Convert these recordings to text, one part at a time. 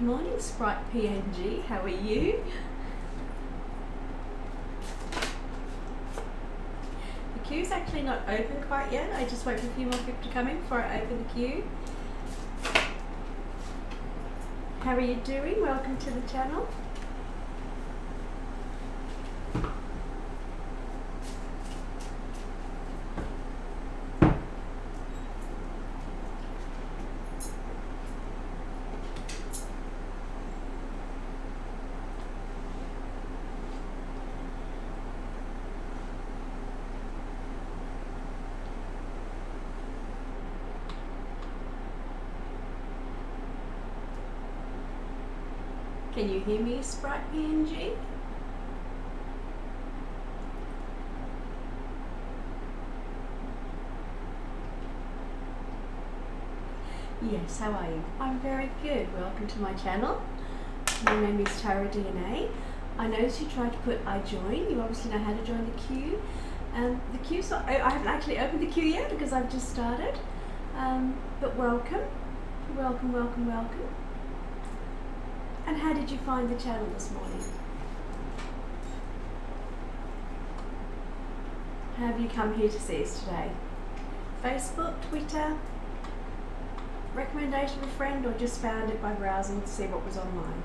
Good morning, Sprite PNG. How are you? The queue's actually not open quite yet. I just wait for a few more people to come in before I open the queue. How are you doing? Welcome to the channel. Can you hear me, Sprite PNG? Yes, how are you? I'm very good. Welcome to my channel. My name is Tarot DNA. I noticed you tried to put I join. You obviously know how to join the queue. The queue's not, I haven't actually opened the queue yet because I've just started. But welcome. Welcome, welcome, welcome. And how did you find the channel this morning? How have you come here to see us today? Facebook, Twitter, recommendation of a friend, or just found it by browsing to see what was online?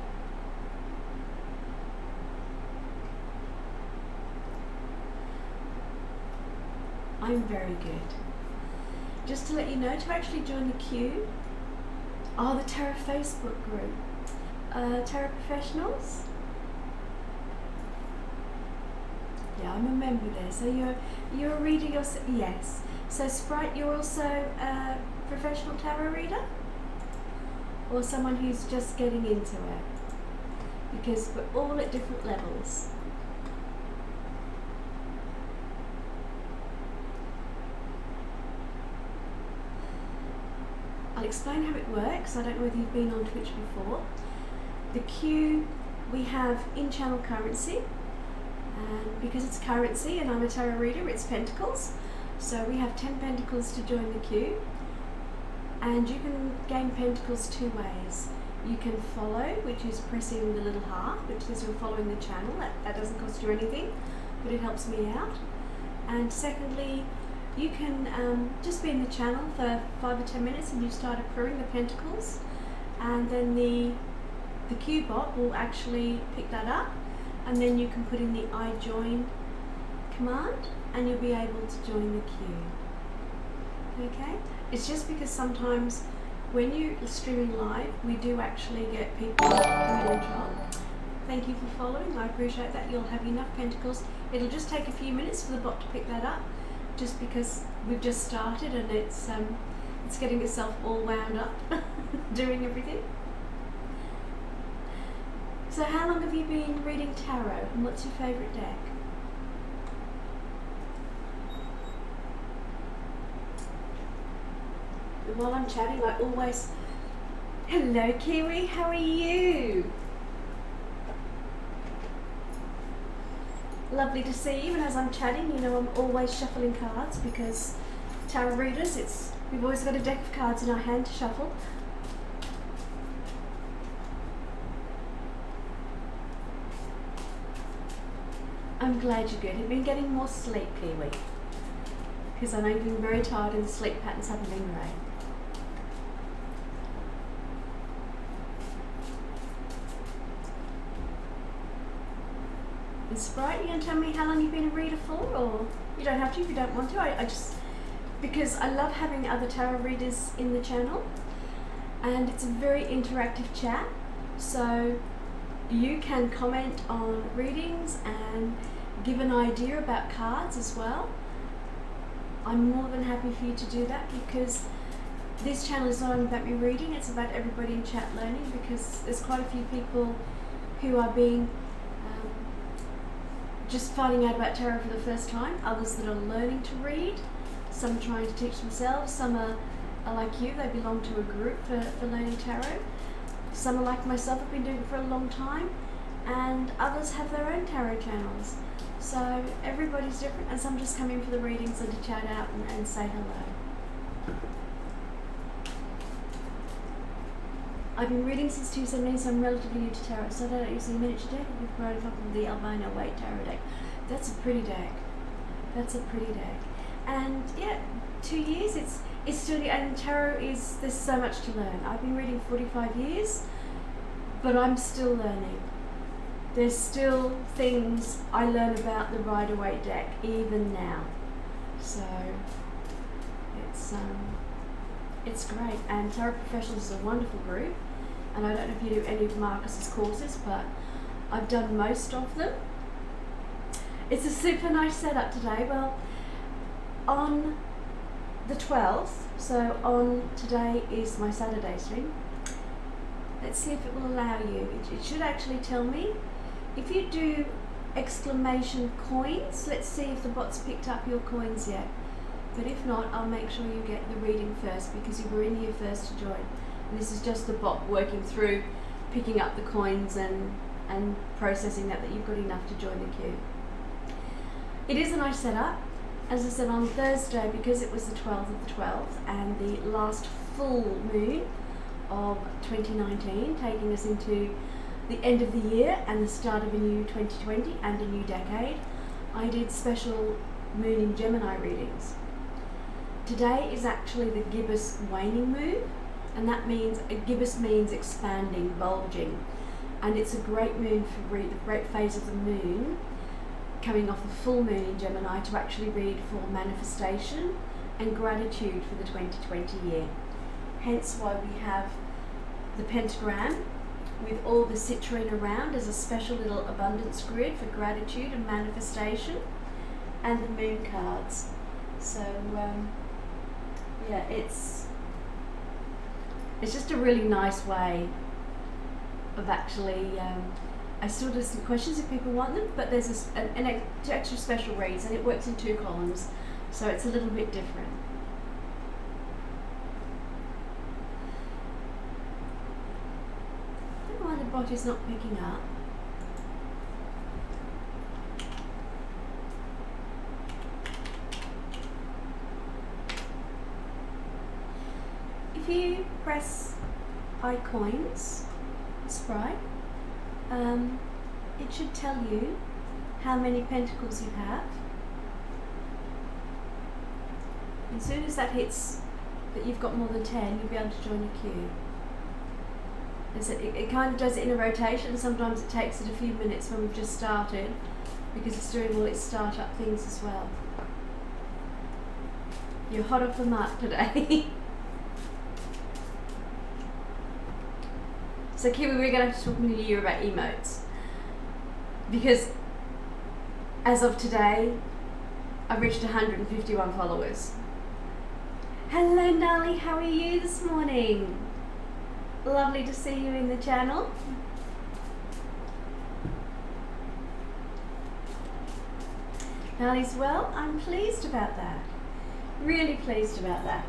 I'm very good. Just to let you know, to actually join the queue, the Tarot Facebook group. Tarot Professionals? Yeah, I'm a member there. So you're a reader yourself? Yes. So Sprite, you're also a professional tarot reader? Or someone who's just getting into it? Because we're all at different levels. I'll explain how it works. I don't know whether you've been on Twitch before. The queue, we have in-channel currency, and because it's currency and I'm a tarot reader, it's pentacles. So we have 10 pentacles to join the queue, and you can gain pentacles two ways. You can follow, which is pressing the little heart, which says you're following the channel. That doesn't cost you anything, but it helps me out. And secondly, you can just be in the channel for 5 or 10 minutes and you start accruing the pentacles, and then the queue bot will actually pick that up, and then you can put in the I join command and you'll be able to join the queue. Okay? It's just because sometimes when you're streaming live, we do actually get people really drunk. Thank you for following, I appreciate that. You'll have enough pentacles. It'll just take a few minutes for the bot to pick that up, just because we've just started and it's getting itself all wound up doing everything. So how long have you been reading tarot, and what's your favourite deck? While I'm chatting, I always... Hello Kiwi, how are you? Lovely to see you, and as I'm chatting, you know I'm always shuffling cards, because tarot readers, we've always got a deck of cards in our hand to shuffle. I'm glad you're good. You've been getting more sleep, Kiwi, because I know you've been very tired and the sleep patterns haven't been great. And Sprite, you going to tell me how long you've been a reader for, or you don't have to if you don't want to. I just, because I love having other tarot readers in the channel, and it's a very interactive chat, so you can comment on readings and give an idea about cards as well. I'm more than happy for you to do that, because this channel is not only about me reading, it's about everybody in chat learning, because there's quite a few people who are being just finding out about tarot for the first time, others that are learning to read, some trying to teach themselves, some are like you, they belong to a group for learning tarot. Some are like myself, have been doing it for a long time, and others have their own tarot channels. So everybody's different, and some just come in for the readings and to chat out and say hello. I've been reading since 217, so I'm relatively new to tarot. So I don't use the miniature deck. We've grown up with the albino weight tarot deck. That's a pretty deck. That's a pretty deck. And yeah, 2 years. It's still, and tarot is, there's so much to learn. I've been reading 45 years, but I'm still learning. There's still things I learn about the Rider-Waite deck even now. So it's great. And Tarot Professionals is a wonderful group. And I don't know if you do any of Marcus's courses, but I've done most of them. It's a super nice setup today. Well, on the 12th, so on today is my Saturday stream. Let's see if it will allow you. It should actually tell me. If you do exclamation coins, let's see if the bot's picked up your coins yet. But if not, I'll make sure you get the reading first because you were in here first to join. And this is just the bot working through, picking up the coins and processing that you've got enough to join the queue. It is a nice setup. As I said, on Thursday, because it was the 12th of the 12th and the last full moon of 2019, taking us into the end of the year and the start of a new 2020 and a new decade, I did special moon in Gemini readings. Today is actually the gibbous waning moon, and that means, gibbous means expanding, bulging, and it's a great moon for the great phase of the moon, coming off the full moon in Gemini, to actually read for manifestation and gratitude for the 2020 year. Hence why we have the pentagram with all the citrine around as a special little abundance grid for gratitude and manifestation, and the moon cards. So yeah, it's just a really nice way of actually I still do some questions if people want them, but there's an extra special reads, and it works in 2 columns, so it's a little bit different. I don't know why the bot is not picking up. If you press iCoins, Sprite, it should tell you how many pentacles you have. As soon as that hits that you've got more than 10, you'll be able to join a queue. It kind of does it in a rotation. Sometimes it takes it a few minutes when we've just started, because it's doing all its startup things as well. You're hot off the mark today. So Kiwi, we're going to have to talk in the new year about emotes, because as of today, I've reached 151 followers. Hello Nali, how are you this morning? Lovely to see you in the channel. Nali's well, I'm pleased about that. Really pleased about that.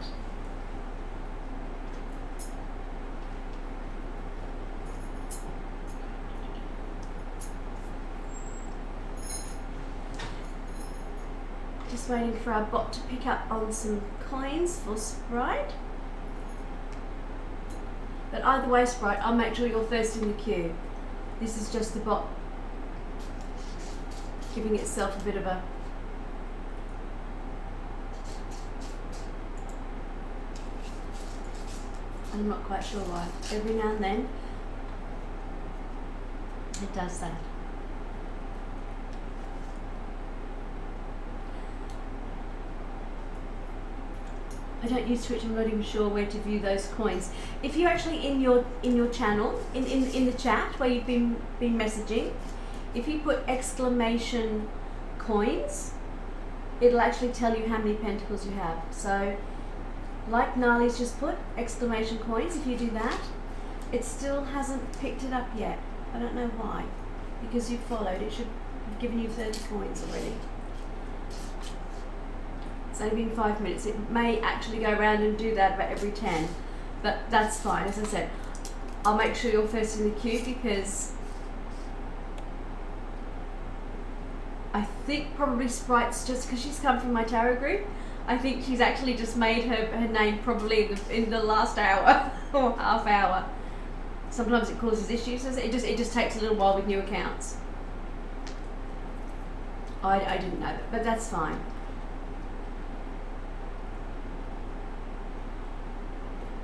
Just waiting for our bot to pick up on some coins for Sprite. But either way, Sprite, I'll make sure you're first in the queue. This is just the bot giving itself a bit of a... I'm not quite sure why. Every now and then, it does that. I don't use Twitch. I'm not even sure where to view those coins. If you actually in your channel, in the chat where you've been messaging, if you put exclamation coins, it'll actually tell you how many pentacles you have. So, like Nali's just put exclamation coins. If you do that, it still hasn't picked it up yet. I don't know why. Because you've followed. It should have given you 30 coins already. It's only been 5 minutes. It may actually go around and do that about every 10, but that's fine. As I said, I'll make sure you're first in the queue, because I think probably Sprite's, just because she's come from my tarot group, I think she's actually just made her name probably in the last hour or half hour. sometimes it causes issues. It just takes a little while with new accounts. I didn't know that, but that's fine.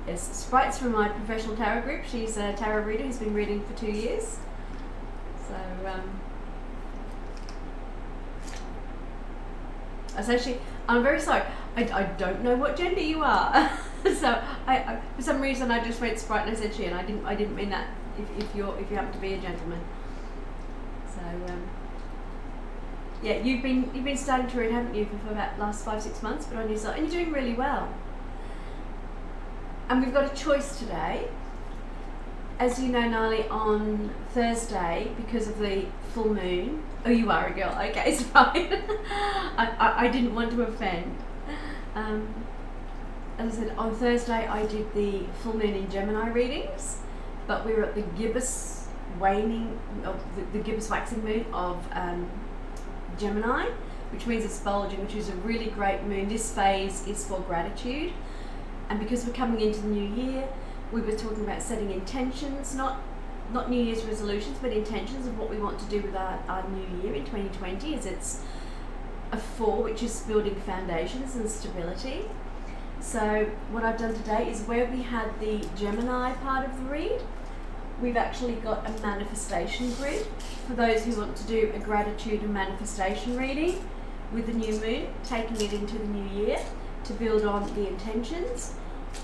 Yes, Sprite's from my professional tarot group. She's a tarot reader who's been reading for 2 years. So, I'm very sorry. I don't know what gender you are. So I for some reason I just read Sprite and I said she, and I didn't mean that if you happen to be a gentleman. So yeah, you've been starting to read, haven't you, for about last 5-6 months, but on your side, and you're doing really well. And we've got a choice today. As you know, Nali, on Thursday, because of the full moon. Oh, you are a girl. Okay, it's fine. I didn't want to offend. As I said, on Thursday I did the full moon in Gemini readings, but we were at the gibbous waning of the gibbous waxing moon of Gemini, which means it's bulging, which is a really great moon. This phase is for gratitude, and because we're coming into the new year, we were talking about setting intentions, not New Year's resolutions, but intentions of what we want to do with our new year in 2020, as it's a 4, which is building foundations and stability. So what I've done today is, where we had the Gemini part of the read, we've actually got a manifestation grid for those who want to do a gratitude and manifestation reading with the new moon, taking it into the new year to build on the intentions,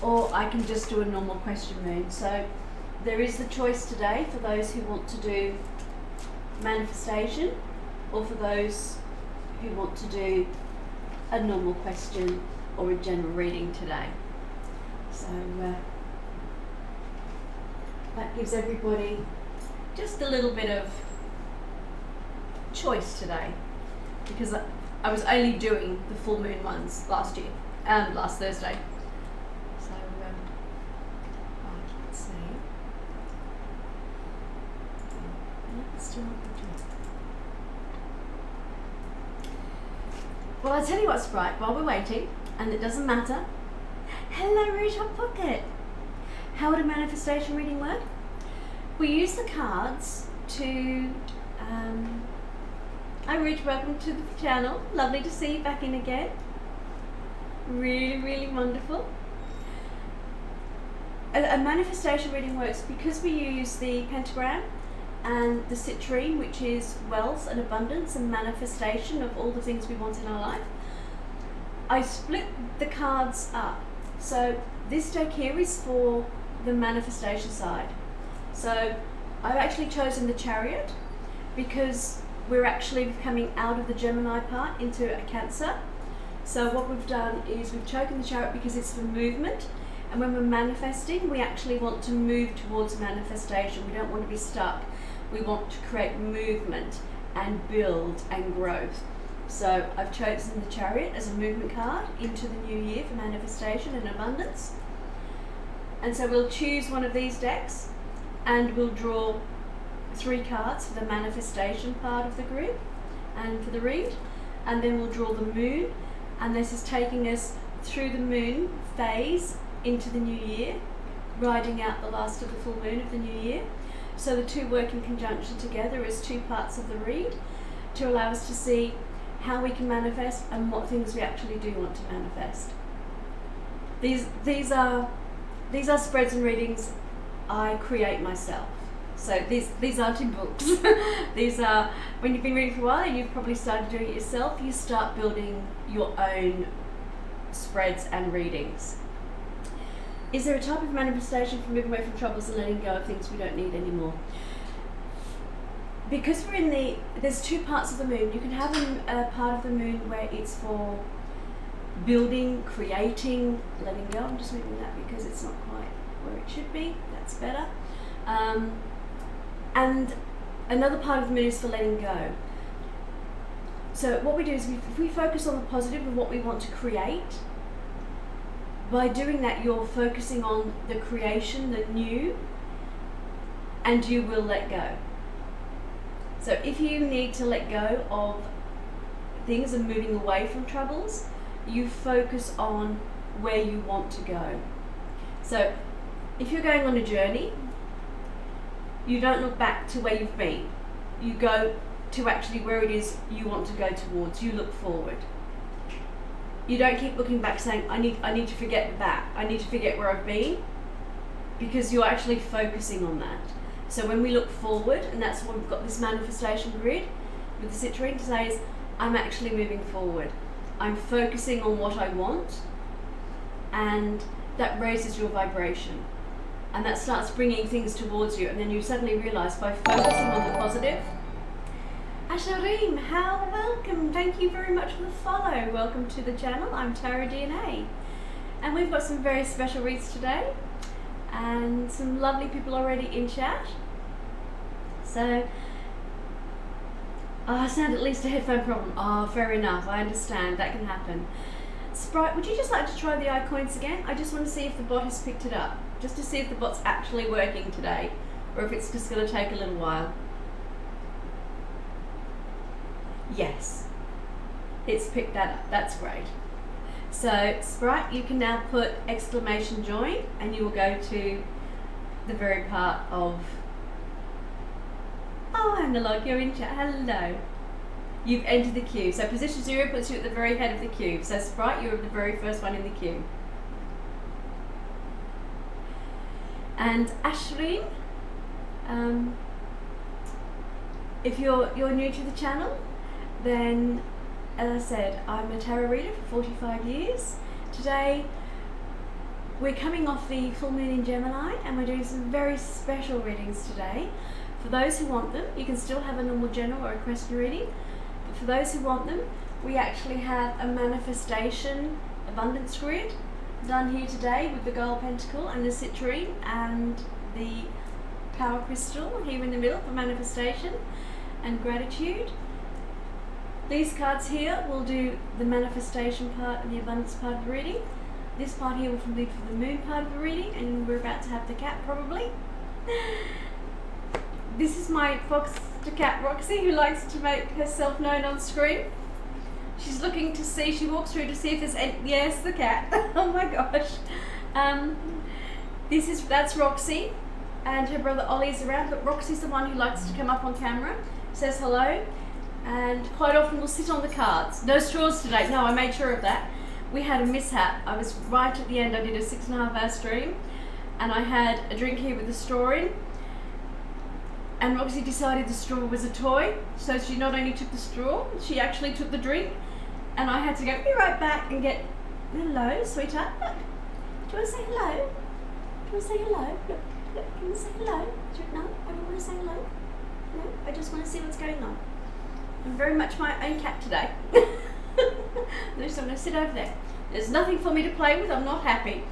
or I can just do a normal question moon. So there is the choice today for those who want to do manifestation, or for those who want to do a normal question or a general reading today. So that gives everybody just a little bit of choice today, because I was only doing the full moon ones last Thursday. So let's see. Still not the job. Well, I'll tell you what, Sprite, while we're waiting, and it doesn't matter. Hello, Rouge Hot Pocket. How would a manifestation reading work? We use the cards to... Hi, Rouge, welcome to the channel. Lovely to see you back in again. Really, really wonderful. A manifestation reading works because we use the pentagram and the citrine, which is wealth and abundance and manifestation of all the things we want in our life. I split the cards up. So this deck here is for the manifestation side. So I've actually chosen the Chariot because we're actually coming out of the Gemini part into a Cancer. So what we've done is we've chosen the Chariot because it's for movement, and when we're manifesting, we actually want to move towards manifestation. We don't want to be stuck. We want to create movement and build and growth. So I've chosen the Chariot as a movement card into the new year for manifestation and abundance. And so we'll choose one of these decks and we'll draw 3 cards for the manifestation part of the group and for the read. And then we'll draw the moon, and this is taking us through the moon phase into the new year, riding out the last of the full moon of the new year. So the 2 work in conjunction together as 2 parts of the read to allow us to see how we can manifest and what things we actually do want to manifest. These are spreads and readings I create myself. So these aren't in books. These are, when you've been reading for a while and you've probably started doing it yourself, you start building your own spreads and readings. Is there a type of manifestation for moving away from troubles and letting go of things we don't need anymore? Because we're there's 2 parts of the moon. You can have a part of the moon where it's for building, creating, letting go. I'm just moving that because it's not quite where it should be. That's better. And another part of the moon is for letting go. So what we do is if we focus on the positive of what we want to create, by doing that you're focusing on the creation, the new, and you will let go. So if you need to let go of things and moving away from troubles, you focus on where you want to go. So if you're going on a journey, you don't look back to where you've been. You go to actually where it is you want to go towards. You look forward. You don't keep looking back saying, I need to forget that. I need to forget where I've been, because you're actually focusing on that. So when we look forward, and that's why we've got this manifestation grid with the citrine to say is, I'm actually moving forward. I'm focusing on what I want, and that raises your vibration. And that starts bringing things towards you, and then you suddenly realise by focusing on the positive. Asharim, how welcome. Thank you very much for the follow. Welcome to the channel. I'm Tarot DNA. And we've got some very special reads today, and some lovely people already in chat. So, I sound at least a headphone problem. Oh, fair enough. I understand. That can happen. Sprite, would you just like to try the eye coins again? I just want to see if the bot has picked it up. Just to see if the bot's actually working today, or if it's just going to take a little while. Yes, it's picked that up. That's great. So, Sprite, you can now put exclamation join, and you will go to the very part of... Oh, Analog, you're in chat. Hello. You've entered the queue. So position 0 puts you at the very head of the queue. So Sprite, you're the very first one in the queue. And Ashreen, if you're new to the channel, then as I said, I'm a tarot reader for 45 years. Today we're coming off the full moon in Gemini, and we're doing some very special readings today. For those who want them, you can still have a normal general or a question reading. But for those who want them, we actually have a manifestation abundance grid done here today with the gold pentacle and the citrine and the power crystal here in the middle for manifestation and gratitude. These cards here will do the manifestation part and the abundance part of the reading. This part here will be for the moon part of the reading, and we're about to have the cat probably. This is my foster cat Roxy, who likes to make herself known on screen. She's looking to see, she walks through to see if there's any, yes, the cat. Oh my gosh. That's Roxy, and her brother Ollie's around, but Roxy's the one who likes to come up on camera, says hello, and quite often will sit on the cards. No straws today. No, I made sure of that. We had a mishap. I was right at the end. I did a 6.5 hour stream, and I had a drink here with a straw in, and Roxy decided the straw was a toy, so she not only took the straw, she actually took the drink, and I had to go, be right back, and get, hello, sweetheart, look. Do you want to say hello? Do you want to say hello? Look, can you say hello? No, I don't want to say hello. No, I just want to see what's going on. I'm very much my own cat today. So I'm going to sit over there. There's nothing for me to play with, I'm not happy.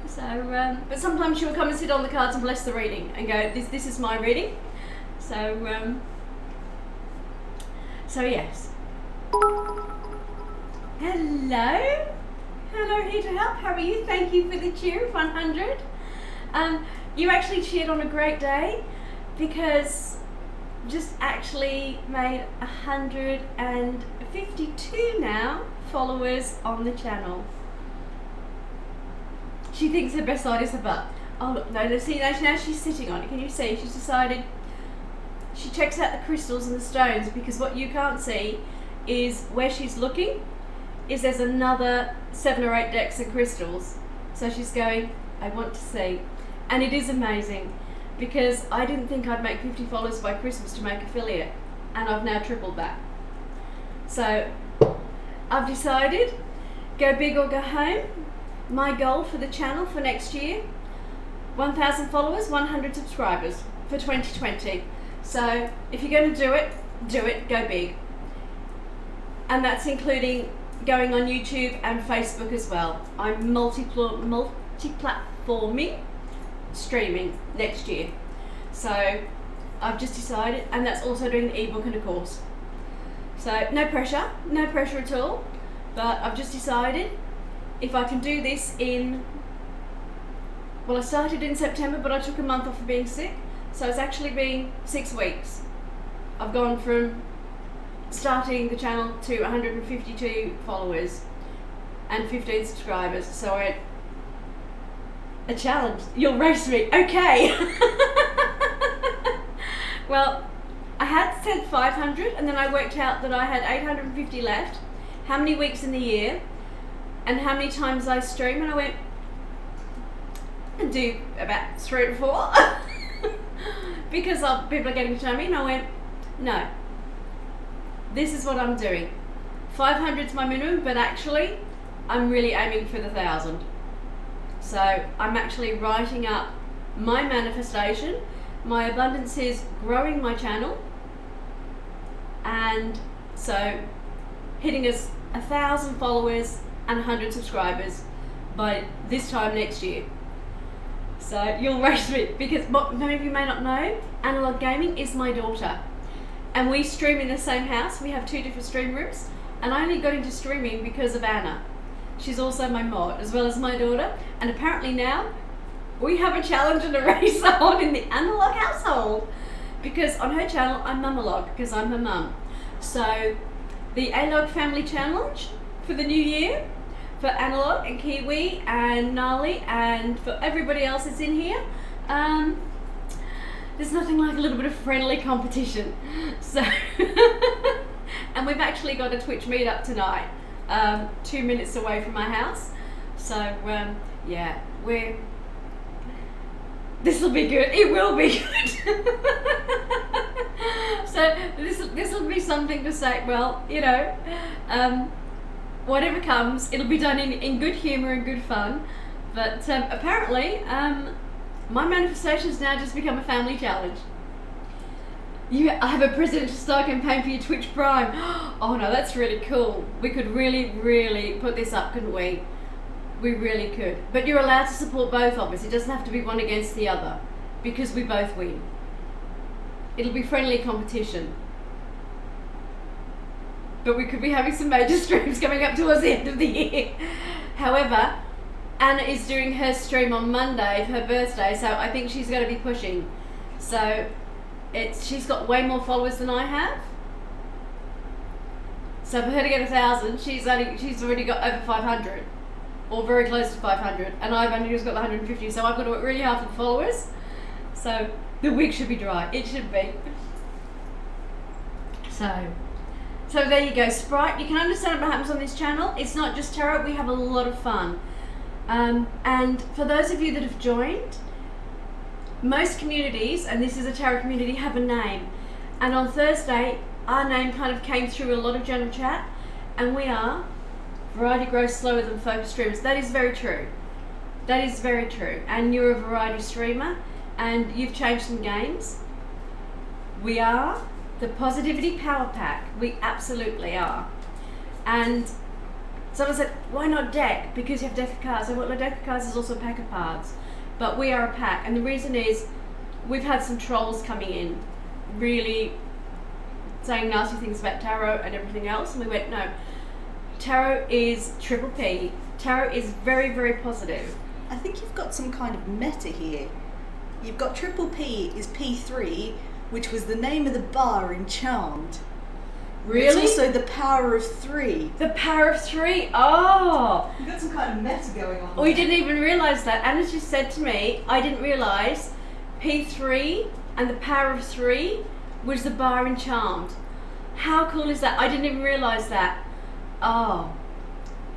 So, but sometimes she will come and sit on the cards and bless the reading and go, this is my reading. So, so yes. Hello. Hello, here to help. How are you? Thank you for the cheer of 100. You actually cheered on a great day, because just actually made 152 now followers on the channel. She thinks her best side is her butt. Oh look, no, see, now she's sitting on it. Can you see? She's decided she checks out the crystals and the stones, because what you can't see is where she's looking is there's another 7 or 8 decks of crystals. So she's going, I want to see. And it is amazing, because I didn't think I'd make 50 followers by Christmas to make affiliate, and I've now tripled that. So I've decided, go big or go home. My goal for the channel for next year, 1,000 followers, 100 subscribers for 2020. So if you're going to do it, go big. And that's including going on YouTube and Facebook as well. I'm multi-platforming streaming next year. So I've just decided, and that's also doing the ebook and a course. So no pressure at all, but I've just decided if I can do this in, well, I started in September, but I took a month off for being sick, so it's actually been 6 weeks. I've gone from starting the channel to 152 followers and 15 subscribers, so a challenge. You'll race me, okay. Well, I had said 500, and then I worked out that I had 850 left, how many weeks in the year, and how many times I stream, and I went, I can do about 3 to 4, because people are getting to know me, and I went, no, this is what I'm doing. 500 is my minimum, but actually, I'm really aiming for the 1,000. So I'm actually writing up my manifestation. My abundance is growing my channel, and so hitting us 1,000 followers and 100 subscribers by this time next year. So you'll race me, because what many of you may not know, Analog Gaming is my daughter, and we stream in the same house. We have 2 different stream rooms, and I only got into streaming because of Anna. She's also my mod as well as my daughter, and apparently now we have a challenge and a race on in the Analog household, because on her channel I'm Mumalog, because I'm her mum. So the Analog Family Challenge for the new year, for Analog and Kiwi and Gnarly and for everybody else that's in here, there's nothing like a little bit of friendly competition. So and we've actually got a Twitch meetup tonight, 2 minutes away from my house. So yeah, this will be good. It will be good. So this will be something to say. Well, you know, whatever comes, it'll be done in good humour and good fun. But apparently, my manifestation's now just become a family challenge. I have a presidential style campaign for your Twitch Prime. Oh no, that's really cool. We could really put this up, couldn't we? We really could. But you're allowed to support both of us. It doesn't have to be one against the other, because we both win. It'll be friendly competition. But we could be having some major streams coming up towards the end of the year. However, Anna is doing her stream on Monday for her birthday, so I think she's going to be pushing. So she's got way more followers than I have. So for her to get 1,000, she's already got over 500, or very close to 500, and I've only just got 150. So I've got to work really hard for the followers. So the wig should be dry. It should be. So there you go, Sprite. You can understand what happens on this channel. It's not just tarot. We have a lot of fun. And for those of you that have joined, most communities, and this is a tarot community, have a name. And on Thursday, our name kind of came through a lot of general chat, and we are Variety Grows Slower Than Focus Streamers. That is very true. That is very true. And you're a variety streamer, and you've changed some games. We are the Positivity Power Pack. We absolutely are. And someone said, why not deck? Because you have deck of cards. So well, a deck of cards is also a pack of cards. But we are a pack. And the reason is, we've had some trolls coming in, really saying nasty things about tarot and everything else. And we went, no, tarot is triple P. Tarot is very positive. I think you've got some kind of meta here. You've got triple P is P3, which was the name of the bar in Charmed. Really? It's also the power of 3. The power of 3? Oh! You've got some kind of meta going on. We didn't even realise that. Anna just said to me, I didn't realise P3 and the power of 3 was the bar in Charmed. How cool is that? I didn't even realise that. Oh.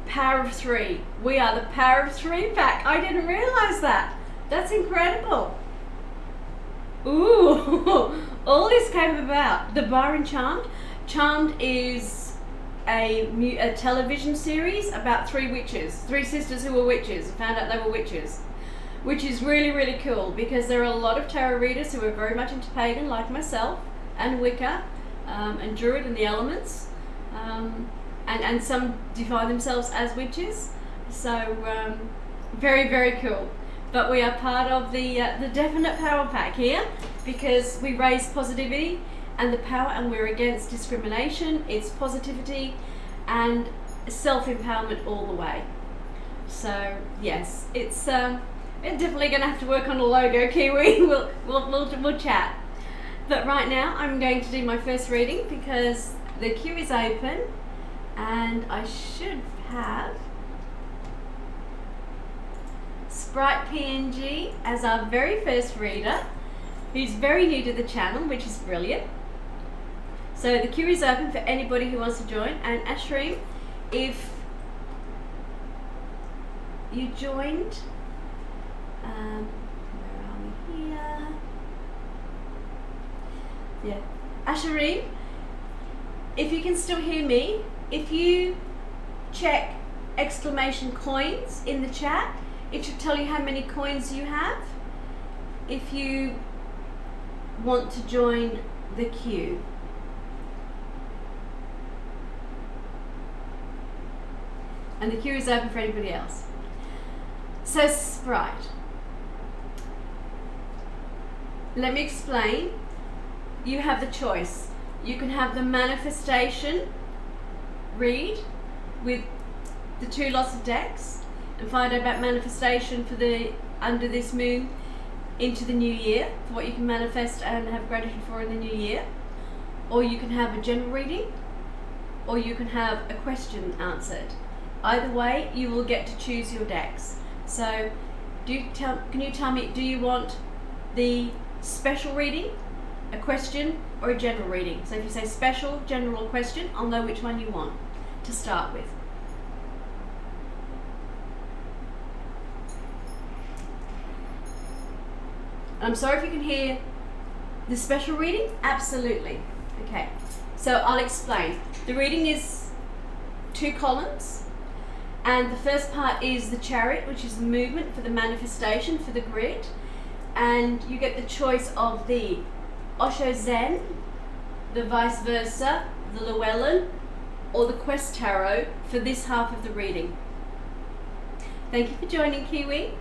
Power of 3. We are the power of 3 pack. I didn't realise that. That's incredible. Ooh. All this came about. The bar in Charmed. Charmed is a television series about 3 witches, 3 sisters who were witches and found out they were witches, which is really cool, because there are a lot of tarot readers who are very much into pagan, like myself, and Wicca, and Druid and the elements, and some define themselves as witches. So very cool. But we are part of the definite power pack here, because we raise positivity and the power, and we're against discrimination. It's positivity and self-empowerment all the way. So yes, it's we're definitely going to have to work on a logo, Kiwi. We'll chat. But right now I'm going to do my first reading, because the queue is open, and I should have Sprite PNG as our very first reader. who's very new to the channel, which is brilliant. So the queue is open for anybody who wants to join. And Ashreem, if you joined, where are we here? Yeah, Ashreem, if you can still hear me, if you check exclamation coins in the chat, it should tell you how many coins you have if you want to join the queue. And the queue is open for anybody else. So Sprite, let me explain. You have the choice. You can have the manifestation read with the 2 lots of decks and find out about manifestation for the under this moon into the new year, for what you can manifest and have gratitude for in the new year. Or you can have a general reading, or you can have a question answered. Either way, you will get to choose your decks. So can you tell me, do you want the special reading, a question, or a general reading? So if you say special, general, or question, I'll know which one you want to start with. I'm sorry if you can hear the special reading. Absolutely. Okay, so I'll explain. The reading is 2 columns, and the first part is the Chariot, which is the movement for the manifestation for the grid, and you get the choice of the Osho Zen, the Vice Versa, the Llewellyn, or the Quest Tarot for this half of the reading. Thank you for joining, Kiwi.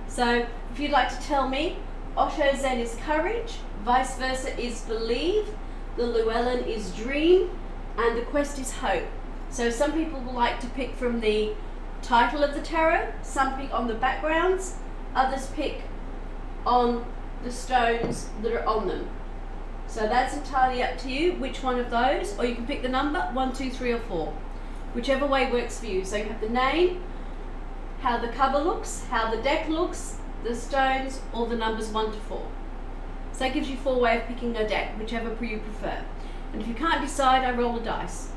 So if you'd like to tell me, Osho Zen is courage, Vice Versa is believe, the Llewellyn is dream, and the Quest is hope. So some people will like to pick from the title of the tarot, some pick on the backgrounds, others pick on the stones that are on them. So that's entirely up to you which one of those, or you can pick the number 1, 2, 3, or 4, whichever way works for you. So you have the name, how the cover looks, how the deck looks, the stones, or the numbers 1 to 4. So that gives you 4 ways of picking a deck, whichever you prefer. And if you can't decide, I roll the dice.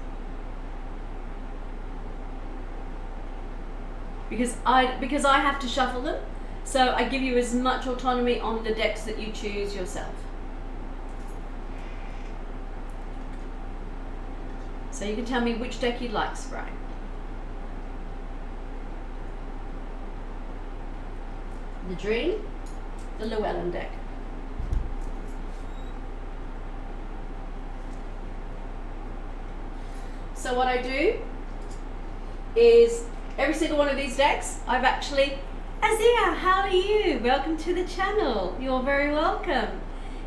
Because I have to shuffle them, so I give you as much autonomy on the decks that you choose yourself. So you can tell me which deck you'd like, Sprite. The Dream, the Llewellyn deck. So what I do is every single one of these decks, I've actually, Azia, how are you? Welcome to the channel. You're very welcome.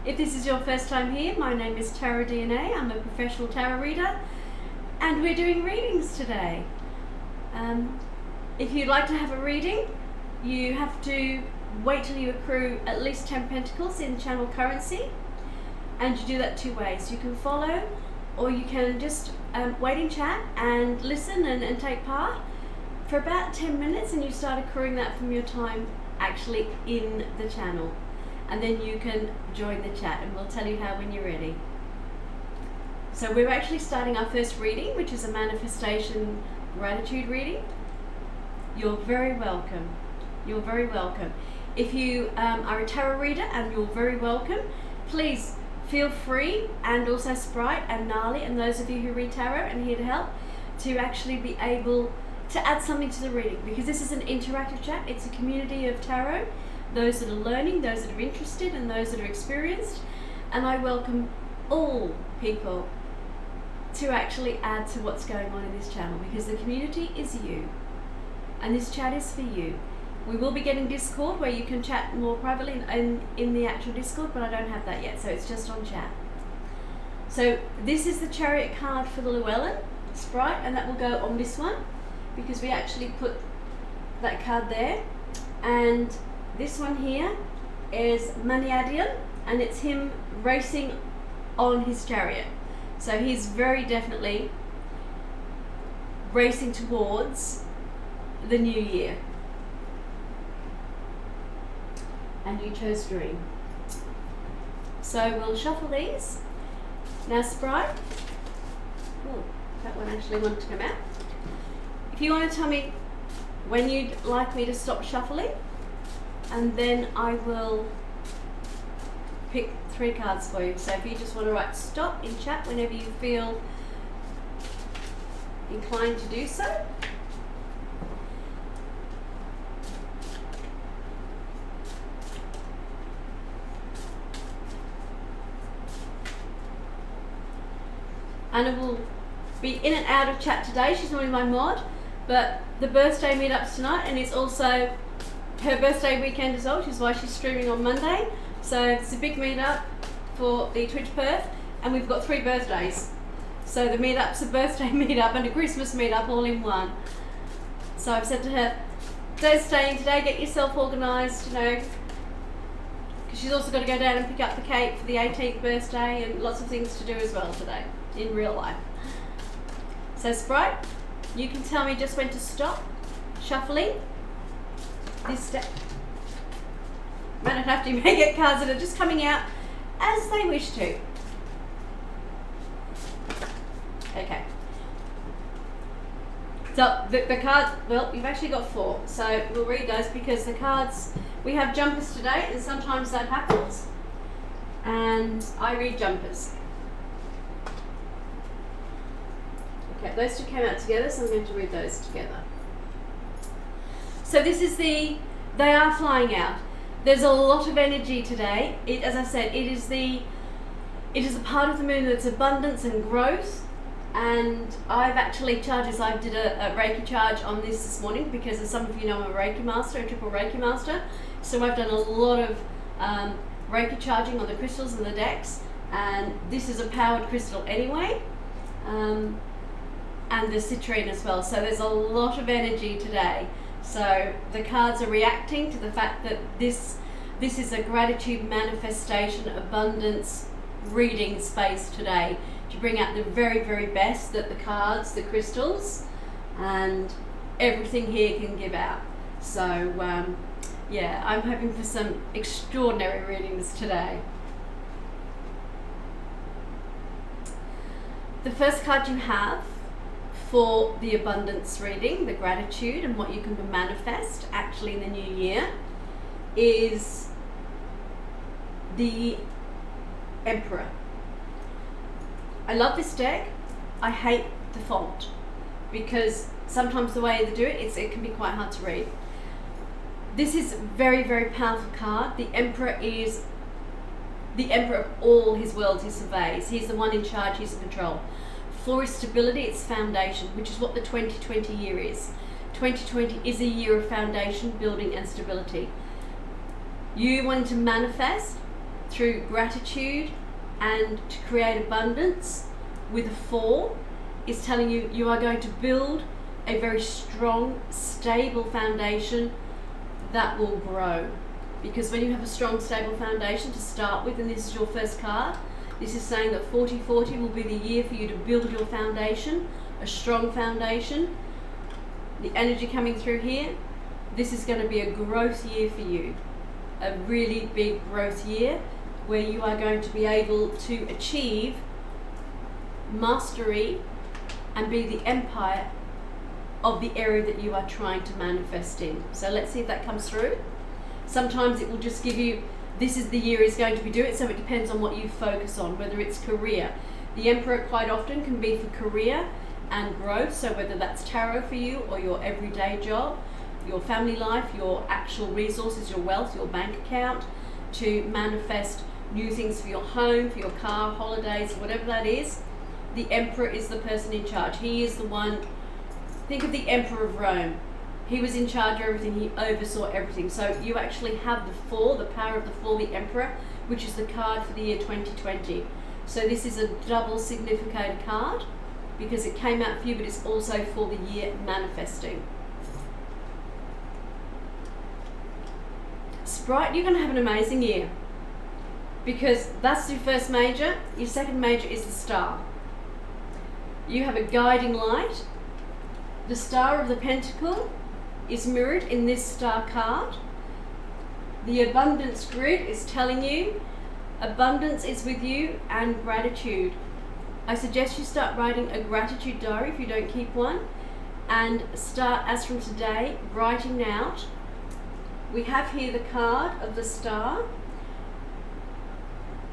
If this is your first time here, my name is Tarot DNA. I'm a professional tarot reader, and we're doing readings today. If you'd like to have a reading, you have to wait till you accrue at least 10 pentacles in channel currency, and you do that 2 ways. You can follow, or you can just wait in chat and listen and take part for about 10 minutes, and you start accruing that from your time actually in the channel, and then you can join the chat and we'll tell you how when you're ready. So we're actually starting our first reading, which is a manifestation gratitude reading. You're very welcome. You're very welcome. If you are a tarot reader, and you're very welcome, please feel free, and also Sprite and Nali and those of you who read tarot and here to help, to actually be able to add something to the reading, because this is an interactive chat. It's a community of tarot, those that are learning, those that are interested, and those that are experienced, and I welcome all people to actually add to what's going on in this channel, because the community is you and this chat is for you. We will be getting Discord where you can chat more privately in the actual Discord, but I don't have that yet, so it's just on chat. So this is the Chariot card for the Llewellyn, Sprite, and that will go on this one, because we actually put that card there. And this one here is Maniadian, and it's him racing on his chariot. So he's very definitely racing towards the new year. And you chose Dream. So we'll shuffle these. Now Sprite, oh, that one actually wanted to come out. If you want to tell me when you'd like me to stop shuffling, and then I will pick 3 cards for you. So if you just want to write stop in chat whenever you feel inclined to do so. Anna will be in and out of chat today. She's normally my mod, but the birthday meetup's tonight, and it's also her birthday weekend as well, which is why she's streaming on Monday. So it's a big meetup for the Twitch Perth, and we've got 3 birthdays. So the meetup's a birthday meetup and a Christmas meetup all in one. So I've said to her, don't stay in today, get yourself organised, you know, because she's also got to go down and pick up the cake for the 18th birthday and lots of things to do as well today in real life. So Sprite, you can tell me just when to stop shuffling this step. I don't have to make it cards that are just coming out as they wish to. Okay. So the cards, well, you've actually got 4. So we'll read those because the cards, we have jumpers today, and sometimes that happens. And I read jumpers. Okay, those 2 came out together, so I'm going to read those together. So this is they are flying out. There's a lot of energy today. As I said, it is a part of the moon that's abundance and growth. And I've actually charged, I did a Reiki charge on this morning because, as some of you know, I'm a Reiki master, a triple Reiki master. So I've done a lot of Reiki charging on the crystals and the decks. And this is a powered crystal anyway. And the citrine as well. So there's a lot of energy today. So the cards are reacting to the fact that this is a gratitude manifestation, abundance reading space today to bring out the very, very best that the cards, the crystals, and everything here can give out. So yeah, I'm hoping for some extraordinary readings today. The first card you have for the abundance reading, the gratitude and what you can manifest actually in the new year, is the Emperor. I love this deck. I hate the font because sometimes the way they do it, it can be quite hard to read. This is a very, very powerful card. The Emperor is the Emperor of all his worlds he surveys. He's the one in charge, he's in control. For his stability, it's foundation, which is what the 2020 year is. 2020 is a year of foundation, building and stability. You want to manifest through gratitude and to create abundance with a 4 is telling you you are going to build a very strong, stable foundation that will grow. Because when you have a strong, stable foundation to start with, and this is your first card, this is saying that 4040 will be the year for you to build your foundation, a strong foundation. The energy coming through here, this is going to be a growth year for you. A really big growth year where you are going to be able to achieve mastery and be the empire of the area that you are trying to manifest in. So let's see if that comes through. Sometimes it will just give you, this is the year is going to be doing it, so it depends on what you focus on, whether it's career. The Emperor quite often can be for career and growth, so whether that's tarot for you or your everyday job, your family life, your actual resources, your wealth, your bank account, to manifest new things for your home, for your car, holidays, whatever that is. The Emperor is the person in charge. He is the one, think of the Emperor of Rome. He was in charge of everything, he oversaw everything. So you actually have the 4, the power of the 4, the Emperor, which is the card for the year 2020. So this is a double significator card because it came out for you, but it's also for the year manifesting. Sprite, you're going to have an amazing year because that's your first major. Your second major is the Star. You have a guiding light. The Star of the Pentacle is mirrored in this Star card. The abundance grid is telling you Abundance is with you and gratitude. I suggest you start writing a gratitude diary if you don't keep one, and start, as from today, writing out. We have here the card of the star.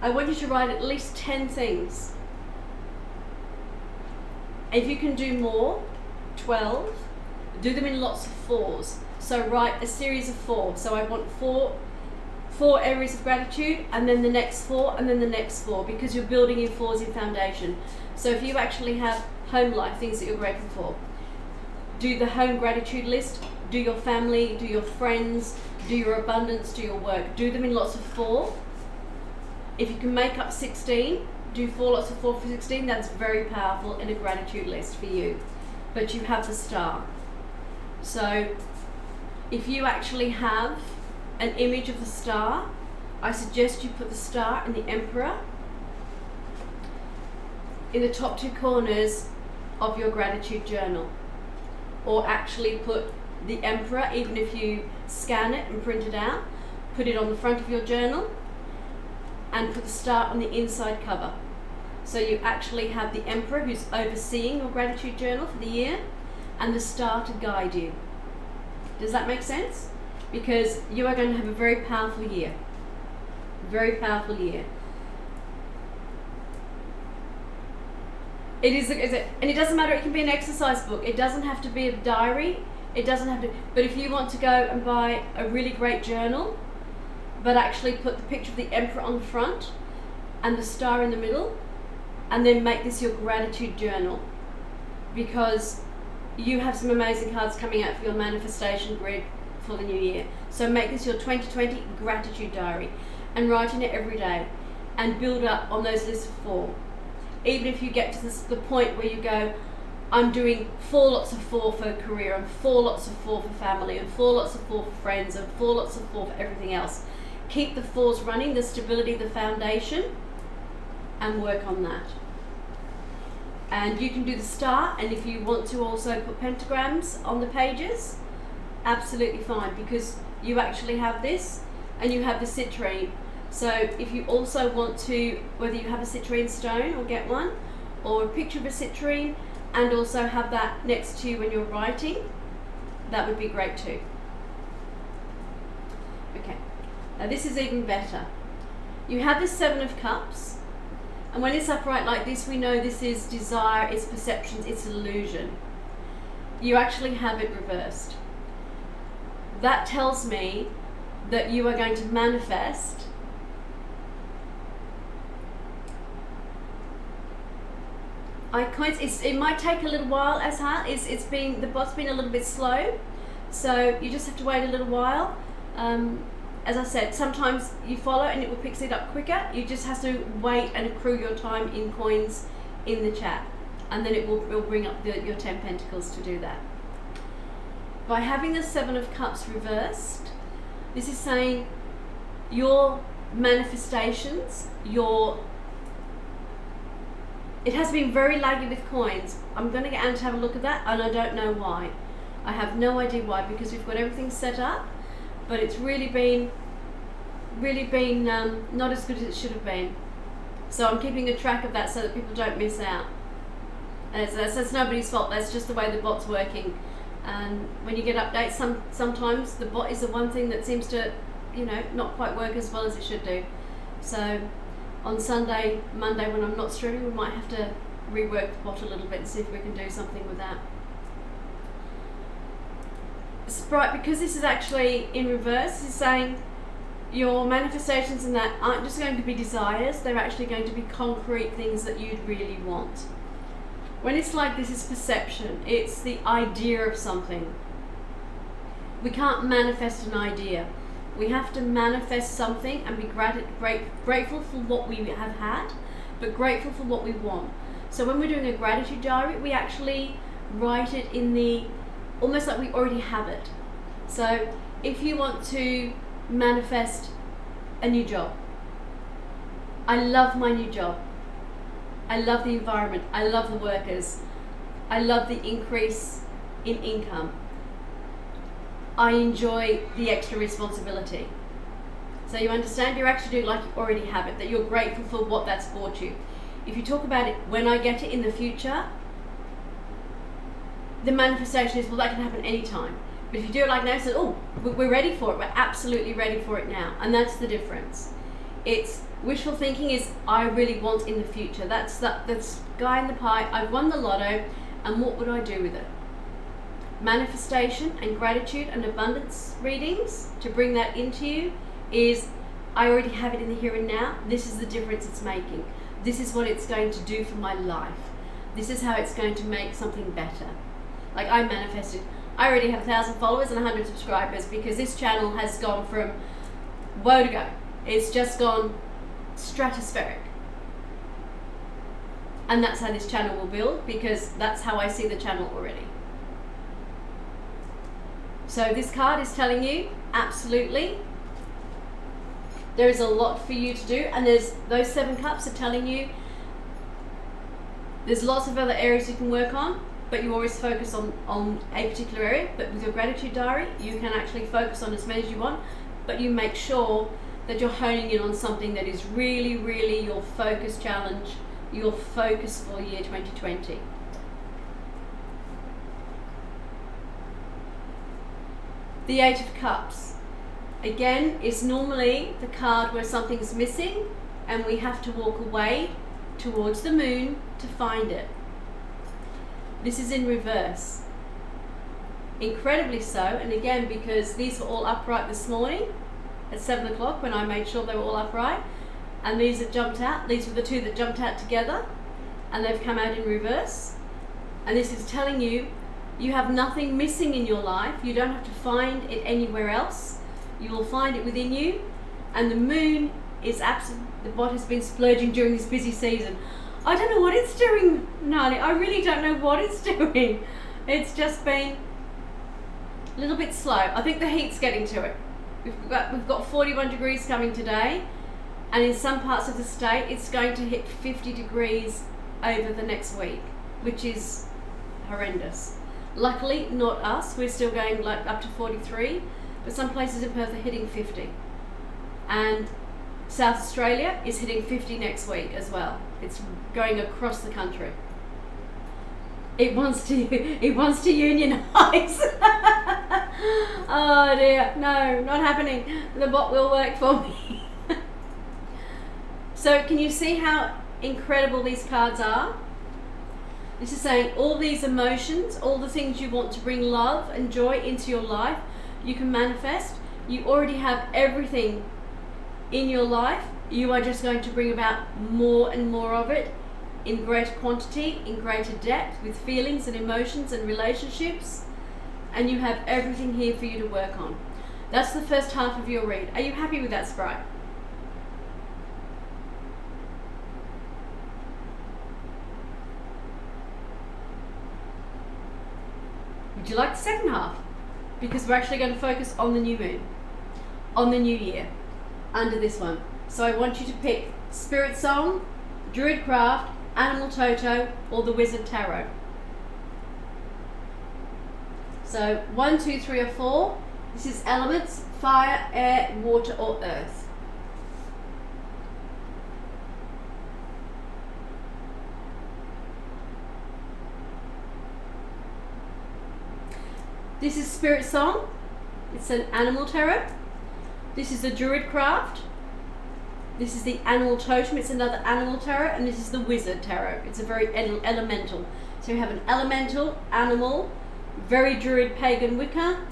I want you to write at least 10 things. If you can do more, 12, do them in lots of 4s. So write a series of 4. So I want four areas of gratitude, and then the next 4, and then the next 4, because you're building in 4s in foundation. So if you actually have home life, things that you're grateful for, do the home gratitude list, do your family, do your friends, do your abundance, do your work. Do them in lots of 4. If you can make up 16, do 4 lots of 4 for 16. That's very powerful in a gratitude list for you. But you have the star. So if you actually have an image of the star, I suggest you put the star and the emperor in the top 2 corners of your gratitude journal. Or actually put the emperor, even if you scan it and print it out, put it on the front of your journal, and put the star on the inside cover. So you actually have the emperor who's overseeing your gratitude journal for the year, and the star to guide you. Does that make sense? Because you are going to have a very powerful year. Very powerful year. And it doesn't matter, it can be an exercise book. It doesn't have to be a diary. It doesn't have to, but if you want to go and buy a really great journal, but actually put the picture of the emperor on the front and the star in the middle, and then make this your gratitude journal, because you have some amazing cards coming out for your manifestation grid for the new year. So make this your 2020 gratitude diary, and write in it every day, and build up on those lists of 4. Even if you get to the point where you go, I'm doing 4 lots of 4 for career, and 4 lots of 4 for family, and 4 lots of 4 for friends, and 4 lots of 4 for everything else. Keep the 4s running, the stability, the foundation, and work on that. And you can do the star, and if you want to also put pentagrams on the pages, absolutely fine, because you actually have this, and you have the citrine. So if you also want to, whether you have a citrine stone or get one, or a picture of a citrine, and also have that next to you when you're writing, that would be great too. Okay, now this is even better. You have the 7 of Cups, and when it's upright like this, we know this is desire, it's perceptions, it's illusion. You actually have it reversed. That tells me that you are going to manifest it might take a little while, Azhar. The bot's been a little bit slow, so you just have to wait a little while. As I said, sometimes you follow and it will pick it up quicker. You just have to wait and accrue your time in coins in the chat, and then it will bring up your 10 pentacles to do that. By having the 7 of Cups reversed, this is saying your manifestations, it has been very laggy with coins. I'm going to get Anne to have a look at that, and I don't know why. I have no idea why, because we've got everything set up, but it's really been not as good as it should have been. So I'm keeping a track of that so that people don't miss out. And that's nobody's fault. That's just the way the bot's working. And when you get updates, sometimes the bot is the one thing that seems to, not quite work as well as it should do. So on Sunday, Monday, when I'm not streaming, we might have to rework the bot a little bit and see if we can do something with that. Sprite, because this is actually in reverse, is saying your manifestations and that aren't just going to be desires, they're actually going to be concrete things that you'd really want. When it's like this, it's perception. It's the idea of something. We can't manifest an idea. We have to manifest something and be grateful for what we have had, but grateful for what we want. So when we're doing a gratitude diary, we actually write it in almost like we already have it. So if you want to manifest a new job, I love my new job. I love the environment. I love the workers. I love the increase in income. I enjoy the extra responsibility. So you understand you're actually doing like you already have it, that you're grateful for what that's brought you. If you talk about it, when I get it in the future, the manifestation is, well, that can happen anytime. But if you do it like now, it's like, oh, we're ready for it. We're absolutely ready for it now. And that's the difference. It's wishful thinking is, I really want in the future. That's guy in the pie. I've won the lotto, and what would I do with it? Manifestation and gratitude and abundance readings, to bring that into you, is I already have it in the here and now. This is the difference it's making. This is what it's going to do for my life. This is how it's going to make something better. Like I manifested, I already have 1,000 followers and 100 subscribers because this channel has gone from woe to go. It's just gone stratospheric. And that's how this channel will build, because that's how I see the channel already. So this card is telling you, absolutely, there is a lot for you to do, and there's those 7 cups are telling you there's lots of other areas you can work on, but you always focus on a particular area. But with your gratitude diary, you can actually focus on as many as you want, but you make sure that you're honing in on something that is really, really your focus challenge, your focus for year 2020. The 8 of Cups, again, is normally the card where something's missing and we have to walk away towards the moon to find it. This is in reverse. Incredibly so, and again, because these were all upright this morning at 7 o'clock when I made sure they were all upright, and these that jumped out, these were the 2 that jumped out together, and they've come out in reverse. And this is telling you, you have nothing missing in your life. You don't have to find it anywhere else. You will find it within you. And the moon is what has been splurging during this busy season. I don't know what it's doing, Nali. I really don't know what it's doing. It's just been a little bit slow. I think the heat's getting to it. We've got 41 degrees coming today, and in some parts of the state it's going to hit 50 degrees over the next week, which is horrendous. Luckily, not us. We're still going like up to 43, but some places in Perth are hitting 50. And South Australia is hitting 50 next week as well. It's going across the country. It wants to unionize. Oh dear, no, not happening. The bot will work for me. So can you see how incredible these cards are? This is saying all these emotions, all the things you want to bring love and joy into your life, you can manifest. You already have everything in your life. You are just going to bring about more and more of it in greater quantity, in greater depth, with feelings and emotions and relationships. And you have everything here for you to work on. That's the first half of your read. Are you happy with that, Sprite? Would you like the second half? Because we're actually going to focus on the new moon, on the new year, under this one. So I want you to pick Spirit Song, Druid Craft, Animal Toto, or the Wizard Tarot. So 1, 2, 3, or 4. This is elements: fire, air, water, or earth. This is Spirit Song. It's an animal tarot. This is the Druid Craft. This is the Animal Totem. It's another animal tarot. And this is the Wizard Tarot. It's a very elemental. So you have an elemental, animal, very Druid, pagan, Wicca,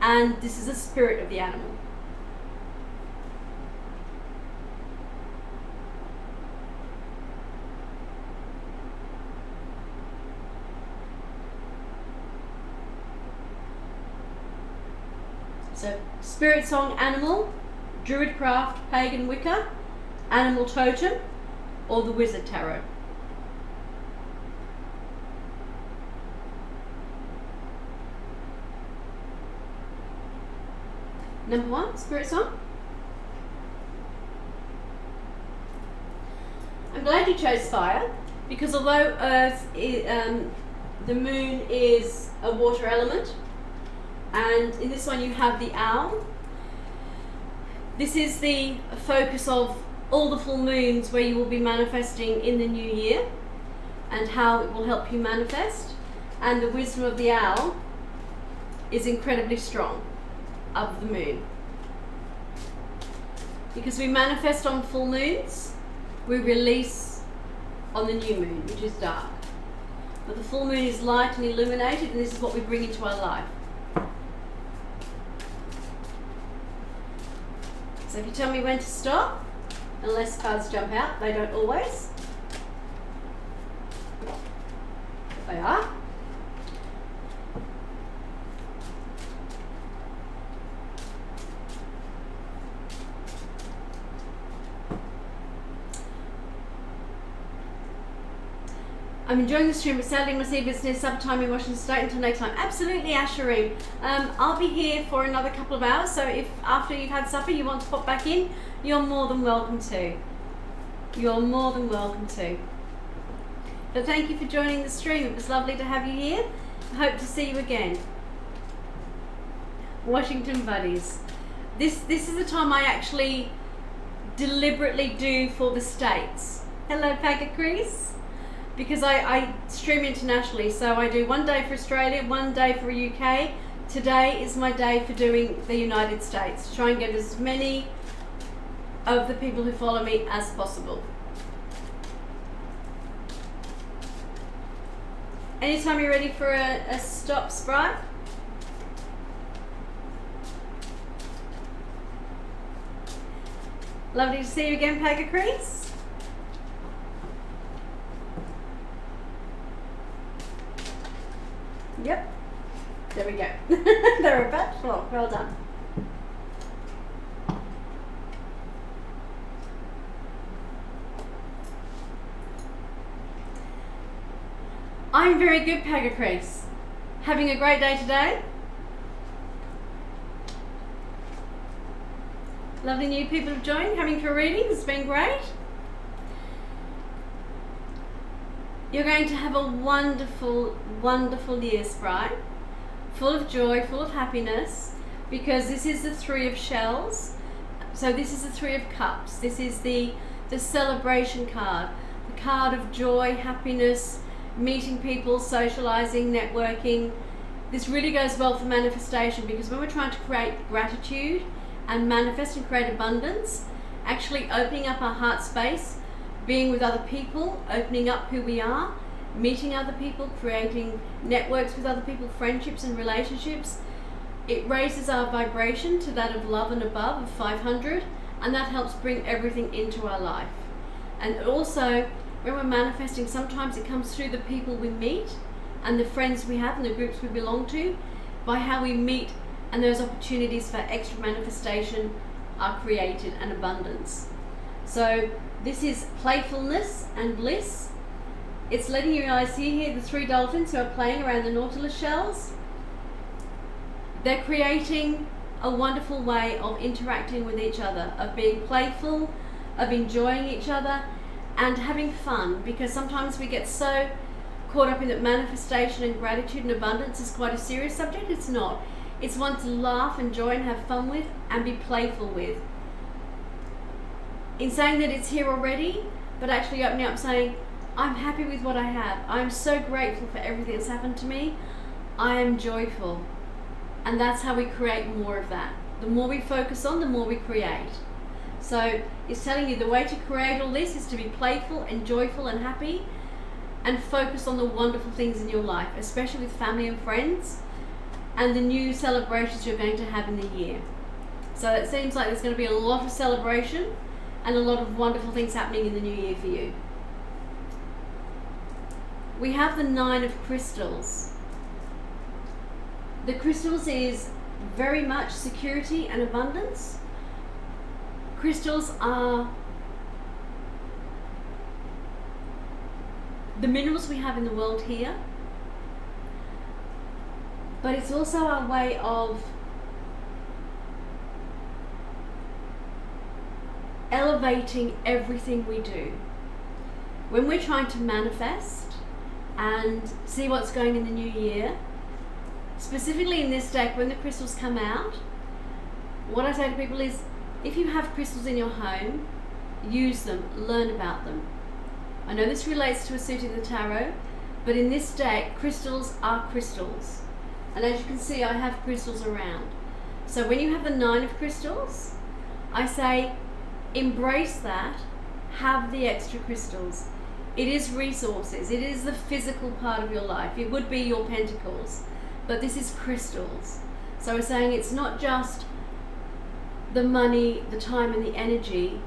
and this is the spirit of the animal. So, Spirit Song, Animal, Druid Craft, Pagan, Wicca, Animal Totem, or the Wizard Tarot. Number 1, Spirit Song. I'm glad you chose fire, because although Earth the moon is a water element, and in this one you have the owl, This is the focus of all the full moons where you will be manifesting in the new year and how it will help you manifest. And the wisdom of the owl is incredibly strong of the moon. Because we manifest on full moons, we release on the new moon, which is dark. But the full moon is light and illuminated, and this is what we bring into our life. So if you tell me when to stop, unless cards jump out, they don't always. They are. I'm enjoying the stream, but sadly my sea business sometime in Washington State until next time. Absolutely, Asherim. I'll be here for another couple of hours, so if after you've had supper you want to pop back in, you're more than welcome to. You're more than welcome to. But thank you for joining the stream. It was lovely to have you here. I hope to see you again. Washington buddies. This is the time I actually deliberately do for the States. Hello, Pagacrease. Because I stream internationally, so I do one day for Australia, one day for UK. Today is my day for doing the United States, to try and get as many of the people who follow me as possible. Anytime you're ready for a stop, Sprite. Lovely to see you again, Pagacrease. Yep, there we go. They're about full. Well done. I'm very good, Pagacrease. Having a great day today. Lovely new people have joined, coming for readings. It's been great. You're going to have a wonderful, wonderful year, Sprite. Full of joy, full of happiness, because this is the Three of Shells. So this is the Three of Cups. This is the celebration card. The card of joy, happiness, meeting people, socializing, networking. This really goes well for manifestation, because when we're trying to create gratitude and manifest and create abundance, actually opening up our heart space, being with other people, opening up who we are, meeting other people, creating networks with other people, friendships and relationships, it raises our vibration to that of love and above, of 500, and that helps bring everything into our life. And also, when we're manifesting, sometimes it comes through the people we meet and the friends we have and the groups we belong to, by how we meet, and those opportunities for extra manifestation are created, and abundance. So this is playfulness and bliss. It's letting you guys see here the three dolphins who are playing around the Nautilus shells. They're creating a wonderful way of interacting with each other, of being playful, of enjoying each other, and having fun, because sometimes we get so caught up in that manifestation and gratitude and abundance is quite a serious subject. It's not. It's one to laugh, enjoy, and have fun with, and be playful with. In saying that it's here already, but actually opening up saying, I'm happy with what I have. I'm so grateful for everything that's happened to me. I am joyful. And that's how we create more of that. The more we focus on, the more we create. So it's telling you the way to create all this is to be playful and joyful and happy, and focus on the wonderful things in your life, especially with family and friends, and the new celebrations you're going to have in the year. So it seems like there's going to be a lot of celebration and a lot of wonderful things happening in the new year for you. We have the Nine of Crystals. The crystals is very much security and abundance. Crystals are the minerals we have in the world here, but it's also our way of elevating everything we do. When we're trying to manifest and see what's going in the new year, specifically in this deck, when the crystals come out, what I say to people is, if you have crystals in your home, use them, learn about them. I know this relates to a suit in the tarot, but in this deck, crystals are crystals. And as you can see, I have crystals around. So when you have the 9 of crystals, I say embrace that, have the extra crystals. It is resources, it is the physical part of your life. It would be your pentacles, but this is crystals. So we're saying it's not just the money, the time and the energy.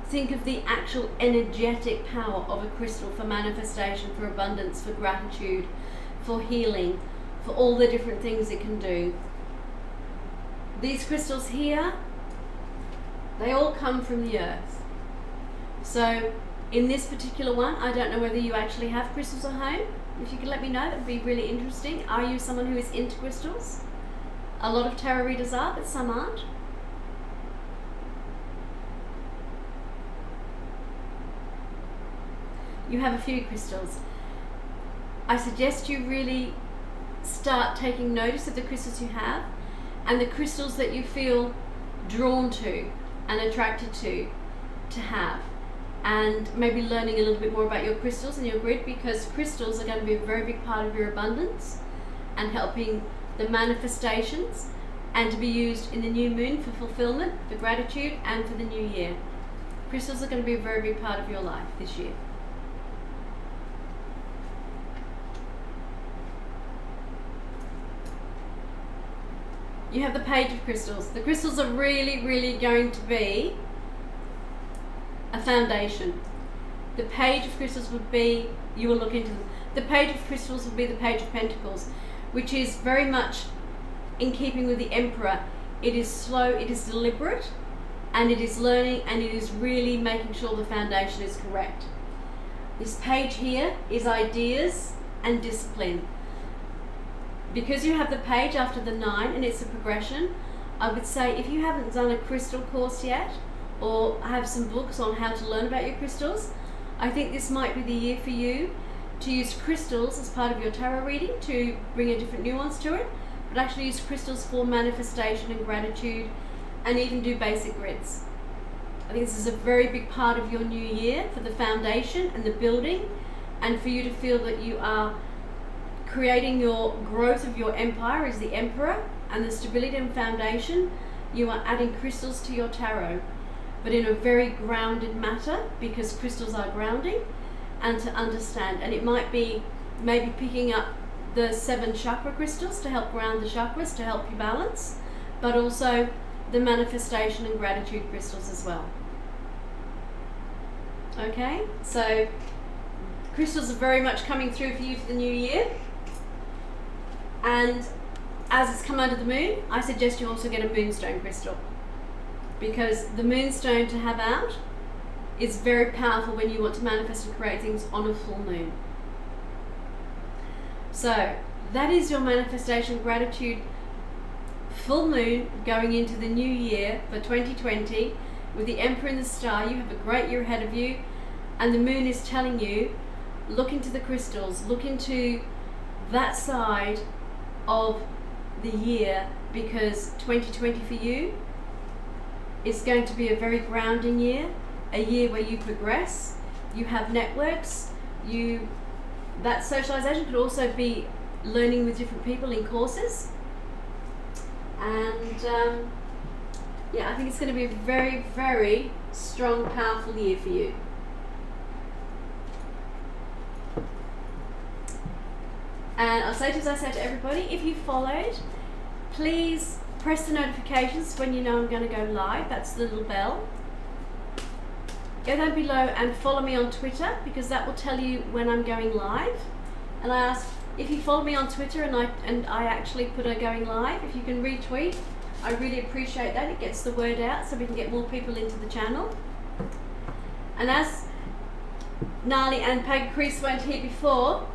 Think of the actual energetic power of a crystal for manifestation, for abundance, for gratitude, for healing, for all the different things it can do. These crystals here, they all come from the earth. So in this particular one, I don't know whether you actually have crystals at home. If you could let me know, that would be really interesting. Are you someone who is into crystals? A lot of tarot readers are, but some aren't. You have a few crystals. I suggest you really start taking notice of the crystals you have and the crystals that you feel drawn to and attracted to have, and maybe learning a little bit more about your crystals and your grid, because crystals are going to be a very big part of your abundance and helping the manifestations, and to be used in the new moon for fulfillment, for gratitude, and for the new year. Crystals are going to be a very big part of your life this year. You have the Page of Crystals. The crystals are really, really going to be a foundation. The Page of Crystals would be, you will look into them. The Page of Crystals would be the Page of Pentacles, which is very much in keeping with the Emperor. It is slow, it is deliberate, and it is learning, and it is really making sure the foundation is correct. This page here is ideas and discipline. Because you have the page after the 9 and it's a progression, I would say if you haven't done a crystal course yet, or have some books on how to learn about your crystals, I think this might be the year for you to use crystals as part of your tarot reading to bring a different nuance to it, but actually use crystals for manifestation and gratitude, and even do basic grids. I think this is a very big part of your new year for the foundation and the building, and for you to feel that you are creating your growth of your empire as the Emperor, and the stability and foundation. You are adding crystals to your tarot, but in a very grounded matter, because crystals are grounding, and to understand. And it might be maybe picking up the 7 chakra crystals to help ground the chakras, to help you balance, but also the manifestation and gratitude crystals as well. Okay, so crystals are very much coming through for you for the new year. And as it's come under the moon, I suggest you also get a moonstone crystal, because the moonstone to have out is very powerful when you want to manifest and create things on a full moon. So that is your manifestation gratitude full moon going into the new year for 2020 with the Emperor and the Star. You have a great year ahead of you, and the moon is telling you, look into the crystals, look into that side of the year, because 2020 for you is going to be a very grounding year, a year where you progress, you have networks, that socialization could also be learning with different people in courses, and yeah, I think it's going to be a very, very strong, powerful year for you. And I'll say as I say to everybody, if you followed, please press the notifications when you know I'm going to go live. That's the little bell. Go down below and follow me on Twitter, because that will tell you when I'm going live. And I ask, if you follow me on Twitter and I actually put a going live, if you can retweet, I really appreciate that. It gets the word out so we can get more people into the channel. And as Nali and Peg Chris weren't here before,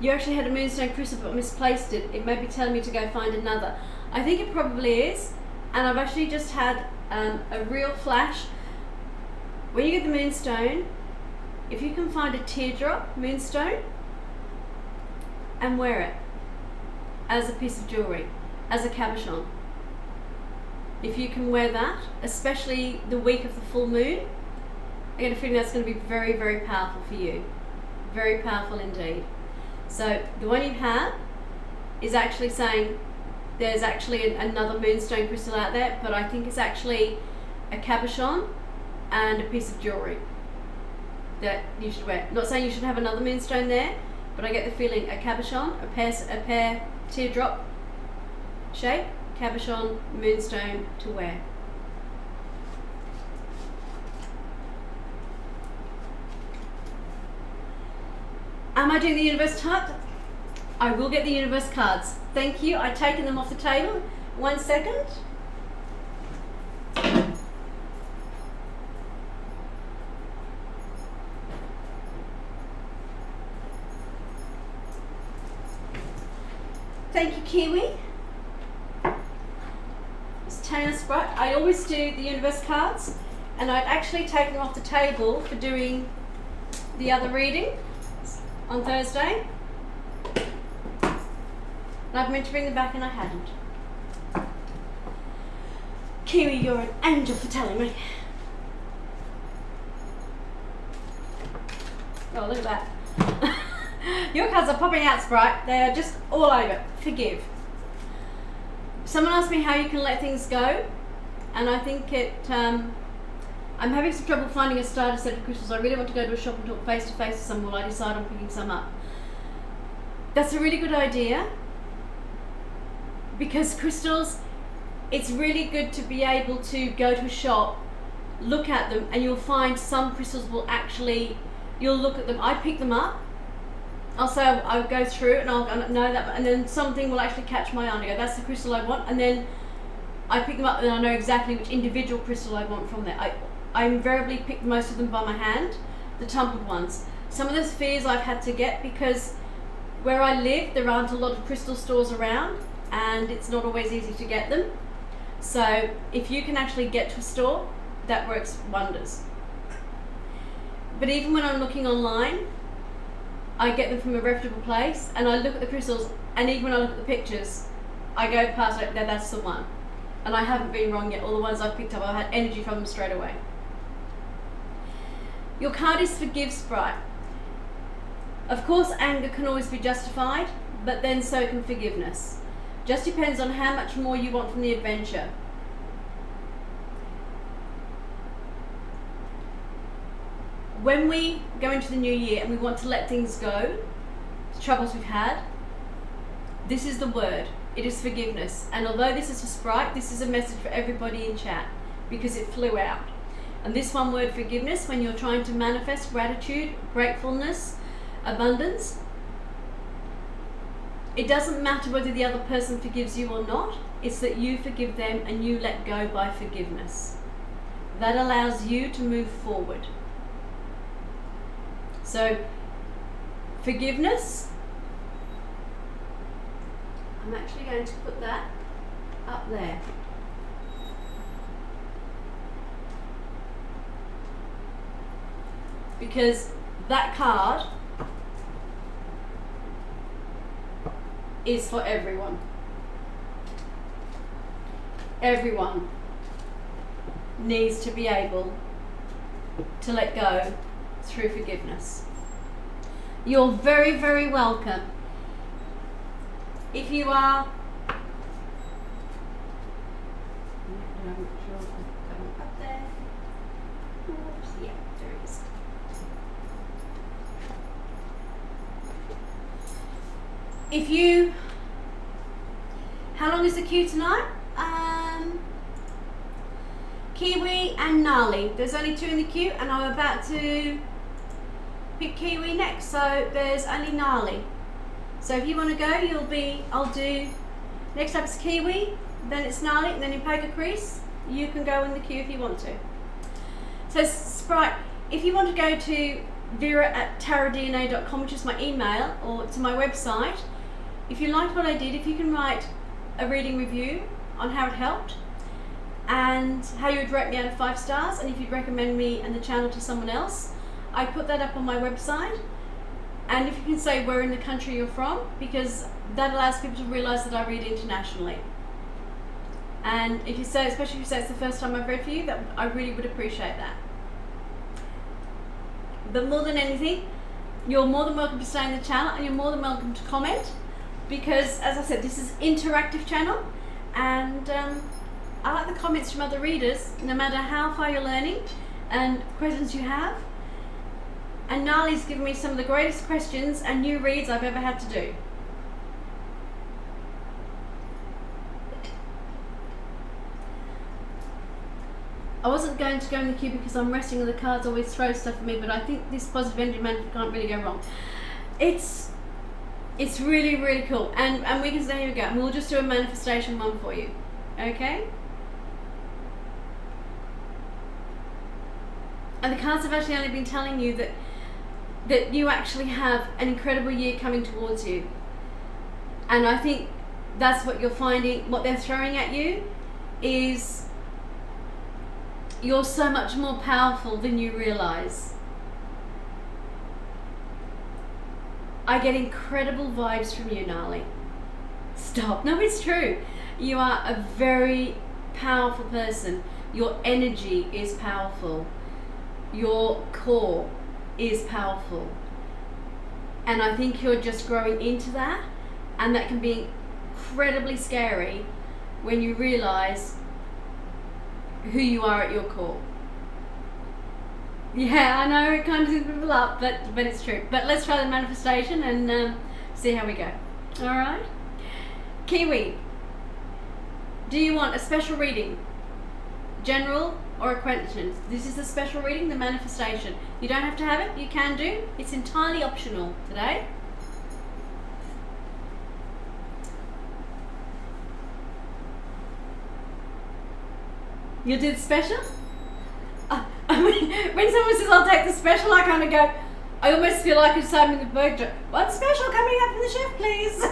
you actually had a moonstone crystal but misplaced it. It may be telling me to go find another. I think it probably is, and I've actually just had a real flash. When you get the moonstone, if you can find a teardrop moonstone and wear it, as a piece of jewellery, as a cabochon. If you can wear that, especially the week of the full moon, I get a feeling that's going to be very, very powerful for you. Very powerful indeed. So the one you have is actually saying there's actually another moonstone crystal out there, but I think it's actually a cabochon and a piece of jewellery that you should wear. Not saying you should have another moonstone there, but I get the feeling a cabochon, a pair teardrop shape, cabochon, moonstone to wear. Am I doing the universe card? I will get the universe cards. Thank you. I've taken them off the table. 1 second. Thank you, Kiwi. It's Taylor Sprite. I always do the universe cards, and I'd actually taken them off the table for doing the other reading on Thursday. And I've meant to bring them back and I hadn't. Kiwi, you're an angel for telling me. Oh, look at that. Your cards are popping out, Sprite. They are just all over. Forgive. Someone asked me how you can let things go, and I think I'm having some trouble finding a starter set of crystals. I really want to go to a shop and talk face to face with someone while I decide on picking some up. That's a really good idea, because crystals, it's really good to be able to go to a shop, look at them, and you'll find some crystals will actually, you'll look at them, I pick them up, I'll say I'll go through and I'll know that, and then something will actually catch my eye and I go, that's the crystal I want, and then I pick them up and I know exactly which individual crystal I want from there. I invariably pick most of them by my hand, the tumbled ones. Some of the spheres I've had to get because where I live there aren't a lot of crystal stores around and it's not always easy to get them. So if you can actually get to a store, that works wonders. But even when I'm looking online, I get them from a reputable place and I look at the crystals, and even when I look at the pictures, I go past it, that's the one. And I haven't been wrong yet. All the ones I've picked up, I've had energy from them straight away. Your card is Forgive, Sprite. Of course, anger can always be justified, but then so can forgiveness. Just depends on how much more you want from the adventure. When we go into the new year and we want to let things go, the troubles we've had, this is the word. It is forgiveness. And although this is for Sprite, this is a message for everybody in chat because it flew out. And this one word, forgiveness, when you're trying to manifest gratitude, gratefulness, abundance, it doesn't matter whether the other person forgives you or not. It's that you forgive them and you let go by forgiveness. That allows you to move forward. So, forgiveness, I'm actually going to put that up there. Because that card is for everyone. Everyone needs to be able to let go through forgiveness. You're very, very welcome. If you are, up there. Oops, yeah, there it is. If you, how long is the queue tonight? Kiwi and Gnarly. There's only 2 in the queue and I'm about to pick Kiwi next, so there's only Gnarly. So if you want to go, I'll do, next up is Kiwi, then it's Gnarly, and then in Poker Crease, you can go in the queue if you want to. So Sprite, if you want to go to vera@tarotdna.com, which is my email, or to my website, if you liked what I did, if you can write a reading review on how it helped, and how you would rate me out of 5 stars, and if you'd recommend me and the channel to someone else, I put that up on my website. And if you can say where in the country you're from, because that allows people to realise that I read internationally. And if you say, especially if you say it's the first time I've read for you, that I really would appreciate that. But more than anything, you're more than welcome to stay in the channel, and you're more than welcome to comment, because as I said, this is interactive channel, and I like the comments from other readers, no matter how far you're learning and questions you have. And Nali's given me some of the greatest questions and new reads I've ever had to do. I wasn't going to go in the queue because I'm resting and the cards always throw stuff at me, but I think this positive energy management can't really go wrong. It's really, really cool. And we can say, here we go, and we'll just do a manifestation one for you. Okay? And the cards have actually only been telling you that you actually have an incredible year coming towards you. And I think that's what you're finding, what they're throwing at you is you're so much more powerful than you realize. I get incredible vibes from you, Nali. Stop. No, it's true. You are a very powerful person. Your energy is powerful. Your core is powerful. And I think you're just growing into that, and that can be incredibly scary when you realize who you are at your core. Yeah, I know it kind of seems people up, but it's true. But let's try the manifestation and see how we go. All right, Kiwi. Do you want a special reading, general or acquaintance? This is the special reading, the manifestation. You don't have to have it. You can do. It's entirely optional today. You'll do the special? I mean, when someone says I'll take the special, I kind of go, I almost feel like it's Simon the Burglar. What special coming up from the chef, please?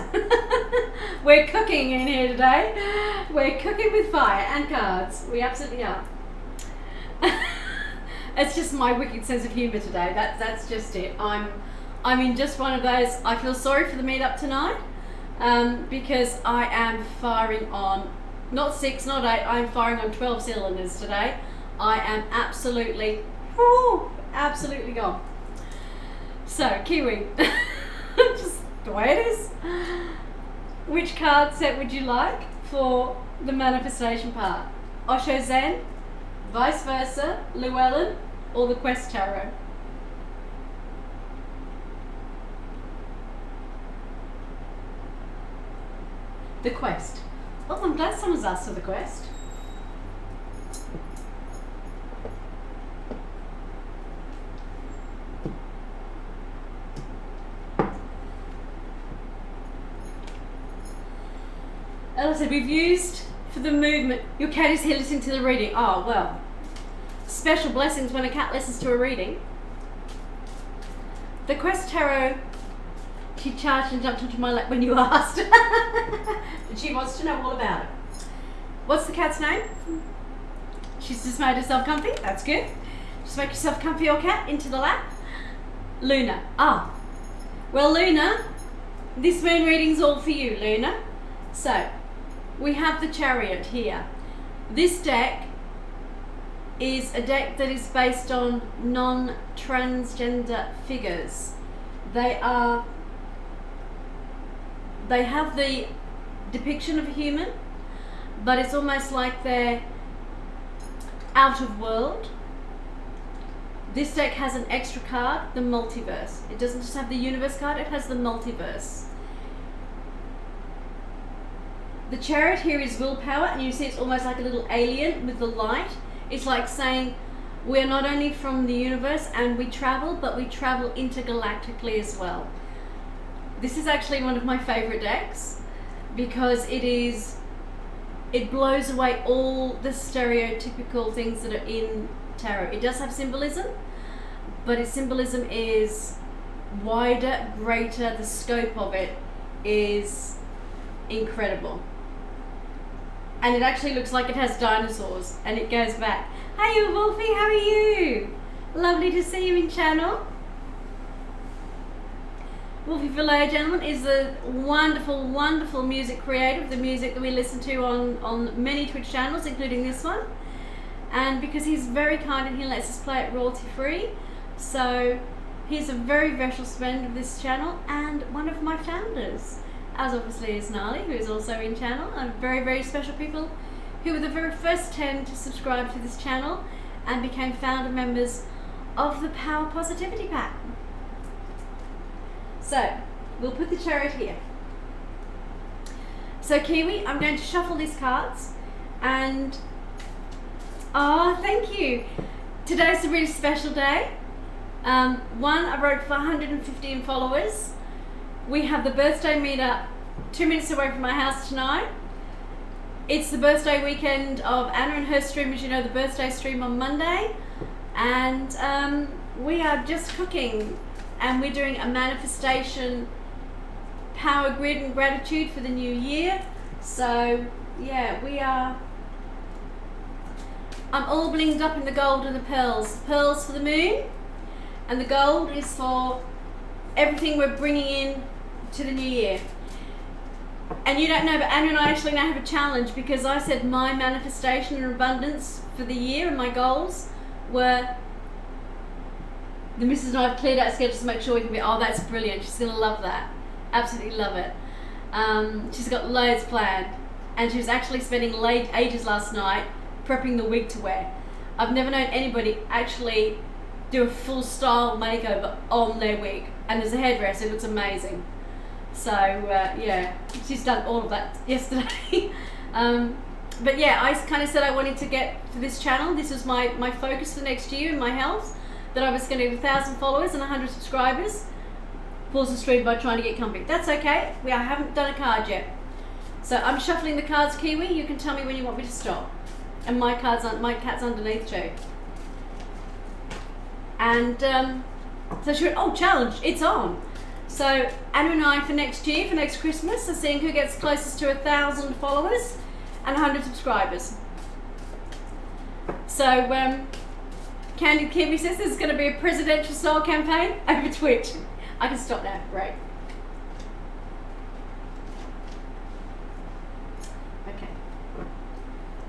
We're cooking in here today. We're cooking with fire and cards. We absolutely are. It's just my wicked sense of humour today. That's just it. I'm in just one of those. I feel sorry for the meet-up tonight because I am firing on not 6, not 8. I'm firing on 12 cylinders today. I am absolutely gone. So, Kiwi, just the way it is. Which card set would you like for the manifestation part? Osho Zen, vice versa, Llewellyn, or the Quest Tarot? The Quest. Oh, I'm glad someone's asked for the Quest. As I said, we've used for the movement. Your cat is here listening to the reading. Oh, well. Special blessings when a cat listens to a reading. The Quest Tarot, she charged and jumped onto my lap when you asked. And she wants to know all about it. What's the cat's name? She's just made herself comfy. That's good. Just make yourself comfy, your cat, into the lap. Luna. Ah. Well, Luna, this moon reading's all for you, Luna. So, we have the Chariot here. This deck is a deck that is based on non-transgender figures. They have the depiction of a human, but it's almost like they're out of world. This deck has an extra card, the multiverse. It doesn't just have the universe card, it has the multiverse. The Chariot here is willpower, and you see it's almost like a little alien with the light. It's like saying we're not only from the universe and we travel, but we travel intergalactically as well. This is actually one of my favorite decks because it blows away all the stereotypical things that are in tarot. It does have symbolism, but its symbolism is wider, greater. The scope of it is incredible. And it actually looks like it has dinosaurs, and it goes back. Hey Wolfie, how are you? Lovely to see you in channel. Wolfie Vallejo, gentlemen, is a wonderful, wonderful music creator of the music that we listen to on many Twitch channels, including this one. And because he's very kind and he lets us play it royalty free, so he's a very special friend of this channel and one of my founders, as obviously is Gnarly, who is also in channel, and very, very special people who were the very first 10 to subscribe to this channel and became founder members of the Power Positivity Pack. So, we'll put the chariot here. So Kiwi, I'm going to shuffle these cards and, thank you. Today's a really special day. One, I wrote for 115 followers. We have the birthday meetup 2 minutes away from my house tonight. It's the birthday weekend of Anna and her stream, as you know, the birthday stream on Monday. And we are just cooking. And we're doing a manifestation power grid and gratitude for the new year. So yeah, we are. I'm all blinged up in the gold and the pearls. The pearls for the moon, and the gold is for everything we're bringing in to the new year. And you don't know, but Anna and I actually now have a challenge, because I said my manifestation and abundance for the year and my goals were. The missus and I have cleared out schedules to make sure we can be, oh, that's brilliant. She's going to love that. Absolutely love it. She's got loads planned. And she was actually spending late ages last night prepping the wig to wear. I've never known anybody actually do a full style makeover on their wig. And as a hairdresser, it looks amazing. So, yeah, she's done all of that yesterday. But yeah, I kind of said I wanted to get to this channel. This was my focus for next year in my health. That I was going to have 1,000 followers and 100 subscribers. Pause the stream by trying to get comfy. That's okay. I haven't done a card yet. So I'm shuffling the cards, Kiwi. You can tell me when you want me to stop. And my cat's underneath too. And so she went, oh, challenge, it's on. So Anna and I for next year, for next Christmas, are seeing who gets closest to 1,000 followers and 100 subscribers. So Candid Kiwi says there's going to be a presidential style campaign over Twitch. I can stop now. Right. Okay.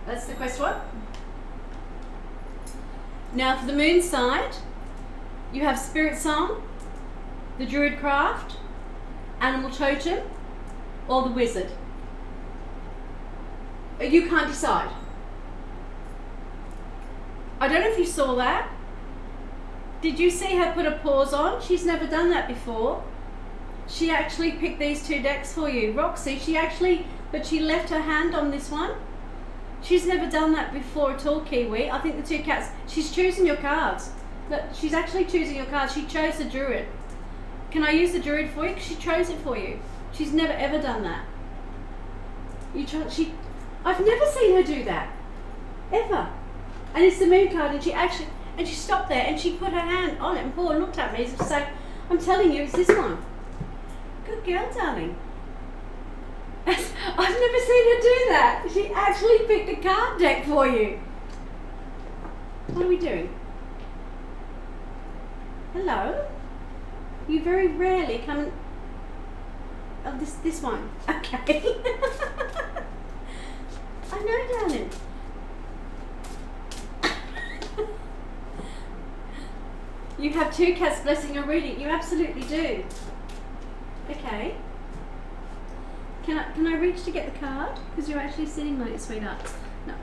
That's the quest one. Now for the moon side, you have Spirit Song, the Druid Craft, Animal Totem, or the Wizard. You can't decide. I don't know if you saw that. Did you see her put a pause on? She's never done that before. She actually picked these two decks for you. Roxy, but she left her hand on this one. She's never done that before at all, Kiwi. I think the two cats, she's choosing your cards. Look, she's actually choosing your cards. She chose the Druid. Can I use the Druid for you? Because she chose it for you. She's never ever done that. I've never seen her do that. Ever. And it's the moon card, and she stopped there and she put her hand on it and Paul looked at me as if to say, I'm telling you, it's this one. Good girl, darling. I've never seen her do that. She actually picked a card deck for you. What are we doing? Hello? You very rarely come and... Oh, this one. Okay. I know, darling. You have two cats blessing your reading. You absolutely do. Okay. Can I reach to get the card? Because you're actually sitting on it, sweetheart. No.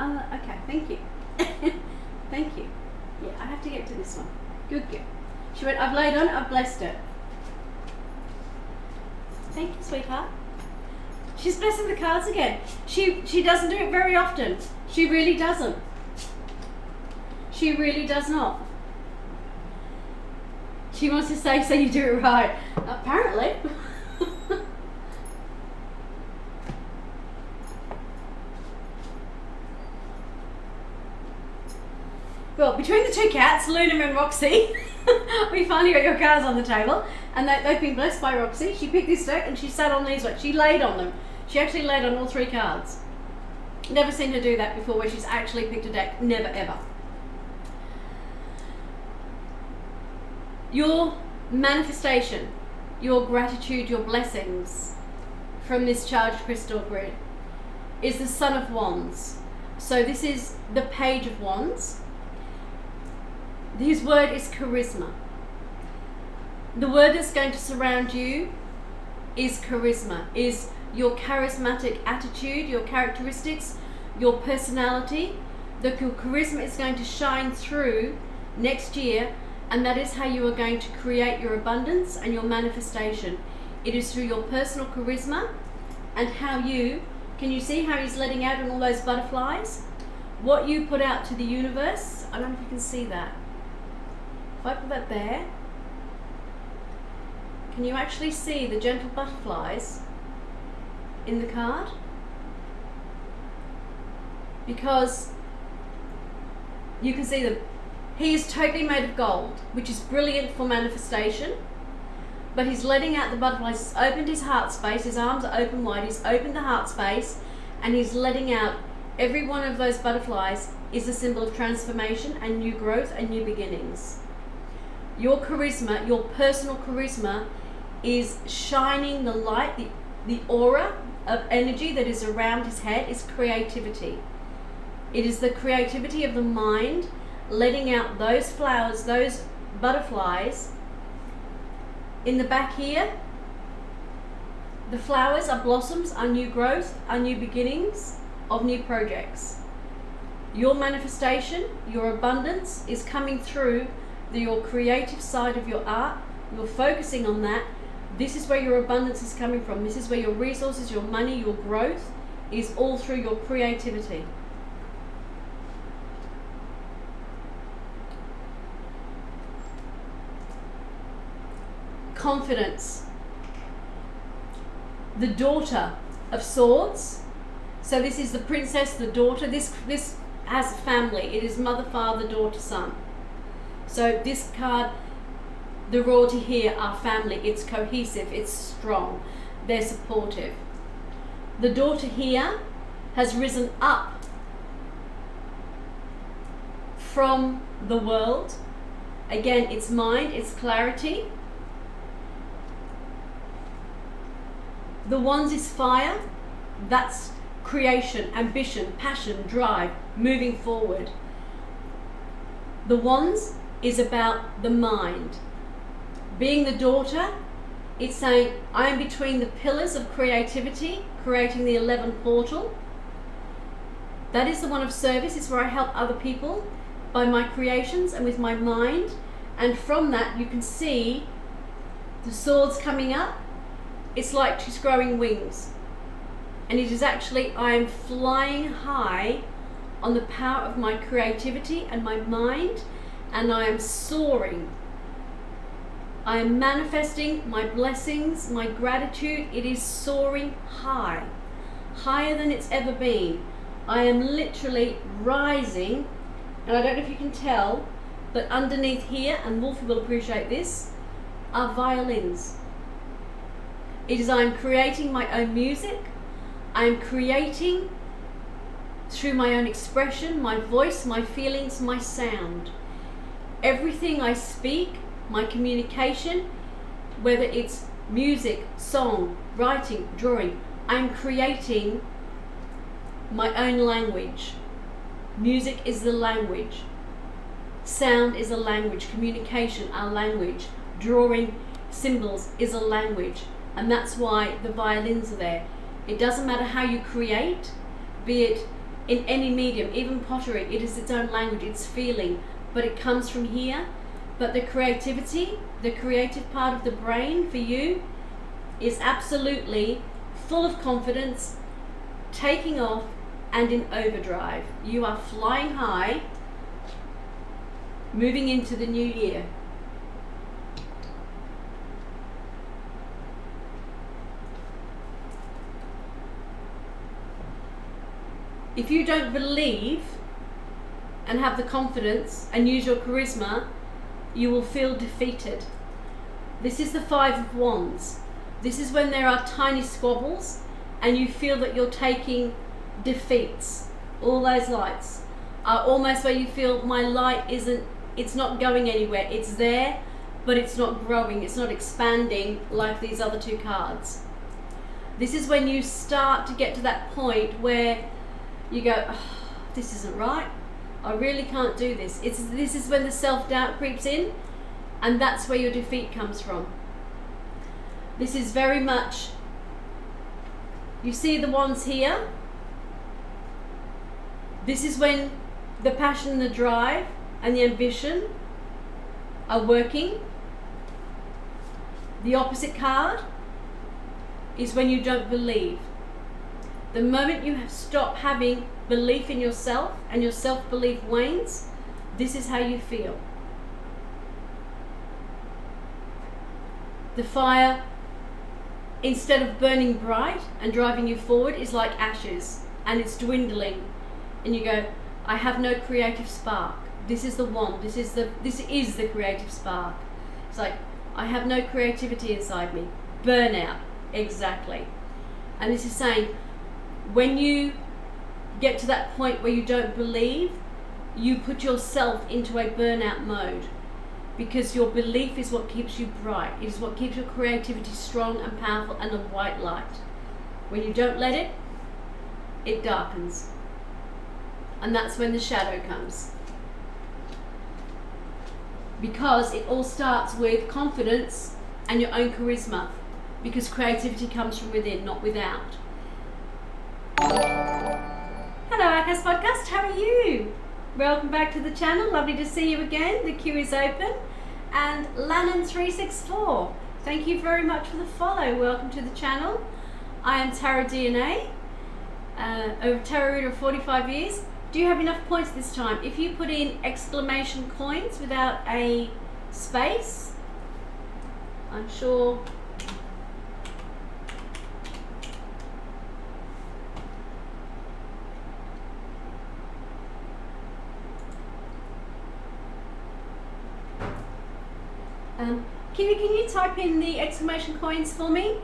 Okay. Thank you. Thank you. Yeah, I have to get to this one. Good girl. She went, I've laid on it, I've blessed it. Thank you, sweetheart. She's blessing the cards again. She doesn't do it very often. She really doesn't. She really does not. She wants to say, so you do it right. Apparently. Well, between the two cats, Luna and Roxy, we finally got your cards on the table, and they've been blessed by Roxy. She picked this deck and she sat on these ones. She laid on them. She actually laid on all three cards. Never seen her do that before, where she's actually picked a deck. Never ever. Your manifestation your gratitude, your blessings from this charged crystal grid is the Son of Wands. So this is the Page of Wands. His word is charisma. The word that's going to surround you is charisma, is your charismatic attitude, your characteristics, your personality. Your charisma is going to shine through next year, and that is how you are going to create your abundance and your manifestation. It is through your personal charisma and how you, can you see how he's letting out on all those butterflies? What you put out to the universe, I don't know if you can see that. If I put that there, can you actually see the gentle butterflies in the card? Because you can see them. He is totally made of gold, which is brilliant for manifestation, but he's letting out the butterflies. He's opened his heart space, his arms are open wide, he's opened the heart space, and he's letting out every one of those butterflies is a symbol of transformation and new growth and new beginnings. Your charisma, your personal charisma, is shining the light, the aura of energy that is around his head is creativity. It is the creativity of the mind letting out those flowers, those butterflies. In the back here, the flowers are blossoms, are new growth, are new beginnings of new projects. Your manifestation, your abundance is coming through your creative side of your art. You're focusing on that. This is where your abundance is coming from. This is where your resources, your money, your growth is all through your creativity. Confidence. The daughter of swords. So this is the princess, the daughter. This has a family. It is mother, father, daughter, son. So this card, the royalty here are family. It's cohesive, it's strong, they're supportive. The daughter here has risen up from the world. Again, it's mind, it's clarity. The wands is fire. That's creation, ambition, passion, drive, moving forward. The wands is about the mind. Being the daughter, it's saying, I am between the pillars of creativity, creating the 11 portal. That is the one of service. It's where I help other people by my creations and with my mind. And from that, you can see the swords coming up. It's like she's growing wings. And it is actually, I am flying high on the power of my creativity and my mind, and I am soaring. I am manifesting my blessings, my gratitude. It is soaring high, higher than it's ever been. I am literally rising, and I don't know if you can tell, but underneath here, and Wolfie will appreciate this, are violins. It is I'm creating my own music. I'm creating through my own expression, my voice, my feelings, my sound. Everything I speak, my communication, whether it's music, song, writing, drawing, I'm creating my own language. Music is the language. Sound is a language. Communication, our language. Drawing symbols is a language. And that's why the violins are there. It doesn't matter how you create, be it in any medium, even pottery, it is its own language, it's feeling, but it comes from here. But the creativity, the creative part of the brain for you is absolutely full of confidence, taking off and in overdrive. You are flying high, moving into the new year. If you don't believe and have the confidence and use your charisma, you will feel defeated. This is the Five of Wands. This is when there are tiny squabbles and you feel that you're taking defeats. All those lights are almost where you feel my light isn't, it's not going anywhere. It's there, but it's not growing, it's not expanding like these other two cards. This is when you start to get to that point where you go, oh, this isn't right, I really can't do this. This is when the self-doubt creeps in, and that's where your defeat comes from. This is very much, you see the wands here? This is when the passion, the drive, and the ambition are working. The opposite card is when you don't believe. The moment you stop having belief in yourself and your self-belief wanes, this is how you feel. The fire, instead of burning bright and driving you forward, is like ashes, and it's dwindling. And you go, I have no creative spark. This is the wand. This is the creative spark. It's like, I have no creativity inside me. Burnout. Exactly. And this is saying, when you get to that point where you don't believe, you put yourself into a burnout mode, because your belief is what keeps you bright. It is what keeps your creativity strong and powerful and a white light. When you don't let it, it darkens. And that's when the shadow comes. Because it all starts with confidence and your own charisma. Because creativity comes from within, not without. Hello, Arcas Podcast, how are you? Welcome back to the channel, lovely to see you again. The queue is open. And Lannon364, thank you very much for the follow. Welcome to the channel. I am Tarot DNA, a tarot reader of 45 years. Do you have enough points this time? If you put in exclamation coins without a space, I'm sure Kiwi, can you type in the exclamation coins for me?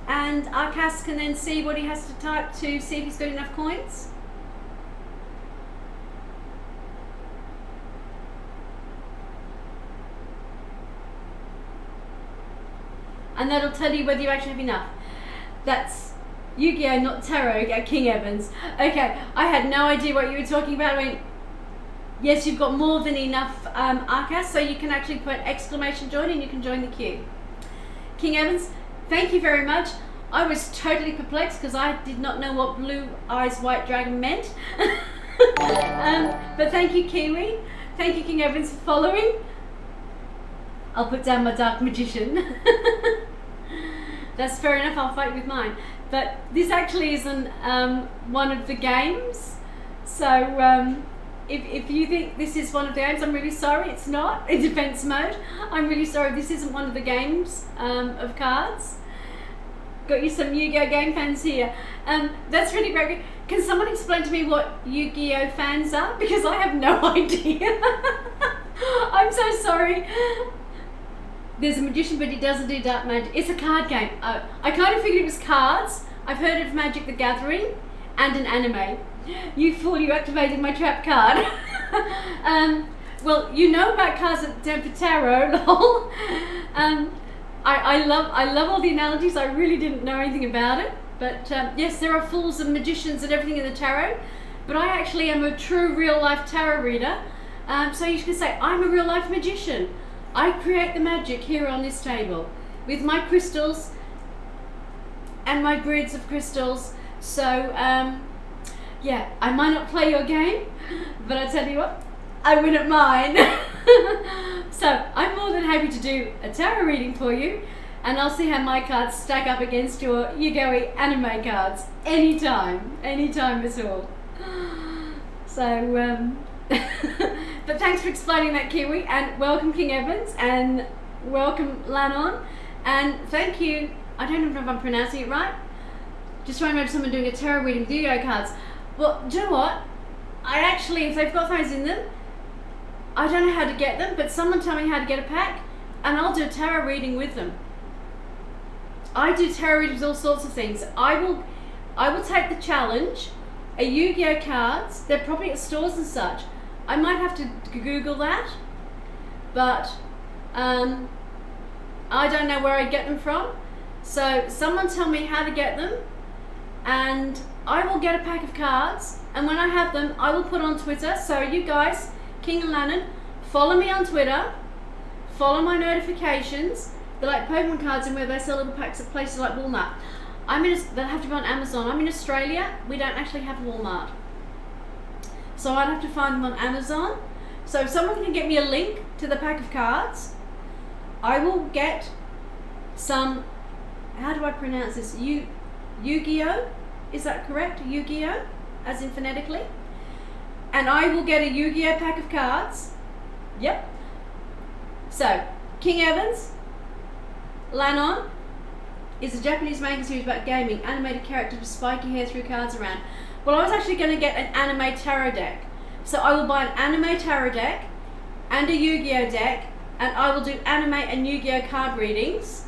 And Arcas can then see what he has to type to see if he's got enough coins. And that'll tell you whether you actually have enough. That's Yu-Gi-Oh, not tarot, King Evans. Okay, I had no idea what you were talking about. I mean, yes, you've got more than enough Arcas, so you can actually put exclamation join and you can join the queue. King Evans, thank you very much. I was totally perplexed because I did not know what Blue Eyes White Dragon meant. But thank you, Kiwi. Thank you, King Evans, for following. I'll put down my Dark Magician. That's fair enough, I'll fight with mine. But this actually isn't one of the games. So if you think this is one of the games, I'm really sorry, it's not. In defense mode, I'm really sorry, this isn't one of the games of cards. Got you some Yu-Gi-Oh game fans here. That's really great. Can someone explain to me what Yu-Gi-Oh fans are? Because I have no idea. I'm so sorry. There's a magician, but he doesn't do dark magic. It's a card game. I kind of figured it was cards. I've heard of Magic the Gathering and an anime. You fool, you activated my trap card. Well, you know about cards that stand for tarot, lol. I love all the analogies. I really didn't know anything about it. But yes, there are fools and magicians and everything in the tarot. But I actually am a true real-life tarot reader. So you can say, I'm a real-life magician. I create the magic here on this table with my crystals and my grids of crystals. So yeah, I might not play your game, but I tell you what, I win at mine. So I'm more than happy to do a tarot reading for you, and I'll see how my cards stack up against your Yu-Gi-Oh anime cards anytime at all. So but thanks for explaining that, Kiwi, and welcome King Evans, and welcome Lannon, and thank you, I don't know if I'm pronouncing it right, just trying to imagine someone doing a tarot reading with Yu-Gi-Oh cards. Well, do you know what, I actually, if they've got those in them, I don't know how to get them, but someone tell me how to get a pack, and I'll do a tarot reading with them. I do tarot readings with all sorts of things. I will take the challenge, a Yu-Gi-Oh cards, they're probably at stores and such. I might have to Google that, but I don't know where I get them from. So someone tell me how to get them, and I will get a pack of cards, and when I have them, I will put on Twitter. So you guys, King and Lannon, follow me on Twitter, follow my notifications. They're like Pokemon cards in where they sell little packs at places like Walmart. They'll have to be on Amazon. I'm in Australia, we don't actually have Walmart. So I'd have to find them on Amazon. So if someone can get me a link to the pack of cards, I will get some, how do I pronounce this? Yu-Gi-Oh? Is that correct? Yu-Gi-Oh? As in phonetically? And I will get a Yu-Gi-Oh pack of cards. Yep. So, King Evans, Lannon is a Japanese manga series about gaming, animated characters with spiky hair threw cards around. Well, I was actually going to get an anime tarot deck. So I will buy an anime tarot deck and a Yu-Gi-Oh deck, and I will do anime and Yu-Gi-Oh card readings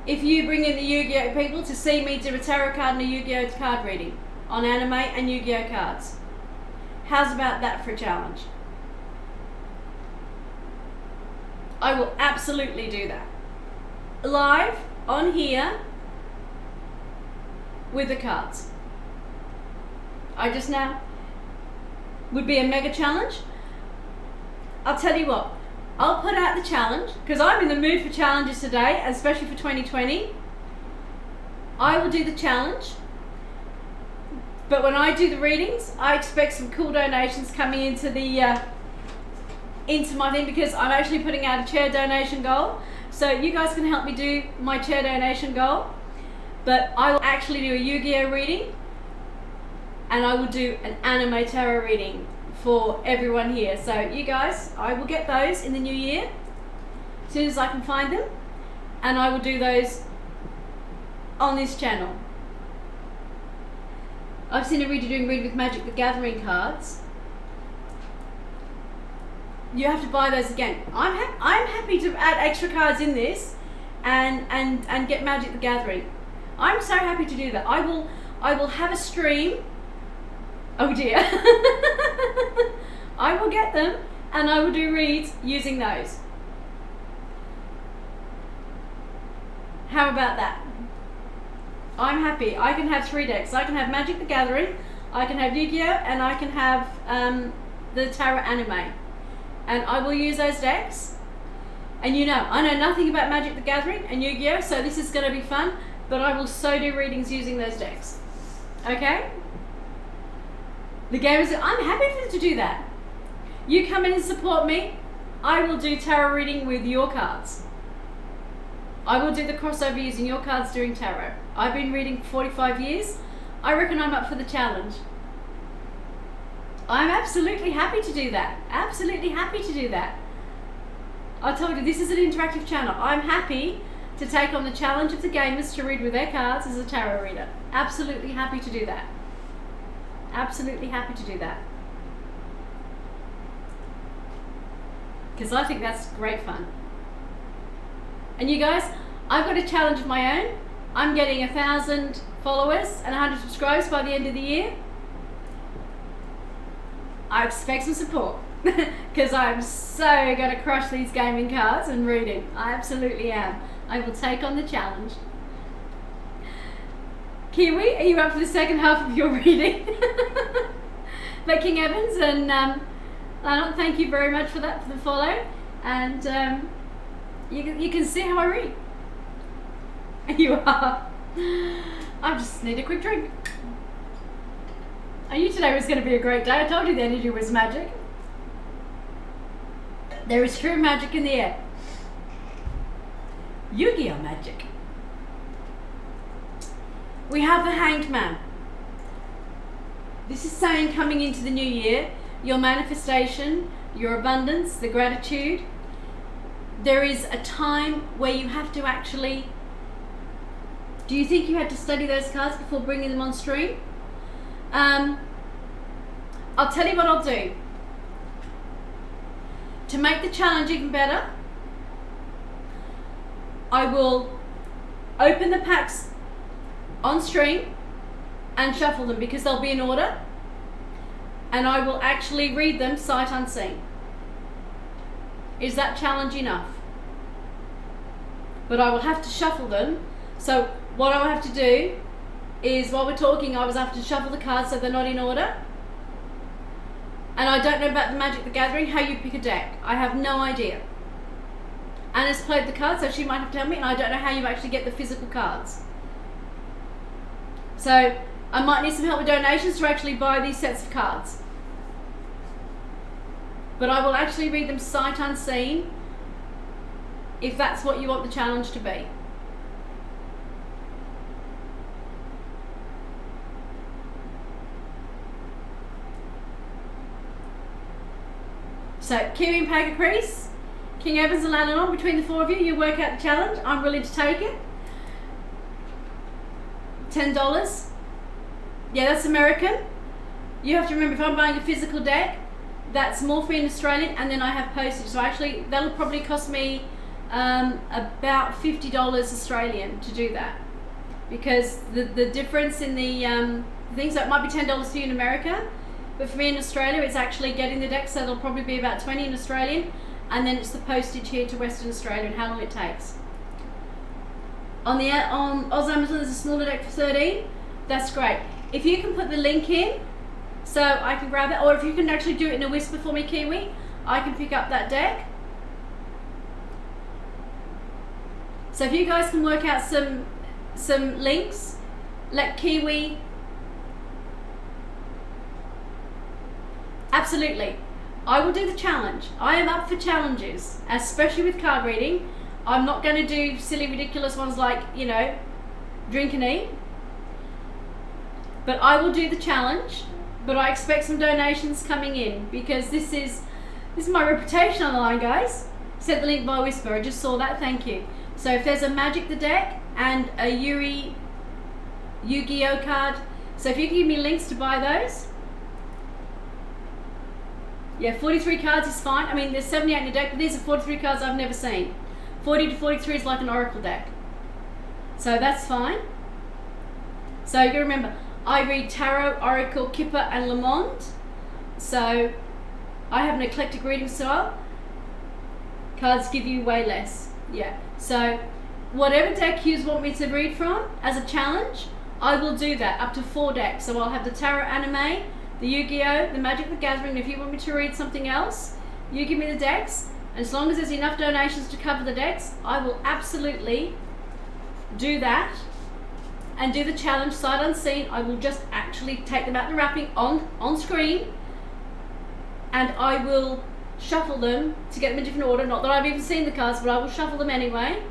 if you bring in the Yu-Gi-Oh people to see me do a tarot card and a Yu-Gi-Oh card reading on anime and Yu-Gi-Oh cards. How's about that for a challenge? I will absolutely do that. Live on here with the cards. I just now would be a mega challenge. I'll tell you what, I'll put out the challenge because I'm in the mood for challenges today, especially for 2020. I will do the challenge, but when I do the readings, I expect some cool donations coming into the into my thing, because I'm actually putting out a chair donation goal. So you guys can help me do my chair donation goal, but I will actually do a Yu-Gi-Oh reading, and I will do an anime tarot reading for everyone here. So you guys, I will get those in the new year as soon as I can find them, and I will do those on this channel. I've seen a reader doing Read with Magic the Gathering cards. You have to buy those again. I'm happy to add extra cards in this and get Magic the Gathering. I'm so happy to do that. I will have a stream. Oh dear. I will get them and I will do reads using those. How about that? I'm happy. I can have 3 decks. I can have Magic the Gathering, I can have Yu-Gi-Oh, and I can have the Tarot Anime. And I will use those decks. And you know, I know nothing about Magic the Gathering and Yu-Gi-Oh, so this is going to be fun, but I will so do readings using those decks. Okay? The gamers, I'm happy to do that. You come in and support me, I will do tarot reading with your cards. I will do the crossover using your cards doing tarot. I've been reading for 45 years. I reckon I'm up for the challenge. I'm absolutely happy to do that. Absolutely happy to do that. I told you, this is an interactive channel. I'm happy to take on the challenge of the gamers to read with their cards as a tarot reader. Absolutely happy to do that. Absolutely happy to do that. Because I think that's great fun. And you guys, I've got a challenge of my own. I'm getting 1,000 followers and 100 subscribers by the end of the year. I expect some support because I'm so going to crush these gaming cards and reading. I absolutely am. I will take on the challenge. Kiwi, are you up for the second half of your reading? But King Evans and Lannon, thank you very much for that, for the follow. And you can see how I read. You are. I just need a quick drink. I knew today was going to be a great day. I told you the energy was magic. There is true magic in the air. Yu-Gi-Oh magic. We have the Hanged Man. This is saying, coming into the new year, your manifestation, your abundance, the gratitude. There is a time where you have to actually... Do you think you had to study those cards before bringing them on stream? I'll tell you what I'll do. To make the challenge even better, I will open the packs on stream and shuffle them because they'll be in order, and I will actually read them sight unseen. Is that challenge enough? but I will have to shuffle them. So what I will have to do is, while we're talking, I was have to shuffle the cards so they're not in order. And I don't know about the Magic the Gathering, how you pick a deck. I have no idea. Anna's played the cards, so she might have to tell me, and I don't know how you actually get the physical cards. So I might need some help with donations to actually buy these sets of cards. But I will actually read them sight unseen, if that's what you want the challenge to be. So, Kiwi and Paga Crease, King Evans and Lananon, between the four of you, you work out the challenge. I'm willing to take it. $10. Yeah, that's American. You have to remember, if I'm buying a physical deck, that's more for in Australian, and then I have postage. So actually, that'll probably cost me about $50 Australian to do that. Because the difference in the things, that might be $10 for you in America, but for me in Australia, it's actually getting the deck, so it'll probably be about 20 in Australian, and then it's the postage here to Western Australia and how long it takes. On Oz Amazon, there's a smaller deck for 13. That's great. If you can put the link in, so I can grab it, or if you can actually do it in a whisper for me, Kiwi, I can pick up that deck. So if you guys can work out some links, let Kiwi. Absolutely. I will do the challenge. I am up for challenges, especially with card reading. I'm not going to do silly, ridiculous ones like, you know, drink and eat. But I will do the challenge. But I expect some donations coming in, because this is my reputation on the line, guys. Sent the link by whisper. I just saw that. Thank you. So if there's a Magic the Deck and a Yu-Gi-Oh card, so if you can give me links to buy those. Yeah, 43 cards is fine. I mean, there's 78 in the deck, but these are 43 cards I've never seen. 40 to 43 is like an Oracle deck. So that's fine. So you gotta remember, I read Tarot, Oracle, Kipper, and Lamont. So I have an eclectic reading style. Cards give you way less. Yeah. So whatever deck you want me to read from as a challenge, I will do that, up to 4 decks. So I'll have the Tarot Anime, the Yu-Gi-Oh, the Magic the Gathering. If you want me to read something else, you give me the decks. And as long as there's enough donations to cover the decks, I will absolutely do that and do the challenge sight unseen. I will just actually take them out the wrapping on screen, and I will shuffle them to get them in different order. Not that I've even seen the cards, but I will shuffle them anyway,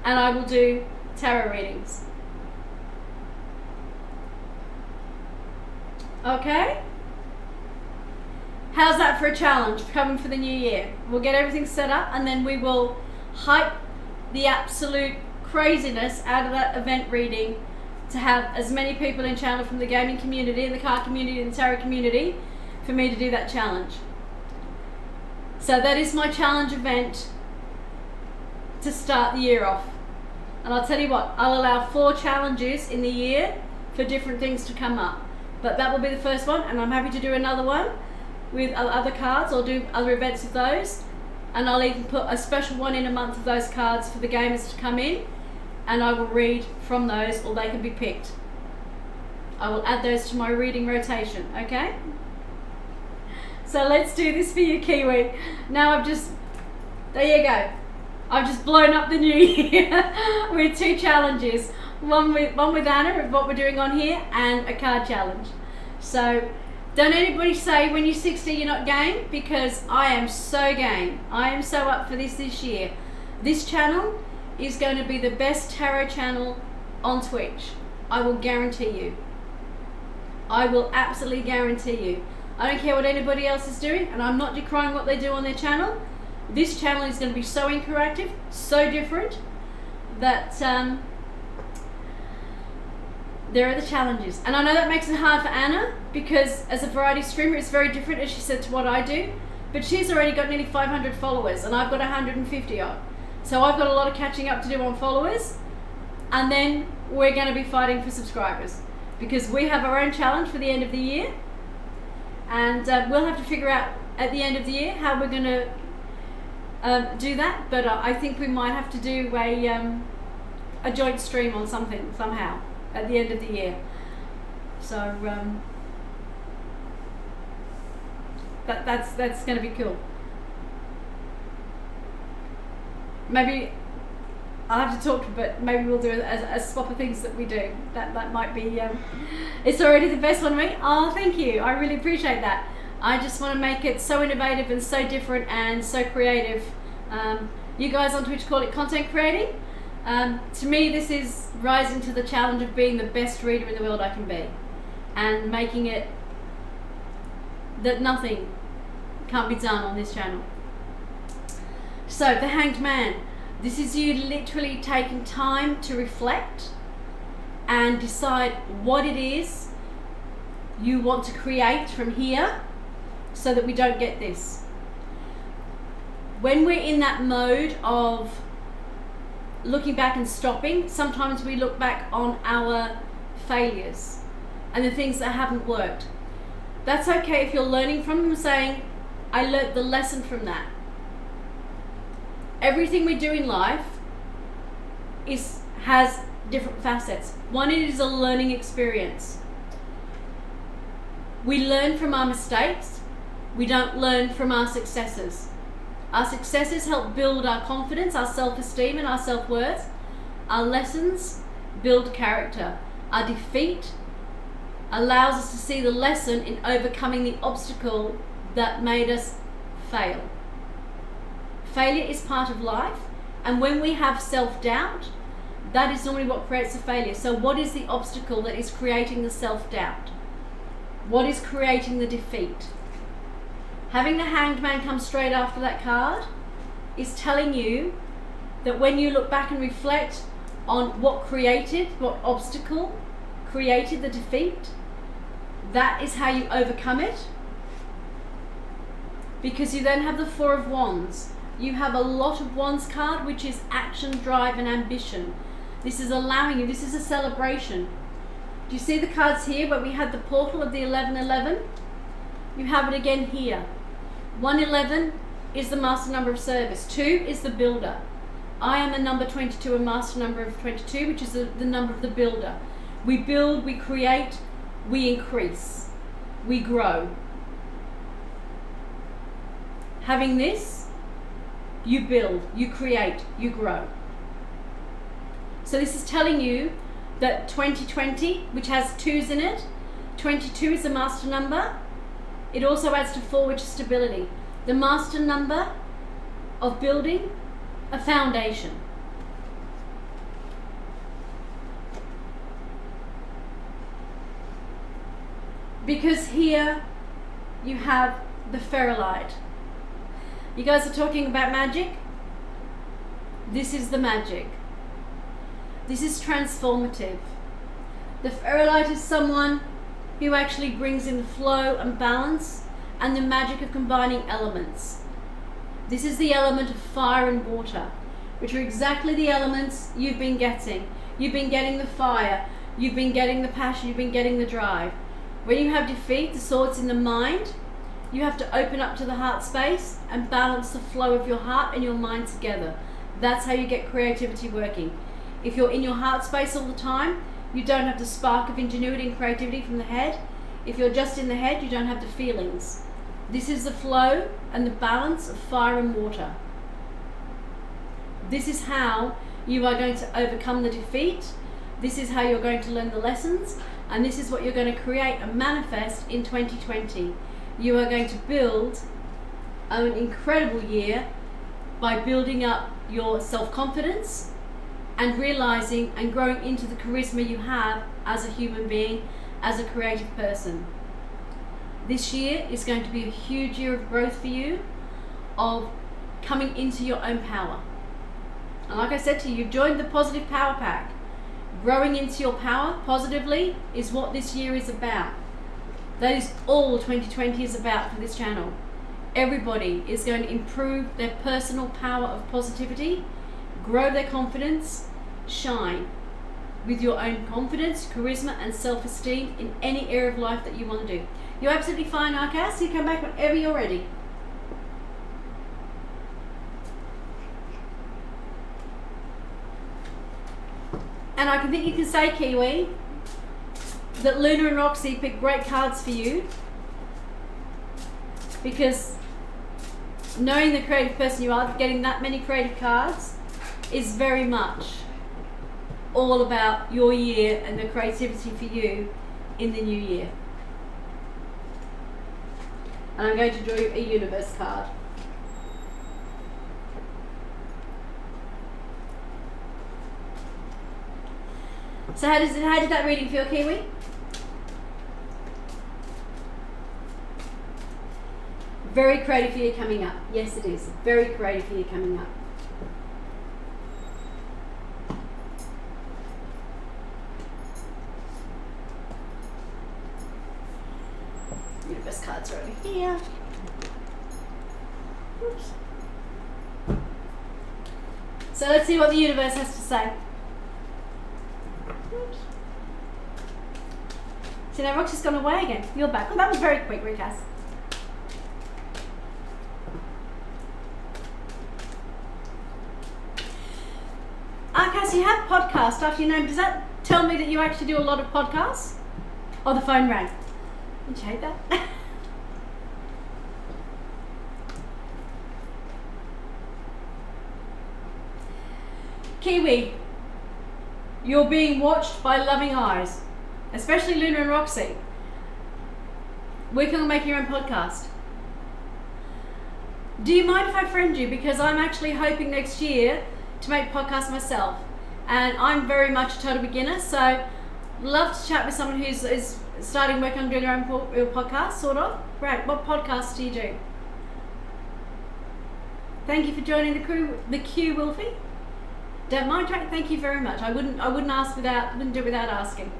and I will do tarot readings. Okay? How's that for a challenge coming for the new year? We'll get everything set up, and then we will hype the absolute craziness out of that event reading to have as many people in channel from the gaming community and the card community and the tarot community for me to do that challenge. So that is my challenge event to start the year off. And I'll tell you what, I'll allow 4 challenges in the year for different things to come up. But that will be the first one, and I'm happy to do another one with other cards, or do other events of those. And I'll even put a special one in a month of those cards for the gamers to come in, and I will read from those, or they can be picked. I will add those to my reading rotation, okay? So let's do this for you, Kiwi. Now there you go. I've just blown up the new year with 2 challenges. One with Anna, of what we're doing on here, and a card challenge. So don't anybody say when you're 60 you're not game, because I am so game. I am so up for this year. This channel is going to be the best tarot channel on Twitch. I will guarantee you. I will absolutely guarantee you. I don't care what anybody else is doing, and I'm not decrying what they do on their channel. This channel is going to be so interactive, so different, that there are the challenges. And I know that makes it hard for Anna, because as a variety streamer it's very different, as she said, to what I do. But she's already got nearly 500 followers and I've got 150 odd. So I've got a lot of catching up to do on followers, and then we're going to be fighting for subscribers, because we have our own challenge for the end of the year, and we'll have to figure out at the end of the year how we're going to do that, but I think we might have to do a joint stream on something somehow at the end of the year. So that's going to be cool. Maybe I'll have to talk, but maybe we'll do a swap of things that we do. That might be. It's already the best one, mate. Oh, thank you. I really appreciate that. I just want to make it so innovative and so different and so creative. You guys on Twitch call it content creating. To me, this is rising to the challenge of being the best reader in the world I can be, and making it that nothing can't be done on this channel. So, the Hanged Man. This is you literally taking time to reflect and decide what it is you want to create from here so that we don't get this. When we're in that mode of looking back and stopping, sometimes we look back on our failures and the things that haven't worked. That's okay if you're learning from them, saying, I learnt the lesson from that. Everything we do in life has different facets. One, it is a learning experience. We learn from our mistakes. We don't learn from our successes. Our successes help build our confidence, our self-esteem and our self-worth. Our lessons build character. Our defeat allows us to see the lesson in overcoming the obstacle that made us fail. Failure is part of life, and when we have self-doubt, that is normally what creates the failure. So what is the obstacle that is creating the self-doubt? What is creating the defeat? Having the Hanged Man come straight after that card is telling you that when you look back and reflect on what obstacle created the defeat, that is how you overcome it. Because you then have the Four of Wands. You have a Lot of Wands card, which is action, drive and ambition. This is allowing you, this is a celebration. Do you see the cards here where we had the portal of the 1111? You have it again here. 111 is the master number of service. 2 is the builder. I am a number 22, a master number of 22, which is the number of the builder. We build, we create, we increase, we grow. Having this, you build, you create, you grow. So this is telling you that 2020, which has 2s in it, 22 is the master number. It also adds to 4, which is stability. The master number of building a foundation. Because here you have the ferrolite. You guys are talking about magic. This is the magic. This is transformative. The ferrolite is someone who actually brings in the flow and balance and the magic of combining elements. This is the element of fire and water, which are exactly the elements you've been getting. You've been getting the fire, you've been getting the passion, you've been getting the drive. When you have defeat, the sword's in the mind, you have to open up to the heart space and balance the flow of your heart and your mind together. That's how you get creativity working. If you're in your heart space all the time, you don't have the spark of ingenuity and creativity from the head. If you're just in the head, you don't have the feelings. This is the flow and the balance of fire and water. This is how you are going to overcome the defeat. This is how you're going to learn the lessons. And this is what you're going to create and manifest in 2020. You are going to build an incredible year by building up your self-confidence and realizing and growing into the charisma you have as a human being, as a creative person. This year is going to be a huge year of growth for you, of coming into your own power. And like I said to you, you've joined the Positive Power Pack. Growing into your power positively is what this year is about. That is all 2020 is about for this channel. Everybody is going to improve their personal power of positivity, grow their confidence, shine with your own confidence, charisma and self-esteem in any area of life that you want to do. You're absolutely fine, Arcas. You come back whenever you're ready. And I can think you can say, Kiwi, that Luna and Roxy picked great cards for you, because knowing the creative person you are, getting that many creative cards is very much all about your year and the creativity for you in the new year. And I'm going to draw you a universe card. So how did that reading feel, Kiwi? Very creative year coming up. Yes, it is. Very creative year coming up. Universe cards are over here. Oops. So let's see what the universe has to say. Oops. See, now Roxy's gone away again. You're back. Oh, that was very quick, Recas. Cass, you have podcast after your name. Does that tell me that you actually do a lot of podcasts? Oh, the phone rang. Did you hate that? Kiwi, you're being watched by loving eyes, especially Luna and Roxy. We're going to make your own podcast. Do you mind if I friend you? Because I'm actually hoping next year to make podcasts myself, and I'm very much a total beginner, so love to chat with someone who's is starting work on doing their own podcast, sort of. Right, what podcasts do you do? Thank you for joining the queue, Wolfie. Don't mind, thank you very much. I wouldn't do it without asking.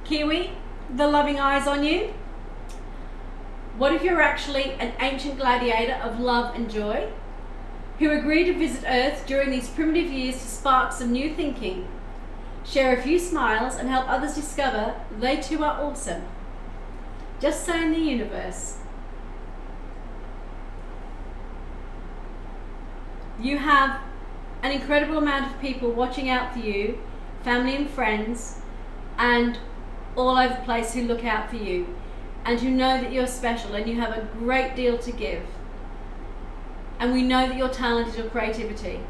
Kiwi, the loving eyes on you. What if you're actually an ancient gladiator of love and joy, who agreed to visit Earth during these primitive years to spark some new thinking, share a few smiles, and help others discover they too are awesome? Just saying, the universe. You have an incredible amount of people watching out for you, family and friends, and all over the place who look out for you and who know that you're special and you have a great deal to give. And we know that your talent is your creativity.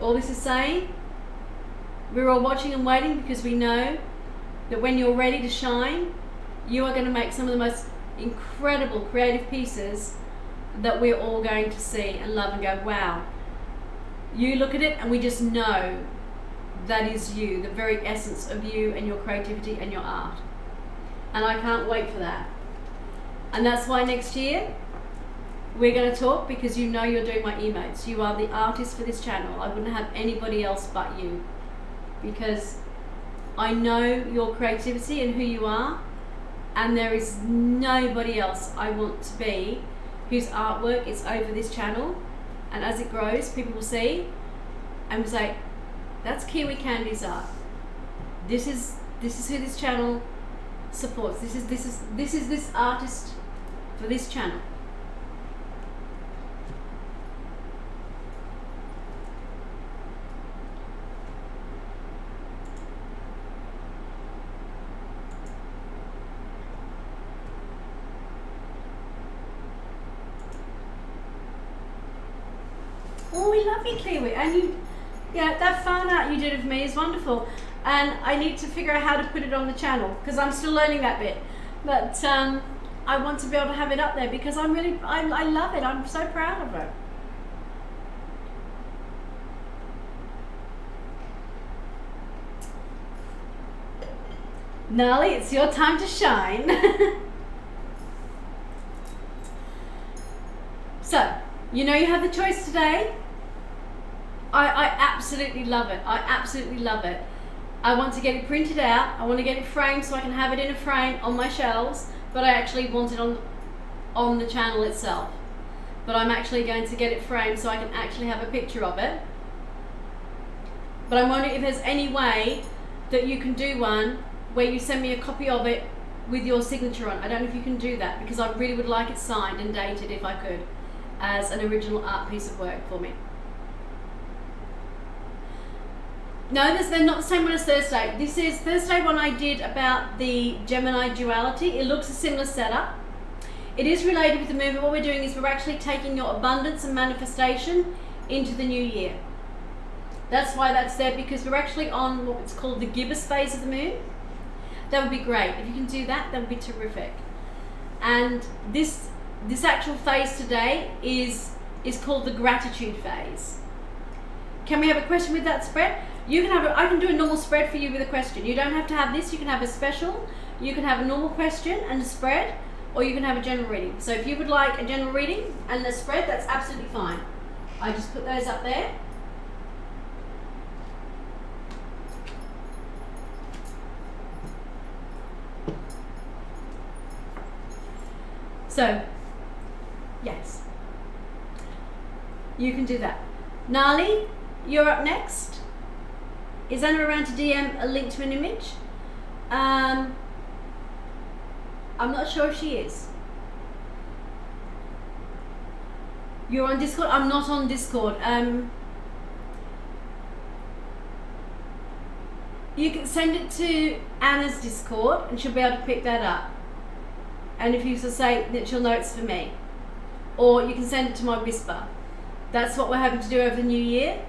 All this is saying, we're all watching and waiting because we know that when you're ready to shine, you are going to make some of the most incredible creative pieces that we're all going to see and love and go, wow. You look at it and we just know that is you, the very essence of you and your creativity and your art. And I can't wait for that. And that's why next year we're going to talk, because you know you're doing my emotes. You are the artist for this channel. I wouldn't have anybody else but you, because I know your creativity and who you are, and there is nobody else I want to be whose artwork is over this channel. And as it grows, people will see and will say, that's Kiwi Candy's art. This is who this channel supports. This is this artist for this channel. Oh, we love you, Kiwi. And you, yeah, that fan art you did of me is wonderful. And I need to figure out how to put it on the channel, because I'm still learning that bit. But I want to be able to have it up there because I love it. I'm so proud of it. Gnarly, it's your time to shine. So, you know you have the choice today. I absolutely love it. I absolutely love it. I want to get it printed out. I want to get it framed so I can have it in a frame on my shelves, but I actually want it on the channel itself. But I'm actually going to get it framed so I can actually have a picture of it. But I'm wondering if there's any way that you can do one where you send me a copy of it with your signature on. I don't know if you can do that, because I really would like it signed and dated if I could, as an original art piece of work for me. No, they're not the same one as Thursday. This is Thursday one I did about the Gemini duality. It looks a similar setup. It is related with the moon, but what we're doing is we're actually taking your abundance and manifestation into the new year. That's why that's there, because we're actually on what's called the gibbous phase of the moon. That would be great. If you can do that, that would be terrific. And this actual phase today is called the gratitude phase. Can we have a question with that spread? You can have I can do a normal spread for you with a question. You don't have to have this. You can have a special. You can have a normal question and a spread, or you can have a general reading. So if you would like a general reading and a spread, that's absolutely fine. I just put those up there. So, yes, you can do that. Nali, you're up next. Is Anna around to DM a link to an image? I'm not sure if she is. You're on Discord? I'm not on Discord. You can send it to Anna's Discord and she'll be able to pick that up. And if you say that, she'll know it's for me. Or you can send it to my Whisper. That's what we're hoping to do over the new year.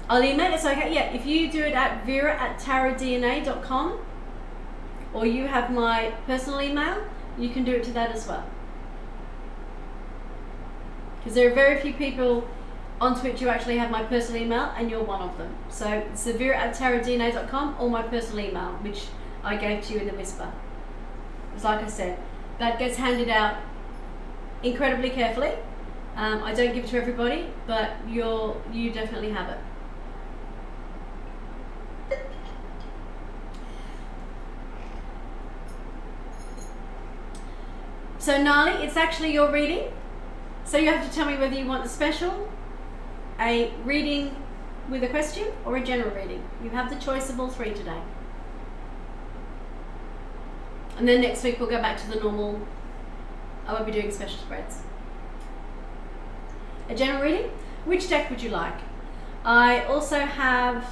I'll email it. So yeah, if you do it at vera@tarotdna.com, or you have my personal email, you can do it to that as well. Because there are very few people on Twitch who actually have my personal email, and you're one of them. So it's vera@tarotdna.com or my personal email, which I gave to you in the Whisper. It's like I said, that gets handed out incredibly carefully. I don't give it to everybody, but you definitely have it. So Nali, it's actually your reading. So you have to tell me whether you want a special, a reading with a question, or a general reading. You have the choice of all three today. And then next week we'll go back to the normal, I won't be doing special spreads. A general reading? Which deck would you like? I also have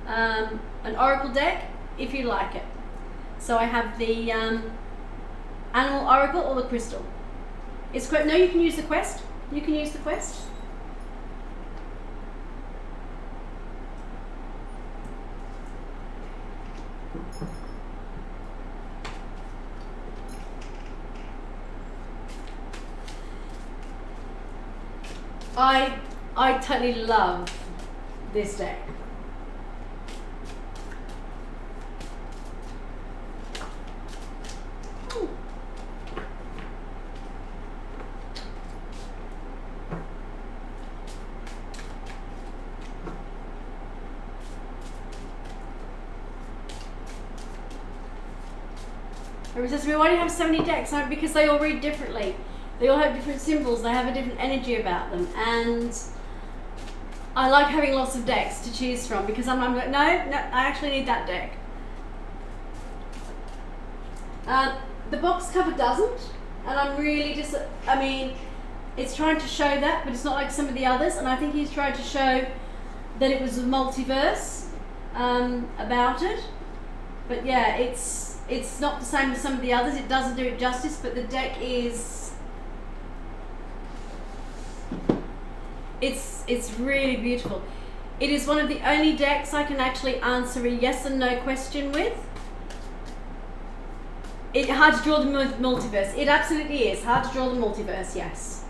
an oracle deck, if you like it. So I have the animal oracle or the crystal. No, you can use the quest. You can use the quest. I totally love this deck. Ooh. Everyone says to me, why do you have so many decks? No, because they all read differently. They all have different symbols, they have a different energy about them, and I like having lots of decks to choose from, because I'm like, no, I actually need that deck. The box cover doesn't, and I'm really it's trying to show that, but it's not like some of the others, and I think he's trying to show that it was a multiverse about it. But yeah, it's not the same as some of the others, it doesn't do it justice, but the deck is... It's really beautiful. It is one of the only decks I can actually answer a yes and no question with. It's hard to draw the multiverse. It absolutely is hard to draw the multiverse, yes.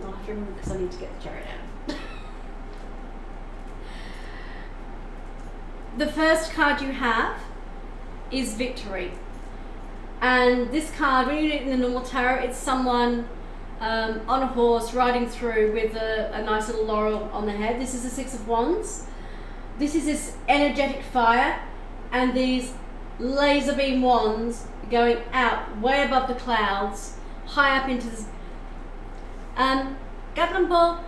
I'll have to remember because I need to get the chariot out. The first card you have is Victory. And this card, when you read it in the normal tarot, it's someone on a horse riding through with a nice little laurel on the head. This is the Six of Wands. This is this energetic fire and these laser beam wands going out way above the clouds, high up into this. Gatland Ball,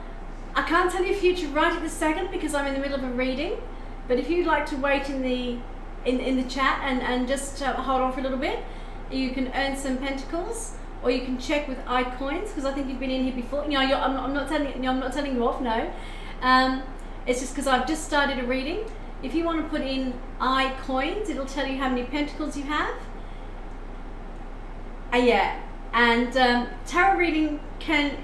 I can't tell you future right at this second because I'm in the middle of a reading. But if you'd like to wait in the chat and just hold on for a little bit, you can earn some pentacles, or you can check with iCoins, because I think you've been in here before. You know, I'm not telling you off. No, it's just because I've just started a reading. If you want to put in iCoins, it'll tell you how many pentacles you have. Yeah, and tarot reading can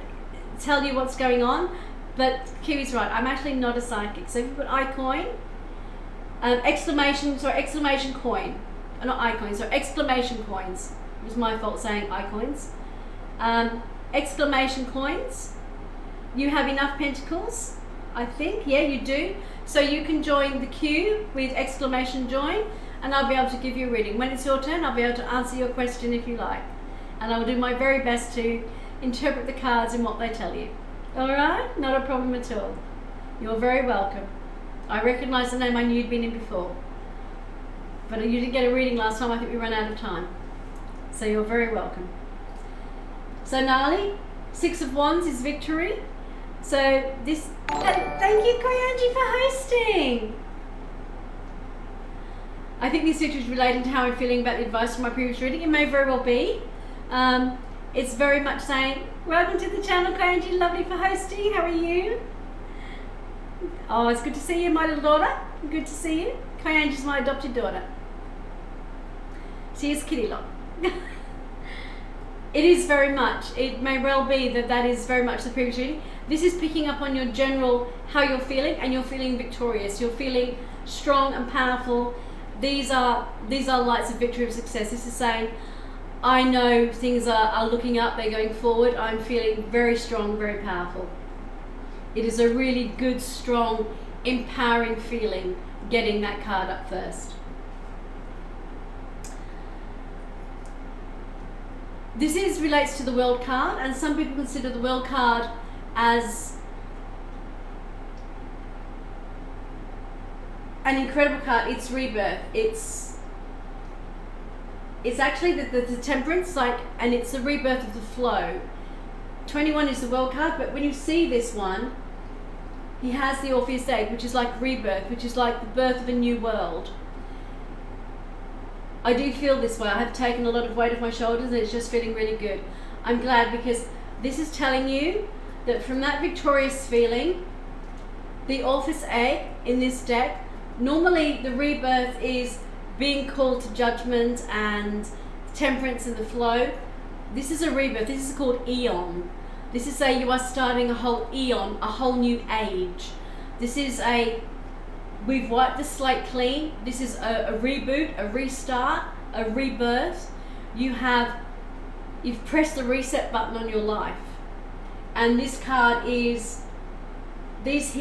tell you what's going on, but Kiwi's right. I'm actually not a psychic. So if you put iCoin, exclamation coin, not iCoin, so exclamation coins. It was my fault saying iCoins. Exclamation coins. You have enough pentacles, I think. Yeah, you do. So you can join the queue with exclamation join, and I'll be able to give you a reading. When it's your turn, I'll be able to answer your question if you like. And I will do my very best to interpret the cards and what they tell you. Alright? Not a problem at all. You're very welcome. I recognise the name. I knew you'd been in before. But you didn't get a reading last time. I think we ran out of time. So you're very welcome. So Nali, 6 of Wands is victory. So this, thank you Koyanji for hosting. I think this victory is relating to how I'm feeling about the advice from my previous reading. It may very well be. It's very much saying, welcome to the channel Koyanji, lovely for hosting. How are you? Oh, it's good to see you, my little daughter. Good to see you. Koyanji's my adopted daughter. She is Kitty Lot. It is very much, it may well be that is very much the previous reading. This is picking up on your general, how you're feeling, and you're feeling victorious. You're feeling strong and powerful. These are lights of victory, of success. This is saying, I know things are looking up, they're going forward. I'm feeling very strong, very powerful. It is a really good, strong, empowering feeling getting that card up first. This relates to the World card, and some people consider the World card as an incredible card. It's rebirth. It's actually the temperance, and it's the rebirth of the flow. 21 is the World card, but when you see this one, he has the Orpheus egg, which is like rebirth, which is like the birth of a new world. I do feel this way. I have taken a lot of weight off my shoulders, and it's just feeling really good. I'm glad, because this is telling you that from that victorious feeling, the Orpheus egg in this deck, normally the rebirth is being called to judgment and temperance and the flow. This is a rebirth. This is called Eon. This is you are starting a whole eon, a whole new age. This is we've wiped the slate clean. This is a reboot, a restart, a rebirth. You've pressed the reset button on your life. And this card is, these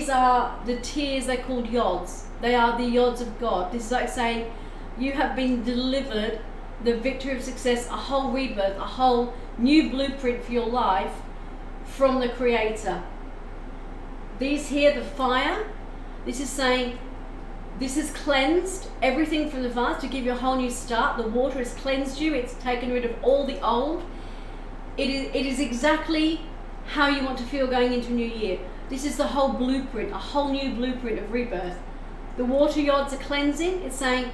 are the tears. They're called yods. They are the yods of God. This is like saying you have been delivered the victory of success, a whole rebirth, a whole new blueprint for your life from the Creator. These here, the fire, this is saying this has cleansed everything from the past to give you a whole new start. The water has cleansed you. It's taken rid of all the old. It is exactly how you want to feel going into a new year. This is the whole blueprint, a whole new blueprint of rebirth. The water yods are cleansing. It's saying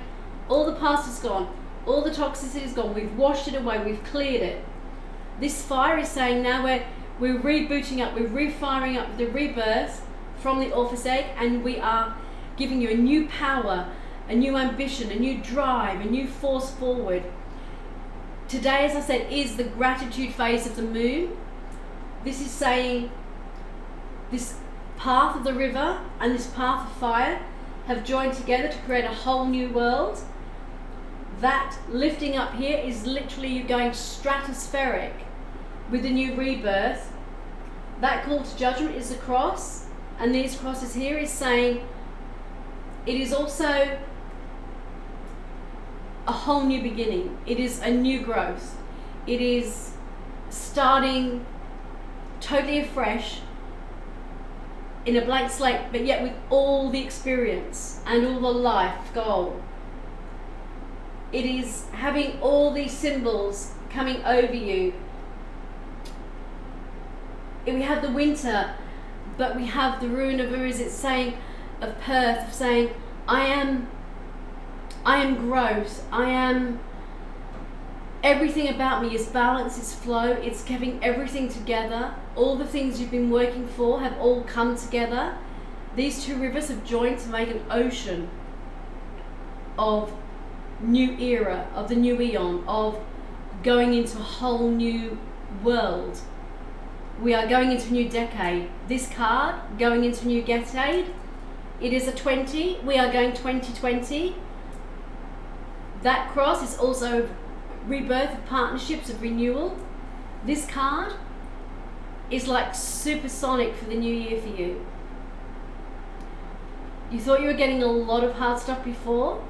all the past is gone. All the toxicity is gone. We've washed it away. We've cleared it. This fire is saying now we're rebooting up. We're refiring up the rebirth from the Orpheus egg, and we are giving you a new power, a new ambition, a new drive, a new force forward. Today, as I said, is the gratitude phase of the moon. This is saying this path of the river and this path of fire have joined together to create a whole new world. That lifting up here is literally you going stratospheric with the new rebirth. That call to judgment is the cross, and these crosses here is saying it is also a whole new beginning. It is a new growth. It is starting totally afresh in a blank slate, but yet with all the experience and all the life goal. It is having all these symbols coming over you. We have the winter, but we have the rune of Uruz. It's saying of Perth, of saying, I am growth, everything about me is balance, is flow, it's keeping everything together. All the things you've been working for have all come together. These two rivers have joined to make an ocean of new era, of the new eon, of going into a whole new world. We are going into a new decade. This card, going into a new decade, it is a 20. We are going 2020. That cross is also rebirth of partnerships, of renewal. This card is like supersonic for the new year for you. You thought you were getting a lot of hard stuff before.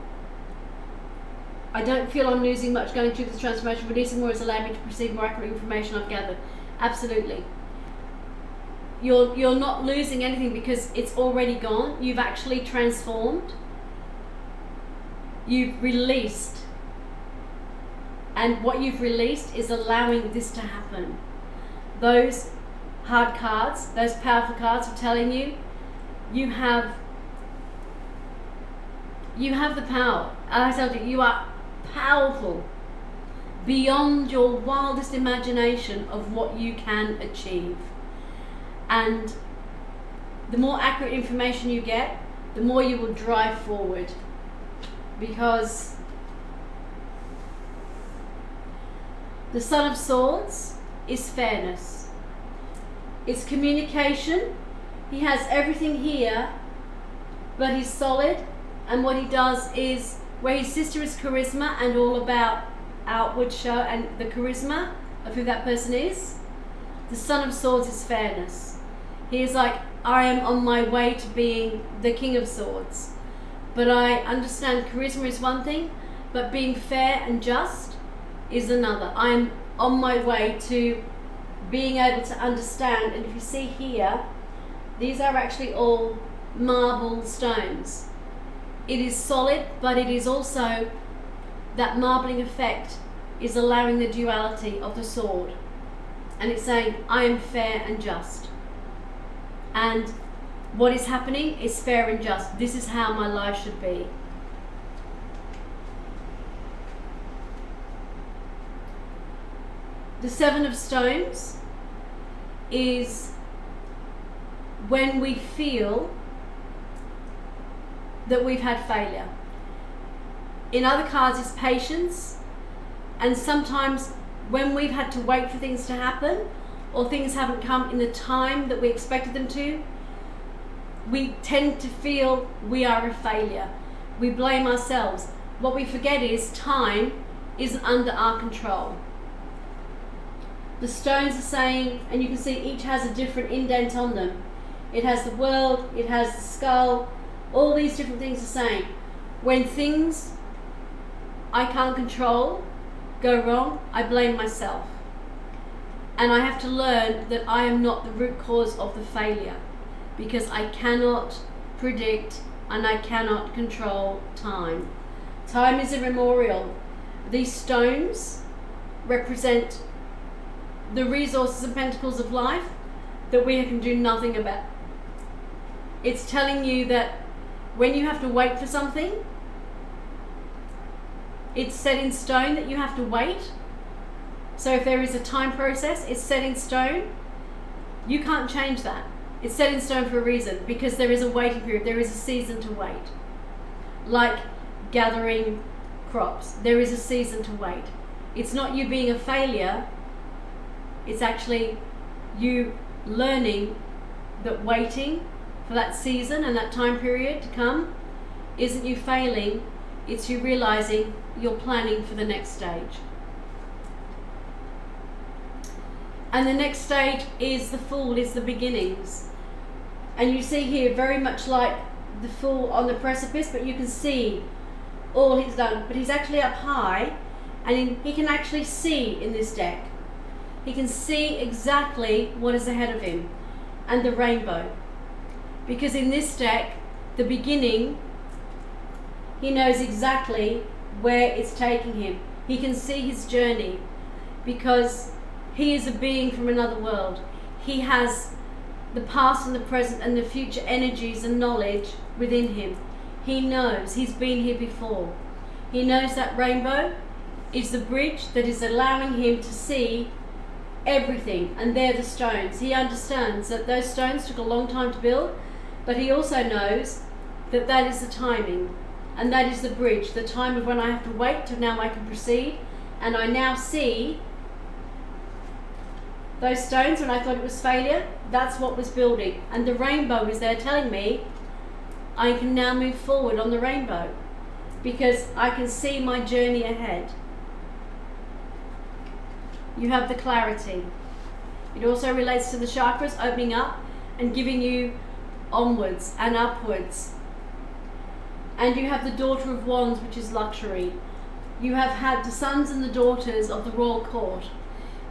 I don't feel I'm losing much going through this transformation. Releasing more has allowed me to perceive more accurate information I've gathered. Absolutely. You're not losing anything because it's already gone. You've actually transformed. You've released. And what you've released is allowing this to happen. Those hard cards, those powerful cards are telling you, you have the power. As I told you, you are powerful beyond your wildest imagination of what you can achieve. And the more accurate information you get, the more you will drive forward. Because the Son of Swords is fairness. It's communication. He has everything here, but he's solid. And what he does is, where his sister is charisma and all about outward show and the charisma of who that person is, the Son of Swords is fairness. He is like, I am on my way to being the King of Swords. But I understand charisma is one thing, but being fair and just is another. I'm on my way to being able to understand. And if you see here, these are actually all marble stones. It is solid, but it is also, that marbling effect is allowing the duality of the sword. And it's saying, I am fair and just. And what is happening is fair and just. This is how my life should be. The Seven of Stones is when we feel that we've had failure. In other cards is patience, and sometimes when we've had to wait for things to happen, or things haven't come in the time that we expected them to, we tend to feel we are a failure. We blame ourselves. What we forget is time isn't under our control. The stones are saying, and you can see each has a different indent on them. It has the world, it has the skull, all these different things are saying, when things I can't control go wrong, I blame myself. And I have to learn that I am not the root cause of the failure, because I cannot predict and I cannot control time. Time is immemorial. These stones represent the resources and pentacles of life that we can do nothing about. It's telling you that when you have to wait for something, it's set in stone that you have to wait. So if there is a time process, it's set in stone. You can't change that. It's set in stone for a reason, because there is a waiting period. There is a season to wait. Like gathering crops, there is a season to wait. It's not you being a failure. It's actually you learning that waiting for that season and that time period to come isn't you failing, it's you realizing you're planning for the next stage. And the next stage is the Fool, is the beginnings. And you see here very much like the Fool on the precipice, but you can see all he's done. But he's actually up high, and he can actually see in this deck. He can see exactly what is ahead of him, and the rainbow. Because in this deck, the beginning, he knows exactly where it's taking him. He can see his journey, because he is a being from another world. He has the past and the present and the future energies and knowledge within him. He knows, he's been here before. He knows that rainbow is the bridge that is allowing him to see everything, and they're the stones. He understands that those stones took a long time to build, but he also knows that that is the timing, and that is the bridge, the time of when I have to wait till now I can proceed. And I now see those stones when I thought it was failure, that's what was building. And the rainbow is there telling me I can now move forward on the rainbow because I can see my journey ahead. You have the clarity. It also relates to the chakras opening up and giving you onwards and upwards. And you have the Daughter of Wands, which is luxury. You have had the sons and the daughters of the royal court.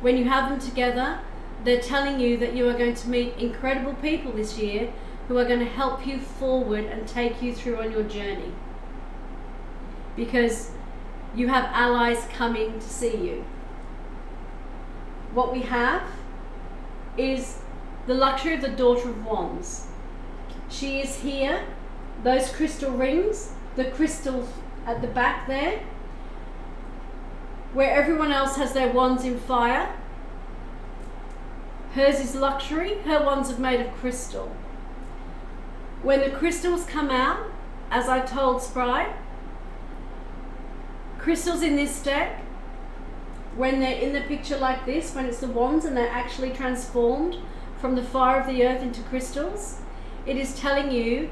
When you have them together, they're telling you that you are going to meet incredible people this year who are going to help you forward and take you through on your journey. Because you have allies coming to see you. What we have is the luxury of the Daughter of Wands. She is here, those crystal rings, the crystals at the back there, where everyone else has their wands in fire. Hers is luxury, her wands are made of crystal. When the crystals come out, as I told Spry, crystals in this deck, when they're in the picture like this, when it's the wands and they're actually transformed from the fire of the earth into crystals, it is telling you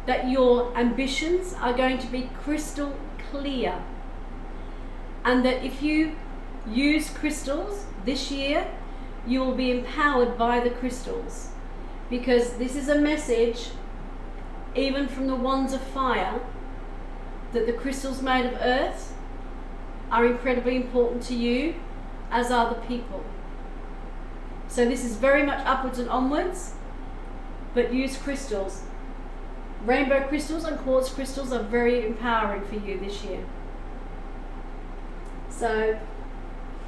that your ambitions are going to be crystal clear. And that if you use crystals this year, you will be empowered by the crystals. Because this is a message, even from the wands of fire, that the crystals made of earth are incredibly important to you, as are the people. So this is very much upwards and onwards, but use crystals. Rainbow crystals and quartz crystals are very empowering for you this year. So,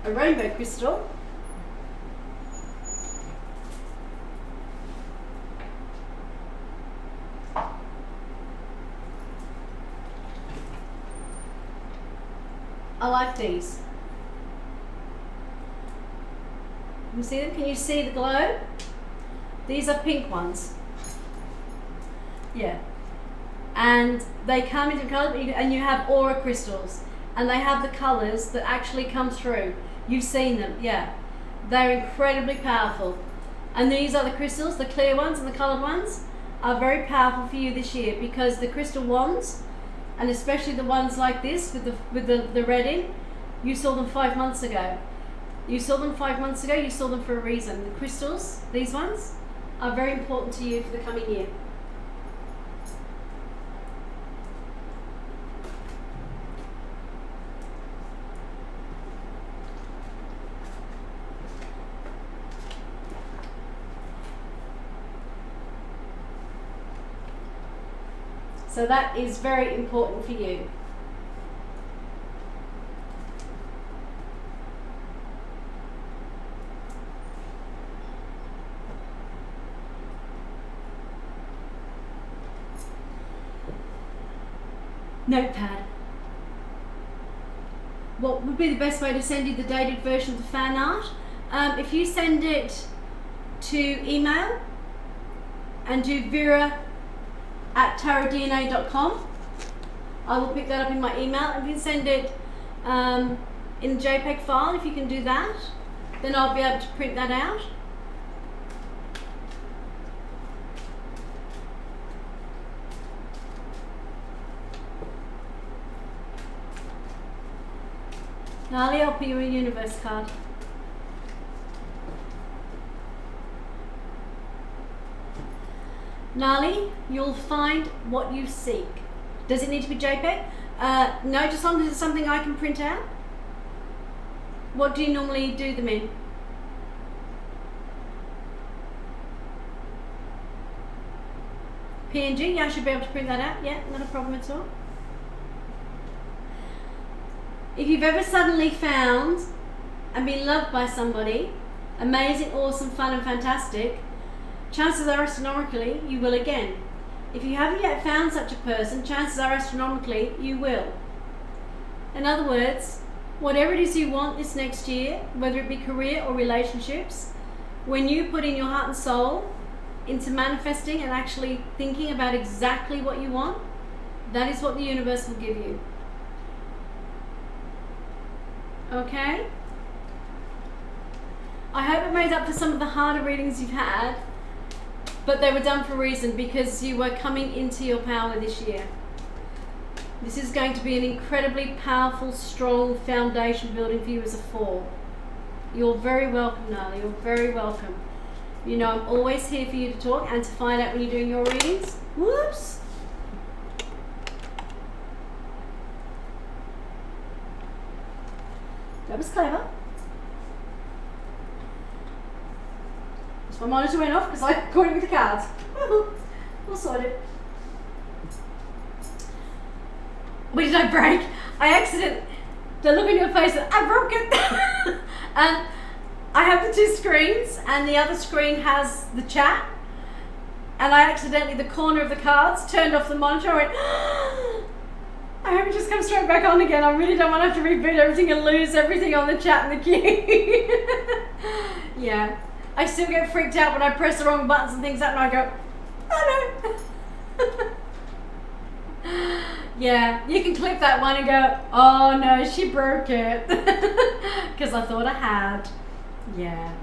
a rainbow crystal I like these. Can you see them? Can you see the glow? These are pink ones. Yeah. And they come in different colours, and you have aura crystals. And they have the colours that actually come through. You've seen them, yeah. They're incredibly powerful. And these are the crystals, the clear ones and the coloured ones, are very powerful for you this year, because the crystal wands, and especially the ones like this with the red in, you saw them 5 months ago. You saw them 5 months ago, you saw them for a reason. The crystals, these ones, are very important to you for the coming year. So that is very important for you. Notepad. What would be the best way to send you the dated version of the fan art? If you send it to email and do vera@tarotdna.com, I will pick that up in my email. And you can send it in JPEG file. If you can do that, then I'll be able to print that out. Nali, I'll put you a universe card. Nali, you'll find what you seek. Does it need to be JPEG? No, just as long as it's something I can print out. What do you normally do them in? PNG? Yeah, I should be able to print that out. Yeah, not a problem at all. If you've ever suddenly found and been loved by somebody, amazing, awesome, fun and fantastic, chances are astronomically you will again. If you haven't yet found such a person, chances are astronomically you will. In other words, whatever it is you want this next year, whether it be career or relationships, when you put in your heart and soul into manifesting and actually thinking about exactly what you want, that is what the universe will give you. Okay? I hope it made up for some of the harder readings you've had, but they were done for a reason, because you were coming into your power this year. This is going to be an incredibly powerful, strong foundation building for you as a 4. You're very welcome, Nala. You're very welcome. You know I'm always here for you to talk and to find out when you're doing your readings. Whoops! That was clever. My monitor went off because I caught it with the cards. We'll sort it. What did I break? The look on your face, I broke it. And I have the 2 screens, and the other screen has the chat. And I accidentally, the corner of the cards, turned off the monitor. I went, I hope it just comes straight back on again. I really don't want to have to reboot everything and lose everything on the chat and the queue. Yeah. I still get freaked out when I press the wrong buttons and things like that, and I go, oh no. Yeah, you can clip that one and go, oh no, she broke it. Because I thought I had. Yeah.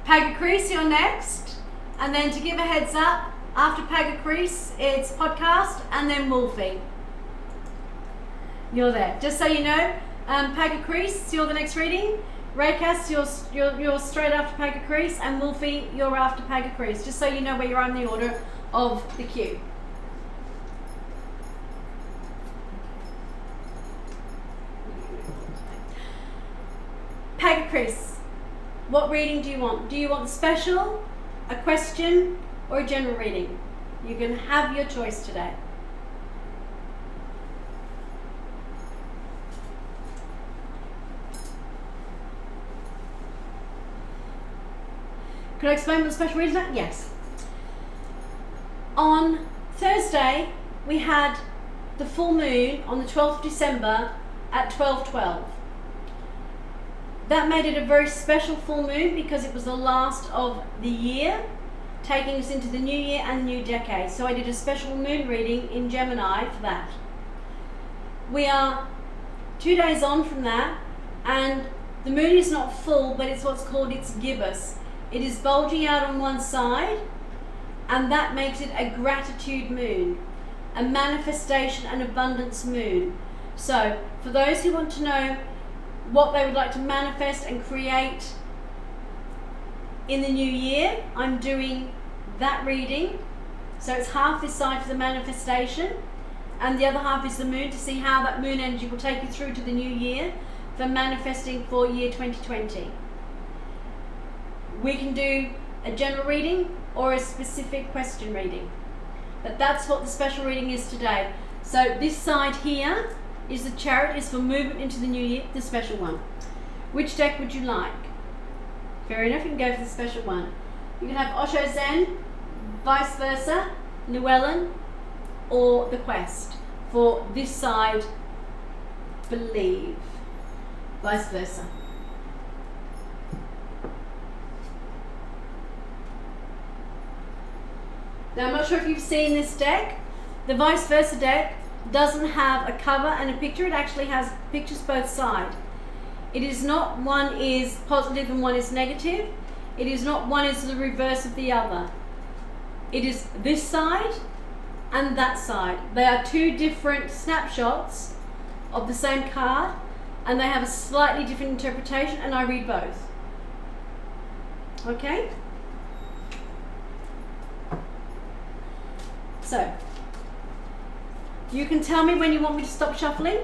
Pagacrease, you're next. And then to give a heads up, after Pagacrease, it's podcast and then Wolfie. You're there. Just so you know, Pagacrease, you're the next reading. Raycast, you're straight after Pagacrease, and Wolfie, you're after Pagacrease. Just so you know where you're on the order of the queue. Pagacrease, what reading do you want? Do you want the special, a question, or a general reading? You can have your choice today. Can I explain what the special reading is? Yes. On Thursday, we had the full moon on the 12th of December at 12:12. That made it a very special full moon because it was the last of the year, taking us into the new year and the new decade. So I did a special moon reading in Gemini for that. We are 2 days on from that, and the moon is not full, but it's what's called its gibbous. It is bulging out on one side, and that makes it a gratitude moon, a manifestation and abundance moon. So for those who want to know what they would like to manifest and create in the new year, I'm doing that reading. So it's half this side for the manifestation, and the other half is the moon, to see how that moon energy will take you through to the new year for manifesting for year 2020. We can do a general reading or a specific question reading, but that's what the special reading is today. So this side here is the Chariot, is for movement into the new year, the special one. Which deck would you like? Fair enough, you can go for the special one. You can have Osho Zen, vice versa, Llewellyn, or the Quest. For this side, Believe, vice versa. Now I'm not sure if you've seen this deck. The vice versa deck doesn't have a cover and a picture. It actually has pictures both sides. It is not one is positive and one is negative. It is not one is the reverse of the other. It is this side and that side. They are 2 different snapshots of the same card, and they have a slightly different interpretation, and I read both. Okay? So, you can tell me when you want me to stop shuffling,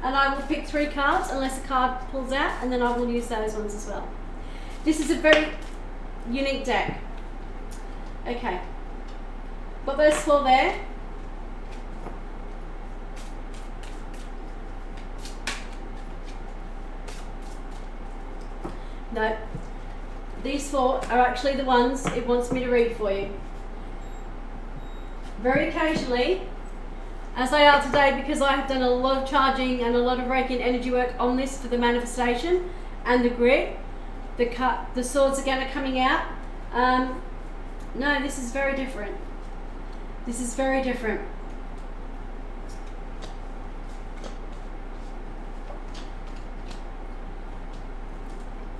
and I will pick 3 cards unless a card pulls out, and then I will use those ones as well. This is a very unique deck. Okay. Got those 4 there. No. These 4 are actually the ones it wants me to read for you. Very occasionally, as they are today, because I have done a lot of charging and a lot of Reiki and energy work on this for the manifestation and the grid, the swords again are coming out. No, this is very different. This is very different.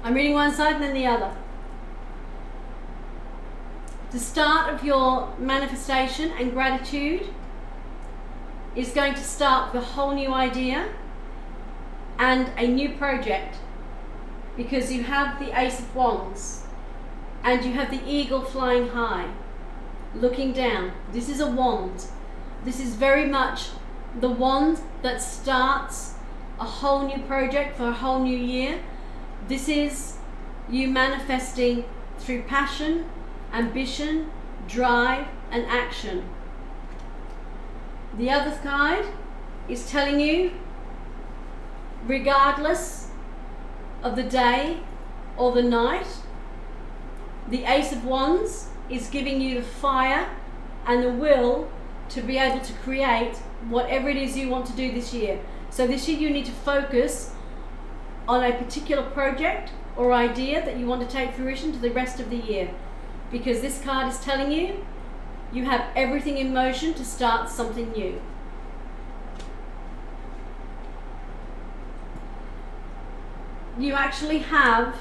I'm reading one side and then the other. The start of your manifestation and gratitude is going to start with a whole new idea and a new project, because you have the Ace of Wands and you have the eagle flying high, looking down. This is a wand. This is very much the wand that starts a whole new project for a whole new year. This is you manifesting through passion, ambition, drive, and action. The other side is telling you, regardless of the day or the night, the Ace of Wands is giving you the fire and the will to be able to create whatever it is you want to do this year. So this year you need to focus on a particular project or idea that you want to take fruition to the rest of the year, because this card is telling you you have everything in motion to start something new. You actually have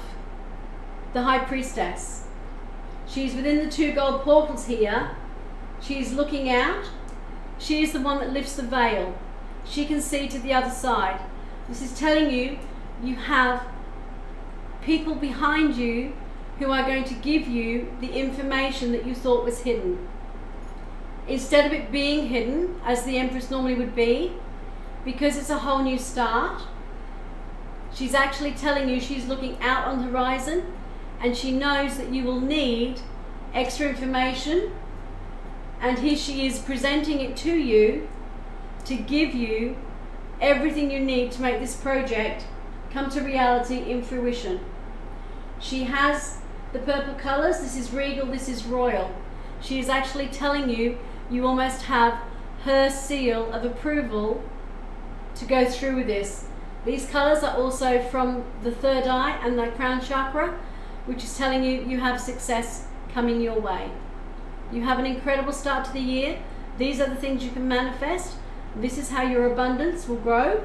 the High Priestess. She's within the 2 gold portals here. She's looking out. She is the one that lifts the veil. She can see to the other side. This is telling you you have people behind you who are going to give you the information that you thought was hidden. Instead of it being hidden, as the Empress normally would be, because it's a whole new start, she's actually telling you she's looking out on the horizon and she knows that you will need extra information, and here she is presenting it to you to give you everything you need to make this project come to reality in fruition. She has the purple colours. This is regal, this is royal. She is actually telling you you almost have her seal of approval to go through with this. These colours are also from the 3rd eye and the crown chakra, which is telling you you have success coming your way. You have an incredible start to the year. These are the things you can manifest. This is how your abundance will grow.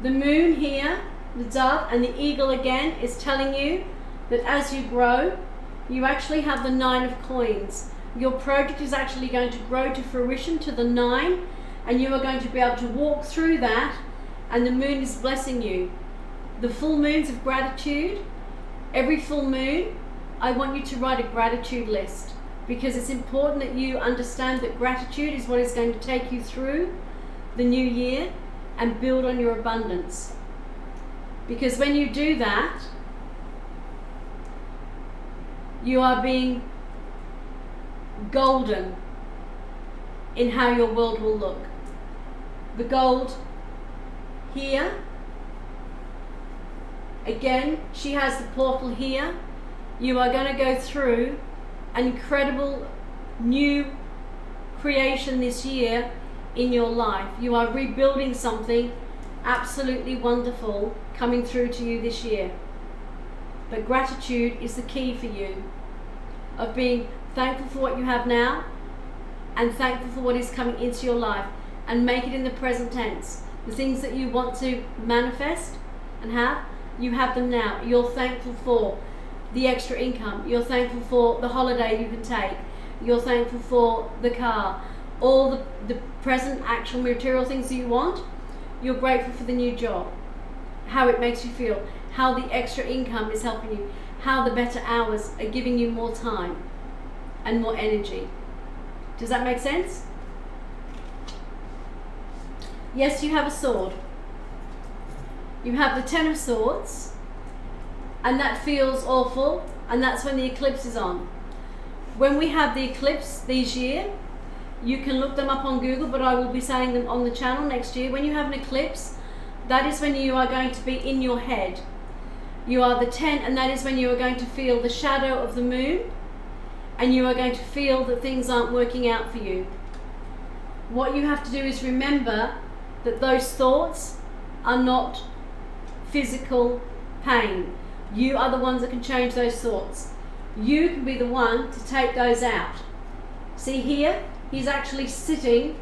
The moon here, the dove, and the eagle again is telling you that as you grow, you actually have the 9 of coins. Your project is actually going to grow to fruition to the 9, and you are going to be able to walk through that, and the moon is blessing you. The full moons of gratitude, every full moon, I want you to write a gratitude list, because it's important that you understand that gratitude is what is going to take you through the new year and build on your abundance. Because when you do that, you are being golden in how your world will look. The gold here, again, she has the portal here. You are going to go through an incredible new creation this year in your life. You are rebuilding something absolutely wonderful coming through to you this year. But gratitude is the key for you, of being thankful for what you have now and thankful for what is coming into your life, and make it in the present tense. The things that you want to manifest and have, you have them now. You're thankful for the extra income. You're thankful for the holiday you can take. You're thankful for the car. All the present actual material things that you want. You're grateful for the new job, how it makes you feel, how the extra income is helping you, how the better hours are giving you more time and more energy. Does that make sense? Yes, you have a sword. You have the 10 of Swords, and that feels awful, and that's when the eclipse is on. When we have the eclipse this year, you can look them up on Google, but I will be saying them on the channel next year. When you have an eclipse, that is when you are going to be in your head. You are the 10, and that is when you are going to feel the shadow of the moon, and you are going to feel that things aren't working out for you. What you have to do is remember that those thoughts are not physical pain. You are the ones that can change those thoughts. You can be the one to take those out. See here, he's actually sitting.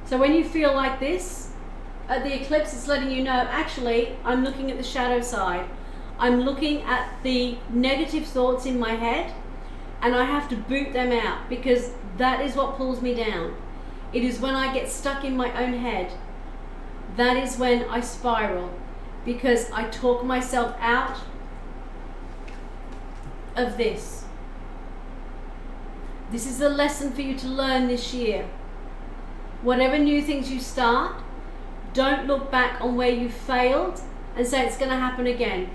So when you feel like this, at the eclipse, it's letting you know, actually, I'm looking at the shadow side. I'm looking at the negative thoughts in my head, and I have to boot them out, because that is what pulls me down. It is when I get stuck in my own head. That is when I spiral, because I talk myself out of this. This is a lesson for you to learn this year. Whatever new things you start, don't look back on where you failed and say it's going to happen again,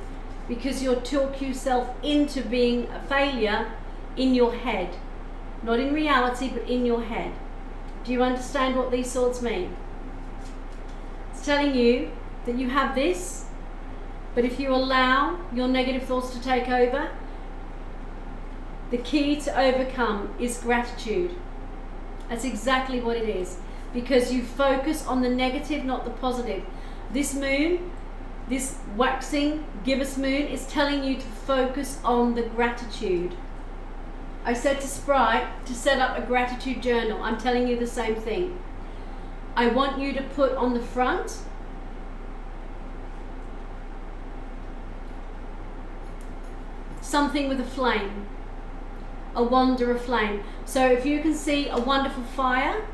because you'll talk yourself into being a failure in your head. Not in reality, but in your head. Do you understand what these thoughts mean? It's telling you that you have this, but if you allow your negative thoughts to take over, the key to overcome is gratitude. That's exactly what it is, because you focus on the negative, not the positive. This moon, this waxing gibbous moon, is telling you to focus on the gratitude. I said to Sprite to set up a gratitude journal. I'm telling you the same thing. I want you to put on the front something with a flame, a wand or a flame. So if you can see a wonderful fire,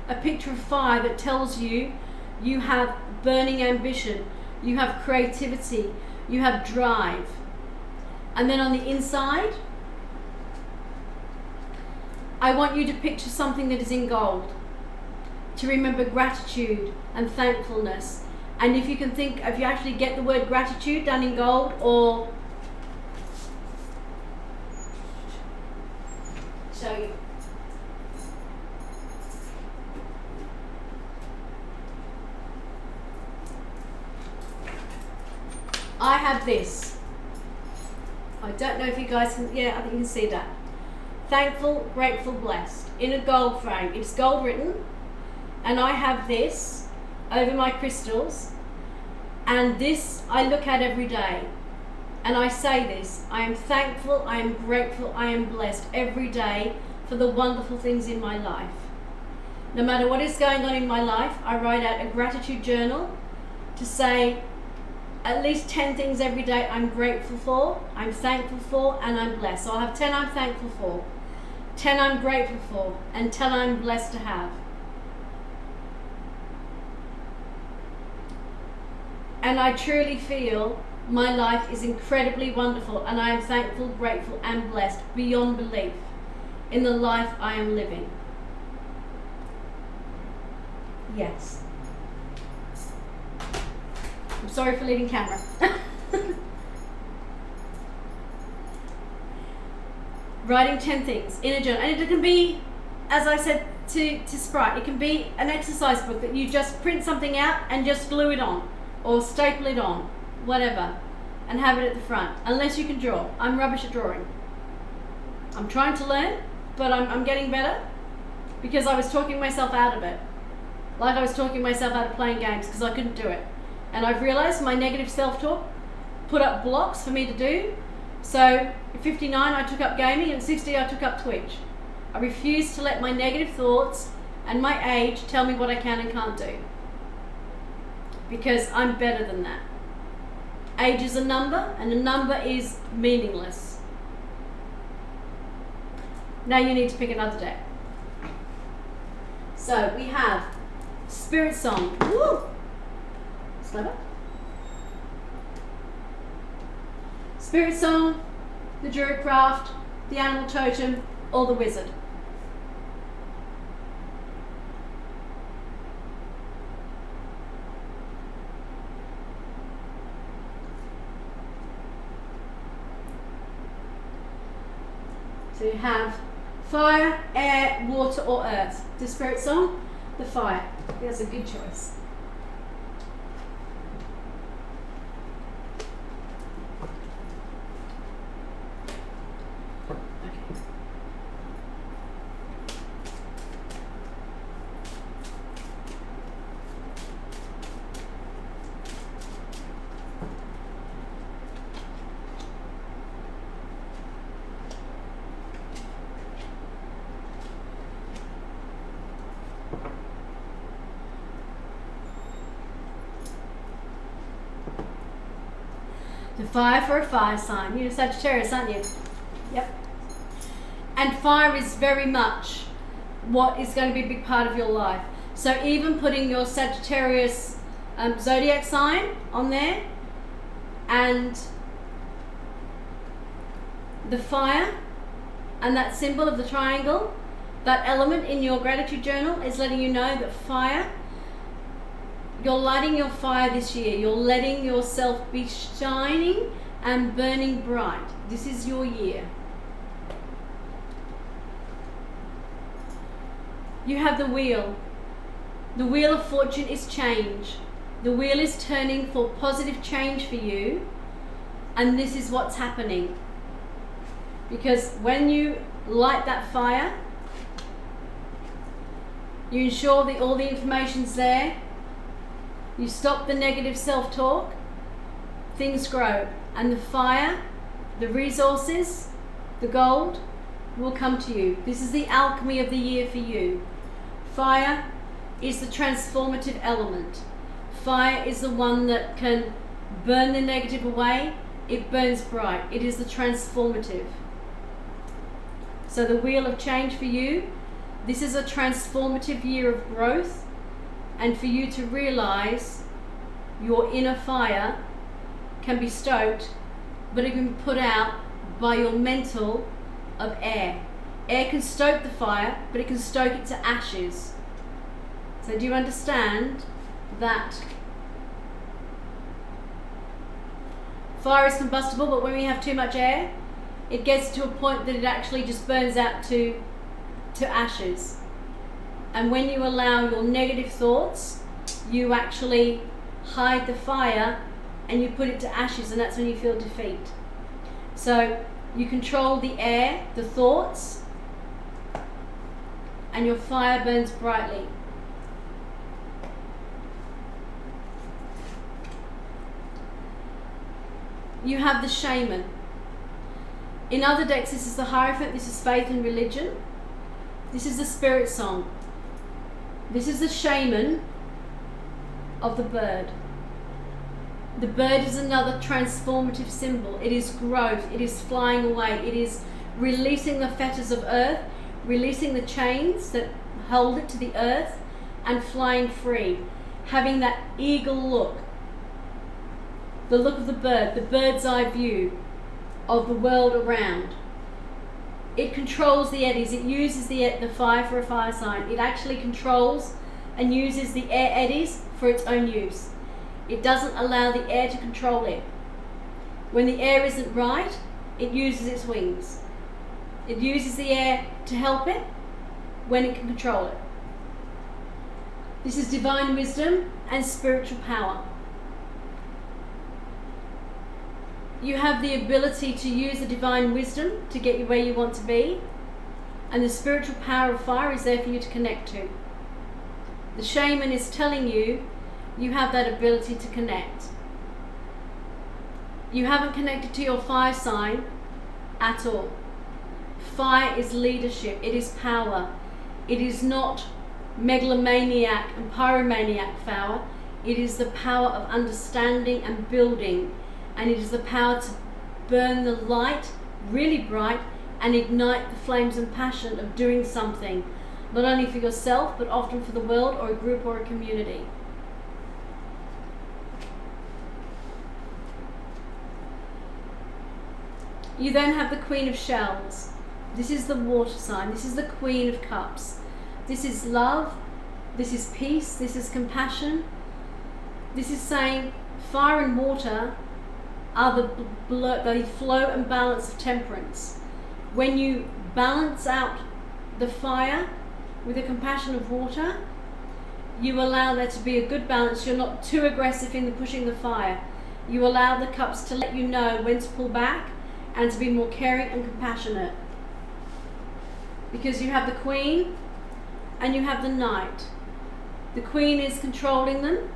a picture of fire that tells you you have burning ambition, you have creativity, you have drive. And then on the inside, I want you to picture something that is in gold, to remember gratitude and thankfulness. And if you can think, if you actually get the word gratitude done in gold, or show you. I have this. I don't know if you guys can, yeah, I think you can see that. Thankful, grateful, blessed, in a gold frame. It's gold written, and I have this over my crystals, and this I look at every day, and I say this: I am thankful, I am grateful, I am blessed every day for the wonderful things in my life. No matter what is going on in my life, I write out a gratitude journal to say at least 10 things every day I'm grateful for, I'm thankful for, and I'm blessed. So I'll have 10 I'm thankful for, 10 I'm grateful for, and 10 I'm blessed to have. And I truly feel my life is incredibly wonderful, and I am thankful, grateful, and blessed beyond belief in the life I am living. Yes. I'm sorry for leaving camera. Writing 10 things in a journal, and it can be, as I said to Sprite, it can be an exercise book that you just print something out and just glue it on, or staple it on, whatever, and have it at the front. Unless you can draw. I'm rubbish at drawing. I'm trying to learn, but I'm getting better, because I was talking myself out of it. Like I was talking myself out of playing games because I couldn't do it. And I've realised my negative self-talk put up blocks for me to do. So at 59 I took up gaming, and 60 I took up Twitch. I refuse to let my negative thoughts and my age tell me what I can and can't do, because I'm better than that. Age is a number, and a number is meaningless. Now you need to pick another deck. So we have Spirit Song. Woo! Slower. Spirit Song, the Druid Craft, the Animal Totem, or the Wizard. So you have fire, air, water, or earth. The Spirit Song, the fire. That's a good choice. The fire for a fire sign. You're a Sagittarius, aren't you? Yep. And fire is very much what is going to be a big part of your life. So even putting your Sagittarius zodiac sign on there and the fire and that symbol of the triangle, that element in your gratitude journal is letting you know that fire, you're lighting your fire this year. You're letting yourself be shining and burning bright. This is your year. You have the wheel. The wheel of fortune is change. The wheel is turning for positive change for you, and this is what's happening. Because when you light that fire, you ensure that all the information's there, you stop the negative self-talk, things grow, and the fire, the resources, the gold will come to you. This is the alchemy of the year for you. Fire is the transformative element. Fire is the one that can burn the negative away. It burns bright. It is the transformative. So the wheel of change for you, this is a transformative year of growth, and for you to realize your inner fire can be stoked, but it can be put out by your mental of air. Air can stoke the fire, but it can stoke it to ashes. So do you understand that fire is combustible, but when we have too much air, it gets to a point that it actually just burns out to ashes. And when you allow your negative thoughts, you actually hide the fire and you put it to ashes, and that's when you feel defeat. So you control the air, the thoughts, and your fire burns brightly. You have the shaman. In other decks, this is the Hierophant, this is faith and religion. This is the spirit song. This is the shaman of the bird. The bird is another transformative symbol. It is growth, it is flying away, it is releasing the fetters of earth, releasing the chains that hold it to the earth, and flying free. Having that eagle look. The look of the bird, the bird's eye view of the world around. It controls the eddies. It uses the fire for a fire sign. It actually controls and uses the air eddies for its own use. It doesn't allow the air to control it. When the air isn't right, it uses its wings. It uses the air to help it when it can control it. This is divine wisdom and spiritual power. You have the ability to use the divine wisdom to get you where you want to be, and the spiritual power of fire is there for you to connect to. The shaman is telling you you have that ability to connect. You haven't connected to your fire sign at all. Fire is leadership, it is power. It is not megalomaniac and pyromaniac power. It is the power of understanding and building. And it is the power to burn the light really bright and ignite the flames and passion of doing something, not only for yourself, but often for the world or a group or a community. You then have the Queen of Shells. This is the water sign. This is the Queen of Cups. This is love. This is peace. This is compassion. This is saying fire and water are the flow and balance of temperance. When you balance out the fire with the compassion of water, you allow there to be a good balance. You're not too aggressive in the pushing the fire. You allow the cups to let you know when to pull back and to be more caring and compassionate. Because you have the Queen and you have the Knight. The Queen is controlling them.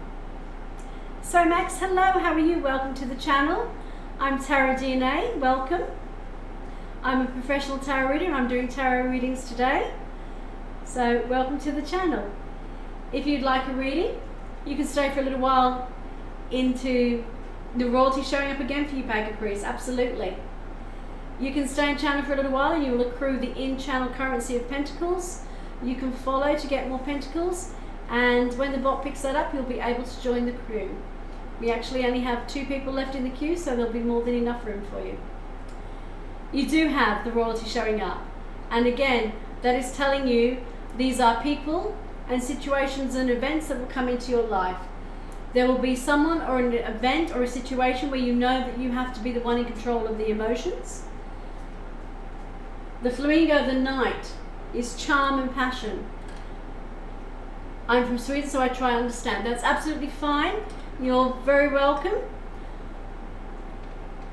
So Max, hello, how are you? Welcome to the channel. I'm Tarot DNA, welcome. I'm a professional tarot reader and I'm doing tarot readings today. So welcome to the channel. If you'd like a reading, you can stay for a little while into The royalty showing up again for you, Paga Chris, absolutely. You can stay in channel for a little while and you will accrue the in-channel currency of pentacles. You can follow to get more pentacles, and when the bot picks that up, you'll be able to join the crew. We actually only have 2 people left in the queue, so there'll be more than enough room for you. You do have the royalty showing up, and again, that is telling you these are people and situations and events that will come into your life. There will be someone or an event or a situation where you know that you have to be the one in control of the emotions. The flamingo of the night is charm and passion. I'm from Sweden, so I try and understand. That's absolutely fine. You're very welcome.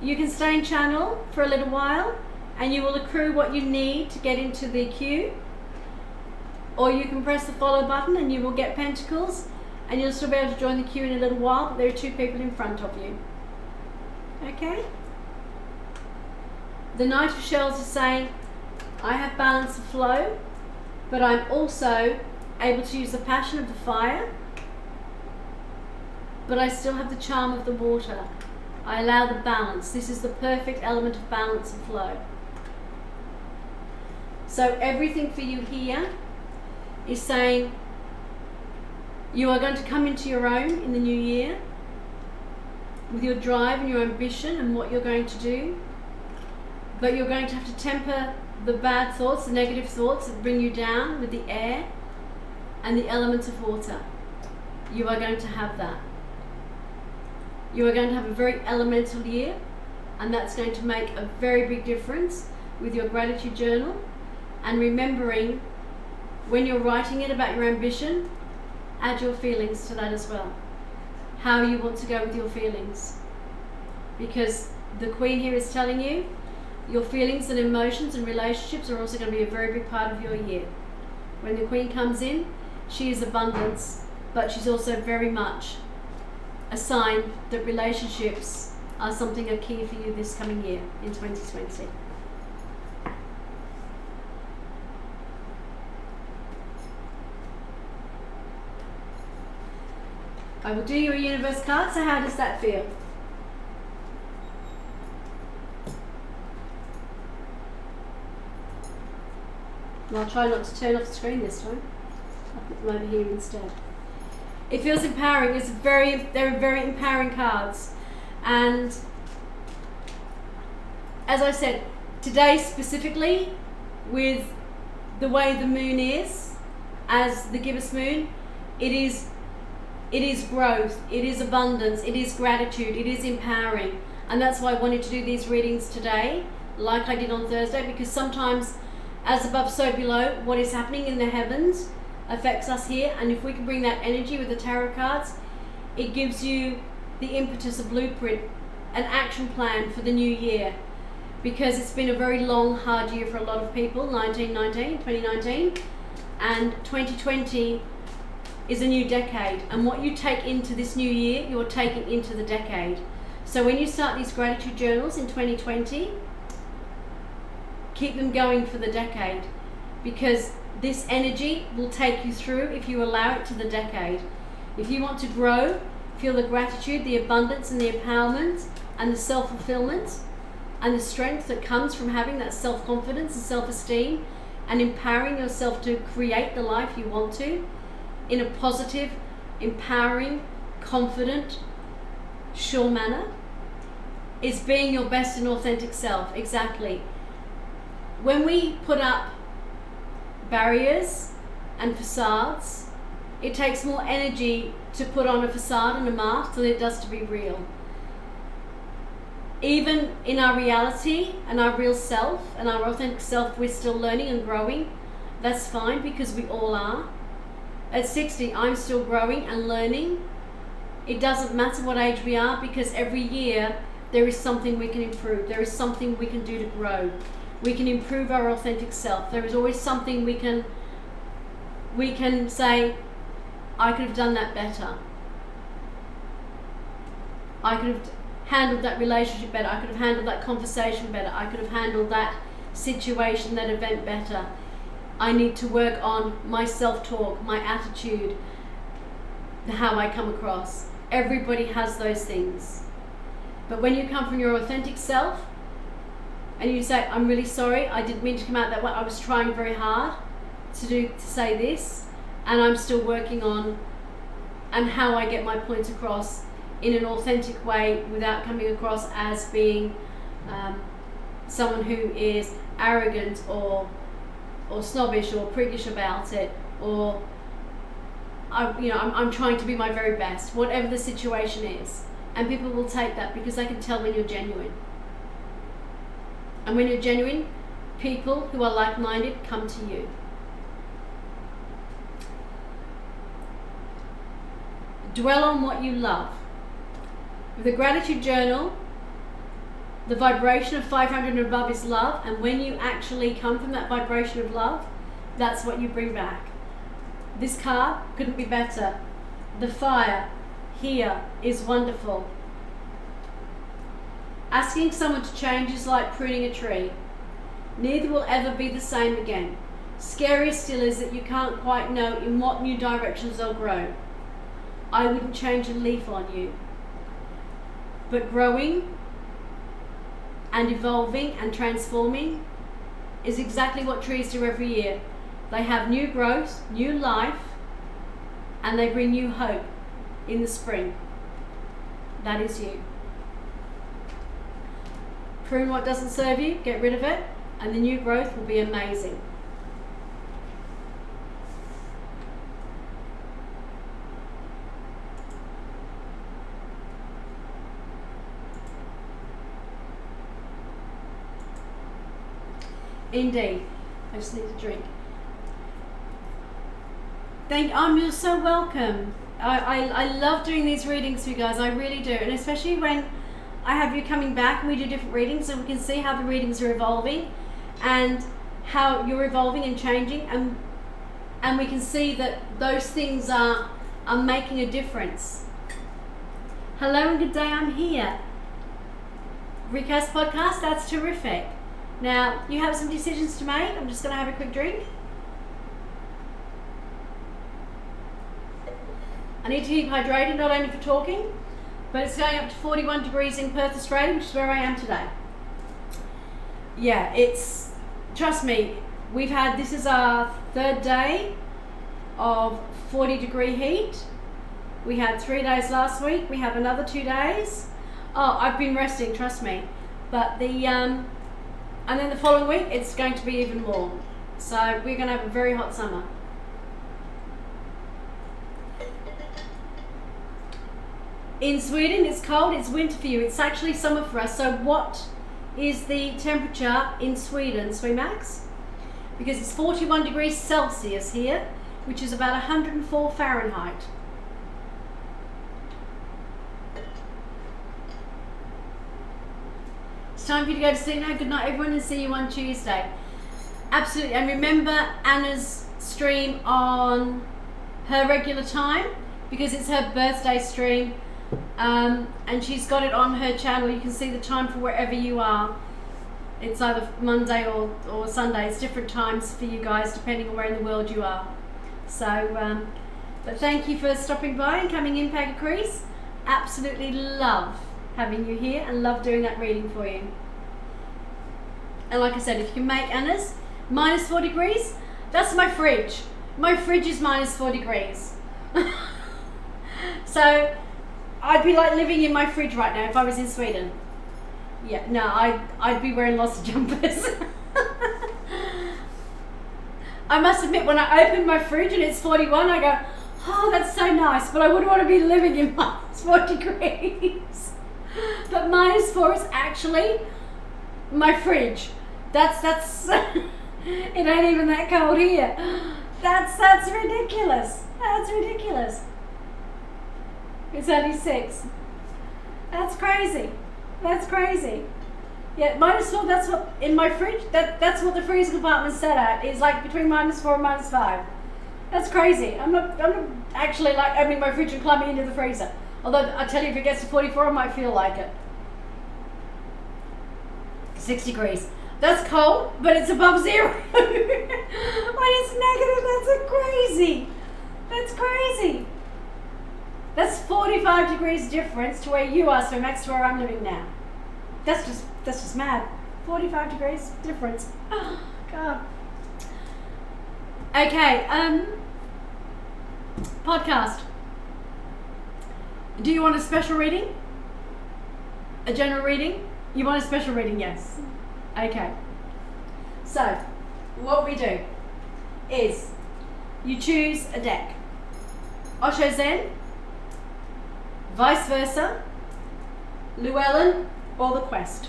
You can stay in channel for a little while and you will accrue what you need to get into the queue. Or you can press the follow button and you will get pentacles, and you'll still be able to join the queue in a little while, but there are 2 people in front of you. Okay? The Knight of Shells is saying, I have balance of flow, but I'm also able to use the passion of the fire, but I still have the charm of the water. I allow the balance. This is the perfect element of balance and flow. So everything for you here is saying you are going to come into your own in the new year with your drive and your ambition and what you're going to do, but you're going to have to temper the bad thoughts, the negative thoughts that bring you down with the air and the elements of water. You are going to have that. You are going to have a very elemental year, and that's going to make a very big difference with your gratitude journal. And remembering, when you're writing it about your ambition, add your feelings to that as well. How you want to go with your feelings. Because the Queen here is telling you, your feelings and emotions and relationships are also going to be a very big part of your year. When the Queen comes in, she is abundance, but she's also very much a sign that relationships are something of key for you this coming year in 2020. I will do your universe card, so how does that feel? And I'll try not to turn off the screen this time. I'll put them over here instead. It feels empowering. They're very empowering cards. And as I said, today specifically, with the way the moon is, as the gibbous moon, it is growth, it is abundance, it is gratitude, it is empowering. And that's why I wanted to do these readings today, like I did on Thursday, because sometimes, as above, so below, what is happening in the heavens affects us here. And if we can bring that energy with the tarot cards, it gives you the impetus, a blueprint, an action plan for the new year. Because it's been a very long, hard year for a lot of people, 2019, and 2020 is a new decade, and what you take into this new year, you're taking into the decade. So when you start these gratitude journals in 2020, keep them going for the decade, because this energy will take you through if you allow it to the decade. If you want to grow, feel the gratitude, the abundance and the empowerment and the self-fulfillment and the strength that comes from having that self-confidence and self-esteem and empowering yourself to create the life you want to, in a positive, empowering, confident, sure manner, is being your best and authentic self. Exactly. When we put up barriers and facades, it takes more energy to put on a facade and a mask than it does to be real. Even in our reality and our real self and our authentic self, we're still learning and growing. That's fine, because we all are. At 60, I'm still growing and learning. It doesn't matter what age we are, because every year there is something we can improve. There is something we can do to grow. We can improve our authentic self. There is always something we can say, I could have done that better. I could have handled that relationship better. I could have handled that conversation better. I could have handled that situation, that event better. I need to work on my self-talk, my attitude, how I come across. Everybody has those things. But when you come from your authentic self and you say, I'm really sorry, I didn't mean to come out that way, I was trying very hard to say this, and I'm still working on and how I get my points across in an authentic way without coming across as being someone who is arrogant or snobbish or priggish about it, or I'm trying to be my very best, whatever the situation is. And people will take that because they can tell when you're genuine. And when you're genuine, people who are like-minded come to you. Dwell on what you love. With a gratitude journal, the vibration of 500 and above is love, and when you actually come from that vibration of love, that's what you bring back. This card couldn't be better. The fire here is wonderful. Asking someone to change is like pruning a tree. Neither will ever be the same again. Scarier still is that you can't quite know in what new directions they'll grow. I wouldn't change a leaf on you. But growing and evolving and transforming is exactly what trees do every year. They have new growth, new life, and they bring new hope in the spring. That is you. Prune what doesn't serve you, get rid of it, and the new growth will be amazing. Indeed. I just need a drink. You're so welcome. I love doing these readings for you guys, I really do. And especially when I have you coming back and we do different readings, and we can see how the readings are evolving and how you're evolving and changing, and we can see that those things are making a difference. Hello and good day, I'm here. Recast podcast, that's terrific. Now, you have some decisions to make. I'm just going to have a quick drink. I need to keep hydrated, not only for talking, but it's going up to 41 degrees in Perth, Australia, which is where I am today. Yeah, trust me, this is our third day of 40-degree heat. We had 3 days last week. We have another 2 days. Oh, I've been resting, trust me. But and then the following week, it's going to be even more. So we're going to have a very hot summer. In Sweden, it's cold, it's winter for you. It's actually summer for us. So what is the temperature in Sweden, Swimax? Because it's 41 degrees Celsius here, which is about 104 Fahrenheit. It's time for you to go to sleep now. Good night, everyone, and see you on Tuesday. Absolutely. And remember Anna's stream on her regular time, because it's her birthday stream, and she's got it on her channel. You can see the time for wherever you are. It's either Monday or Sunday. It's different times for you guys depending on where in the world you are. So, but thank you for stopping by and coming in, Peggy Crease. Absolutely love having you here and love doing that reading for you. And like I said, if you can make Anna's minus 4 degrees, that's my fridge. My fridge is minus 4 degrees. So I'd be like living in my fridge right now if I was in Sweden. Yeah, no, I'd be wearing lots of jumpers. I must admit, when I open my fridge and it's 41, I go, oh, that's so nice, but I wouldn't want to be living in minus 4 degrees. But minus 4 is actually my fridge. That's it ain't even that cold here. That's ridiculous. That's ridiculous. It's only 6. That's crazy. That's crazy. Yeah, minus 4, that's what, in my fridge, that's what the freezer compartment's set at, is like between minus 4 and minus 5. That's crazy. I'm not actually like opening my fridge and climbing into the freezer. Although, I tell you, if it gets to 44, I might feel like it. 6 degrees. That's cold, but it's above 0. When it's negative, that's crazy. That's crazy. That's 45 degrees difference to where you are, so next to where I'm living now. That's just mad. 45 degrees difference. Oh, God. Okay, podcast. Do you want a special reading? A general reading? You want a special reading? Yes. Okay. So, what we do is you choose a deck. Osho Zen, Vice Versa, Llewellyn, or The Quest.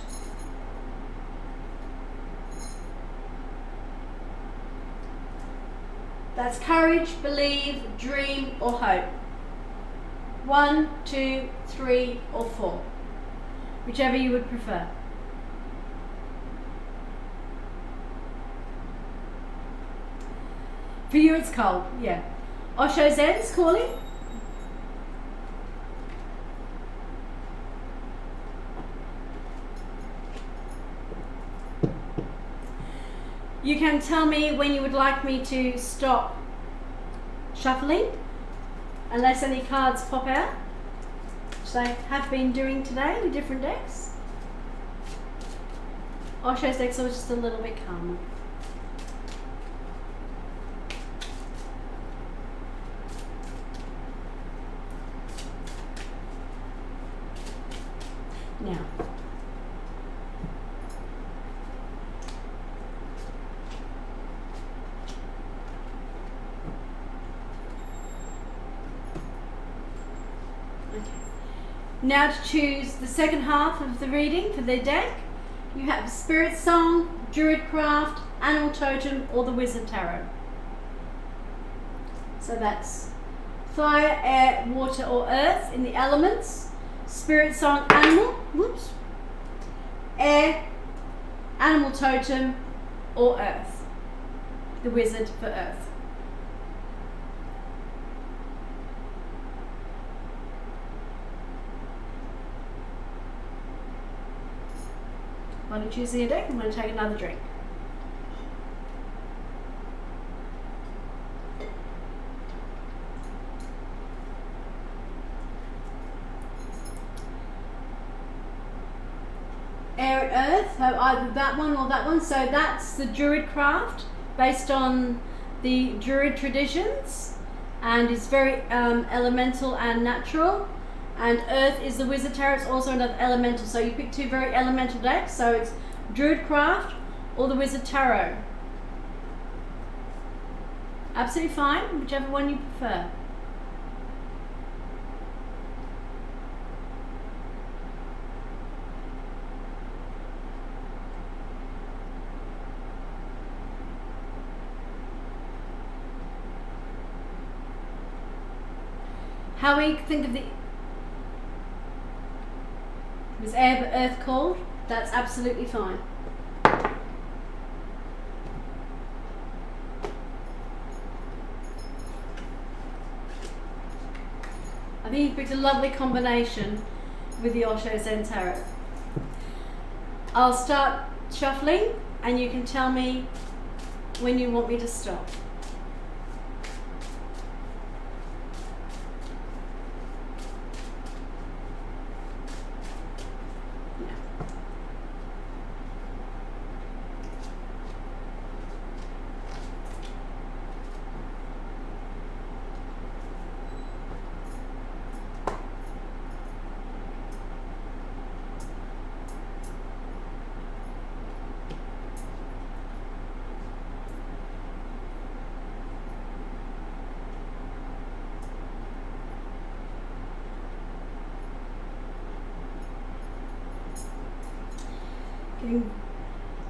That's courage, believe, dream, or hope. 1, 2, 3, or 4. Whichever you would prefer. For you it's cold, yeah. Osho Zen's calling. You can tell me when you would like me to stop shuffling, unless any cards pop out, which I have been doing today with different decks. Osho's decks are just a little bit calmer. Now, now to choose the second half of the reading for their deck, you have Spirit Song, Druid Craft, Animal Totem, or the Wizard Tarot. So that's fire, air, water, or earth in the elements. Spirit Song, animal, whoops, air, animal totem, or earth. The wizard for earth. While you're choosing a deck, I'm going to take another drink. Air and earth, so either that one or that one. So that's the Druid Craft, based on the Druid traditions, and it's very elemental and natural. And earth is the Wizard Tarot, it's also another elemental. So you pick two very elemental decks, so it's Druid Craft or the Wizard Tarot. Absolutely fine, whichever one you prefer. How we think of the... Was air but earth called? That's absolutely fine. I think you've picked a lovely combination with the Osho Zen Tarot. I'll start shuffling and you can tell me when you want me to stop.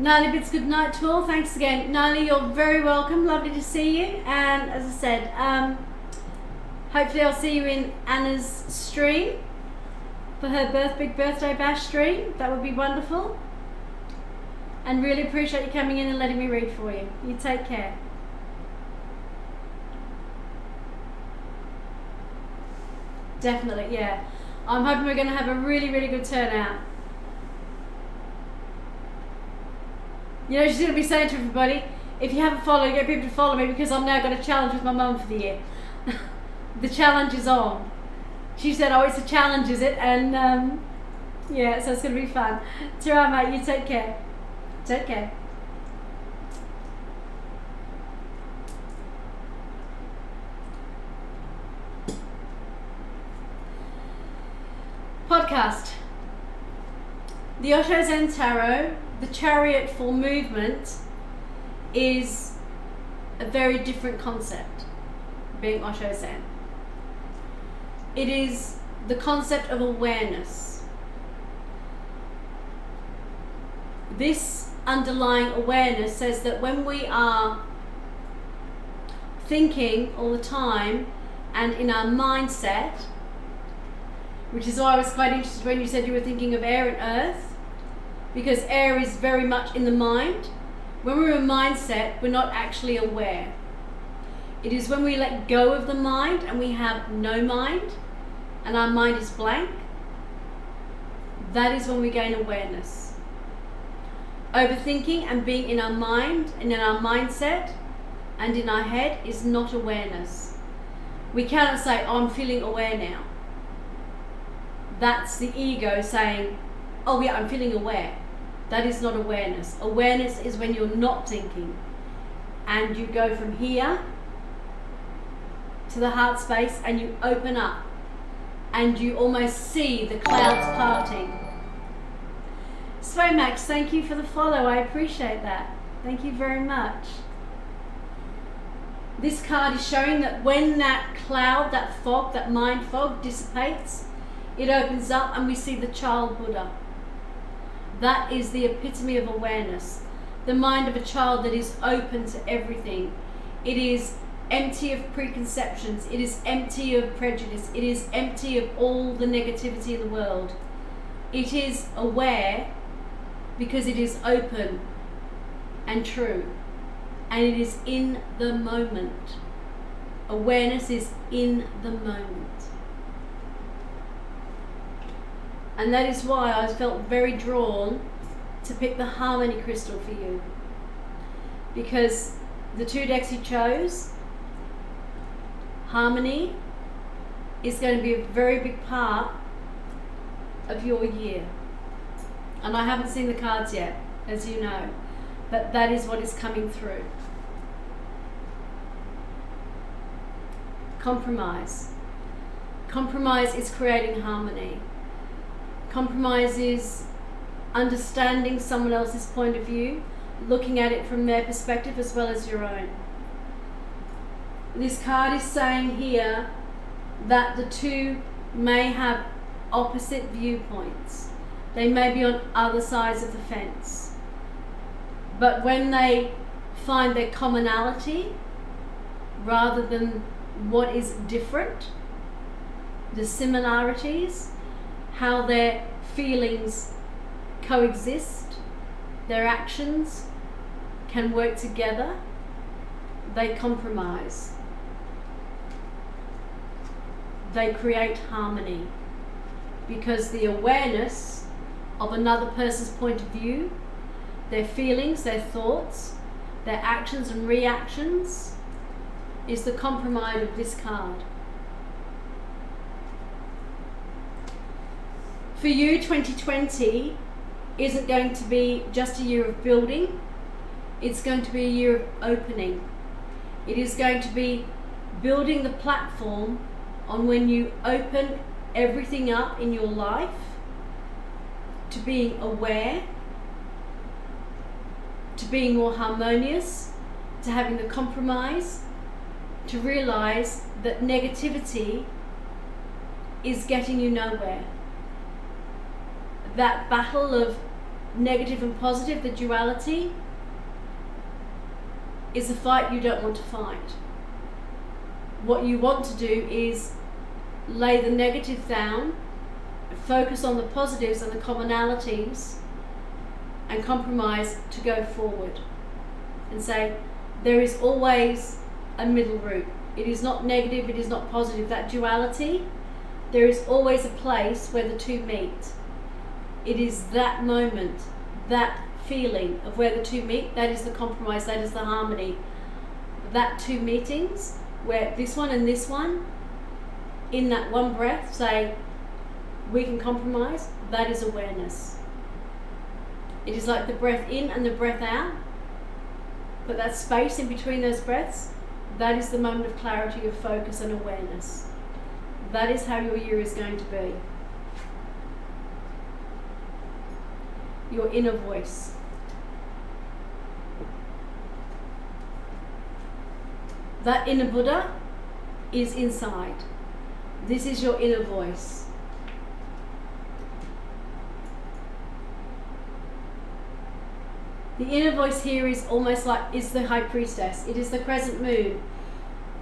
Nali bids good night to all. Thanks again. Nali, you're very welcome. Lovely to see you. And as I said, hopefully I'll see you in Anna's stream for her big birthday bash stream. That would be wonderful. And really appreciate you coming in and letting me read for you. You take care. Definitely, yeah. I'm hoping we're going to have a really, really good turnout. You know, she's going to be saying to everybody, if you haven't followed, get people to follow me because I'm now going to challenge with my mum for the year. The challenge is on. She said, oh, it's a challenge, is it? And yeah, so it's going to be fun. It's all right, mate. You take care. Take care. Podcast. The Osho Zen Tarot, the Chariot for movement, is a very different concept, being Osho Zen. It is the concept of awareness. This underlying awareness says that when we are thinking all the time and in our mindset, which is why I was quite interested when you said you were thinking of air and earth, because air is very much in the mind. When we're in mindset, we're not actually aware. It is when we let go of the mind and we have no mind and our mind is blank, that is when we gain awareness. Overthinking and being in our mind and in our mindset and in our head is not awareness. We cannot say, oh, I'm feeling aware now. That's the ego saying, oh yeah, I'm feeling aware. That is not awareness. Awareness is when you're not thinking and you go from here to the heart space and you open up and you almost see the clouds parting. Swomax, thank you for the follow. I appreciate that. Thank you very much. This card is showing that when that cloud, that fog, that mind fog dissipates, it opens up and we see the child Buddha. That is the epitome of awareness. The mind of a child that is open to everything. It is empty of preconceptions. It is empty of prejudice. It is empty of all the negativity in the world. It is aware because it is open and true. And it is in the moment. Awareness is in the moment. And that is why I felt very drawn to pick the Harmony crystal for you. Because the two decks you chose, Harmony is going to be a very big part of your year. And I haven't seen the cards yet, as you know, but that is what is coming through. Compromise. Compromise is creating harmony. Compromise is understanding someone else's point of view, looking at it from their perspective as well as your own. This card is saying here that the two may have opposite viewpoints. They may be on other sides of the fence. But when they find their commonality, rather than what is different, the similarities, how their feelings coexist, their actions can work together, they compromise. They create harmony because the awareness of another person's point of view, their feelings, their thoughts, their actions and reactions is the compromise of this card. For you, 2020 isn't going to be just a year of building, it's going to be a year of opening. It is going to be building the platform on when you open everything up in your life to being aware, to being more harmonious, to having the compromise, to realize that negativity is getting you nowhere. That battle of negative and positive, the duality, is a fight you don't want to fight. What you want to do is lay the negative down, focus on the positives and the commonalities, and compromise to go forward. And say, there is always a middle route. It is not negative, it is not positive. That duality, there is always a place where the two meet. It is that moment, that feeling of where the two meet, that is the compromise, that is the harmony. That two meetings, where this one and this one in that one breath say, we can compromise, that is awareness. It is like the breath in and the breath out, but that space in between those breaths, that is the moment of clarity, of focus and awareness. That is how your year is going to be. Your inner voice. That inner Buddha is inside. This is your inner voice. The inner voice here is almost like, is the high priestess. It is the crescent moon.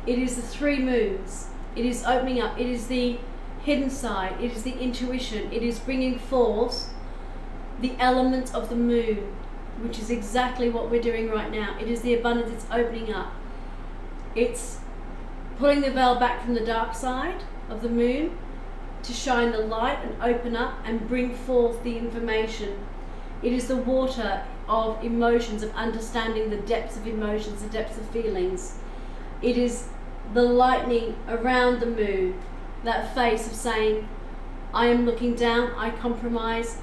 It is the 3 moons. It is opening up. It is the hidden side. It is the intuition. It is bringing forth the element of the moon, which is exactly what we're doing right now. It is the abundance. It's opening up. It's pulling the veil back from the dark side of the moon to shine the light and open up and bring forth the information. It is the water of emotions, of understanding the depths of emotions, the depths of feelings. It is the lightning around the moon, that face of saying, I am looking down, I compromise,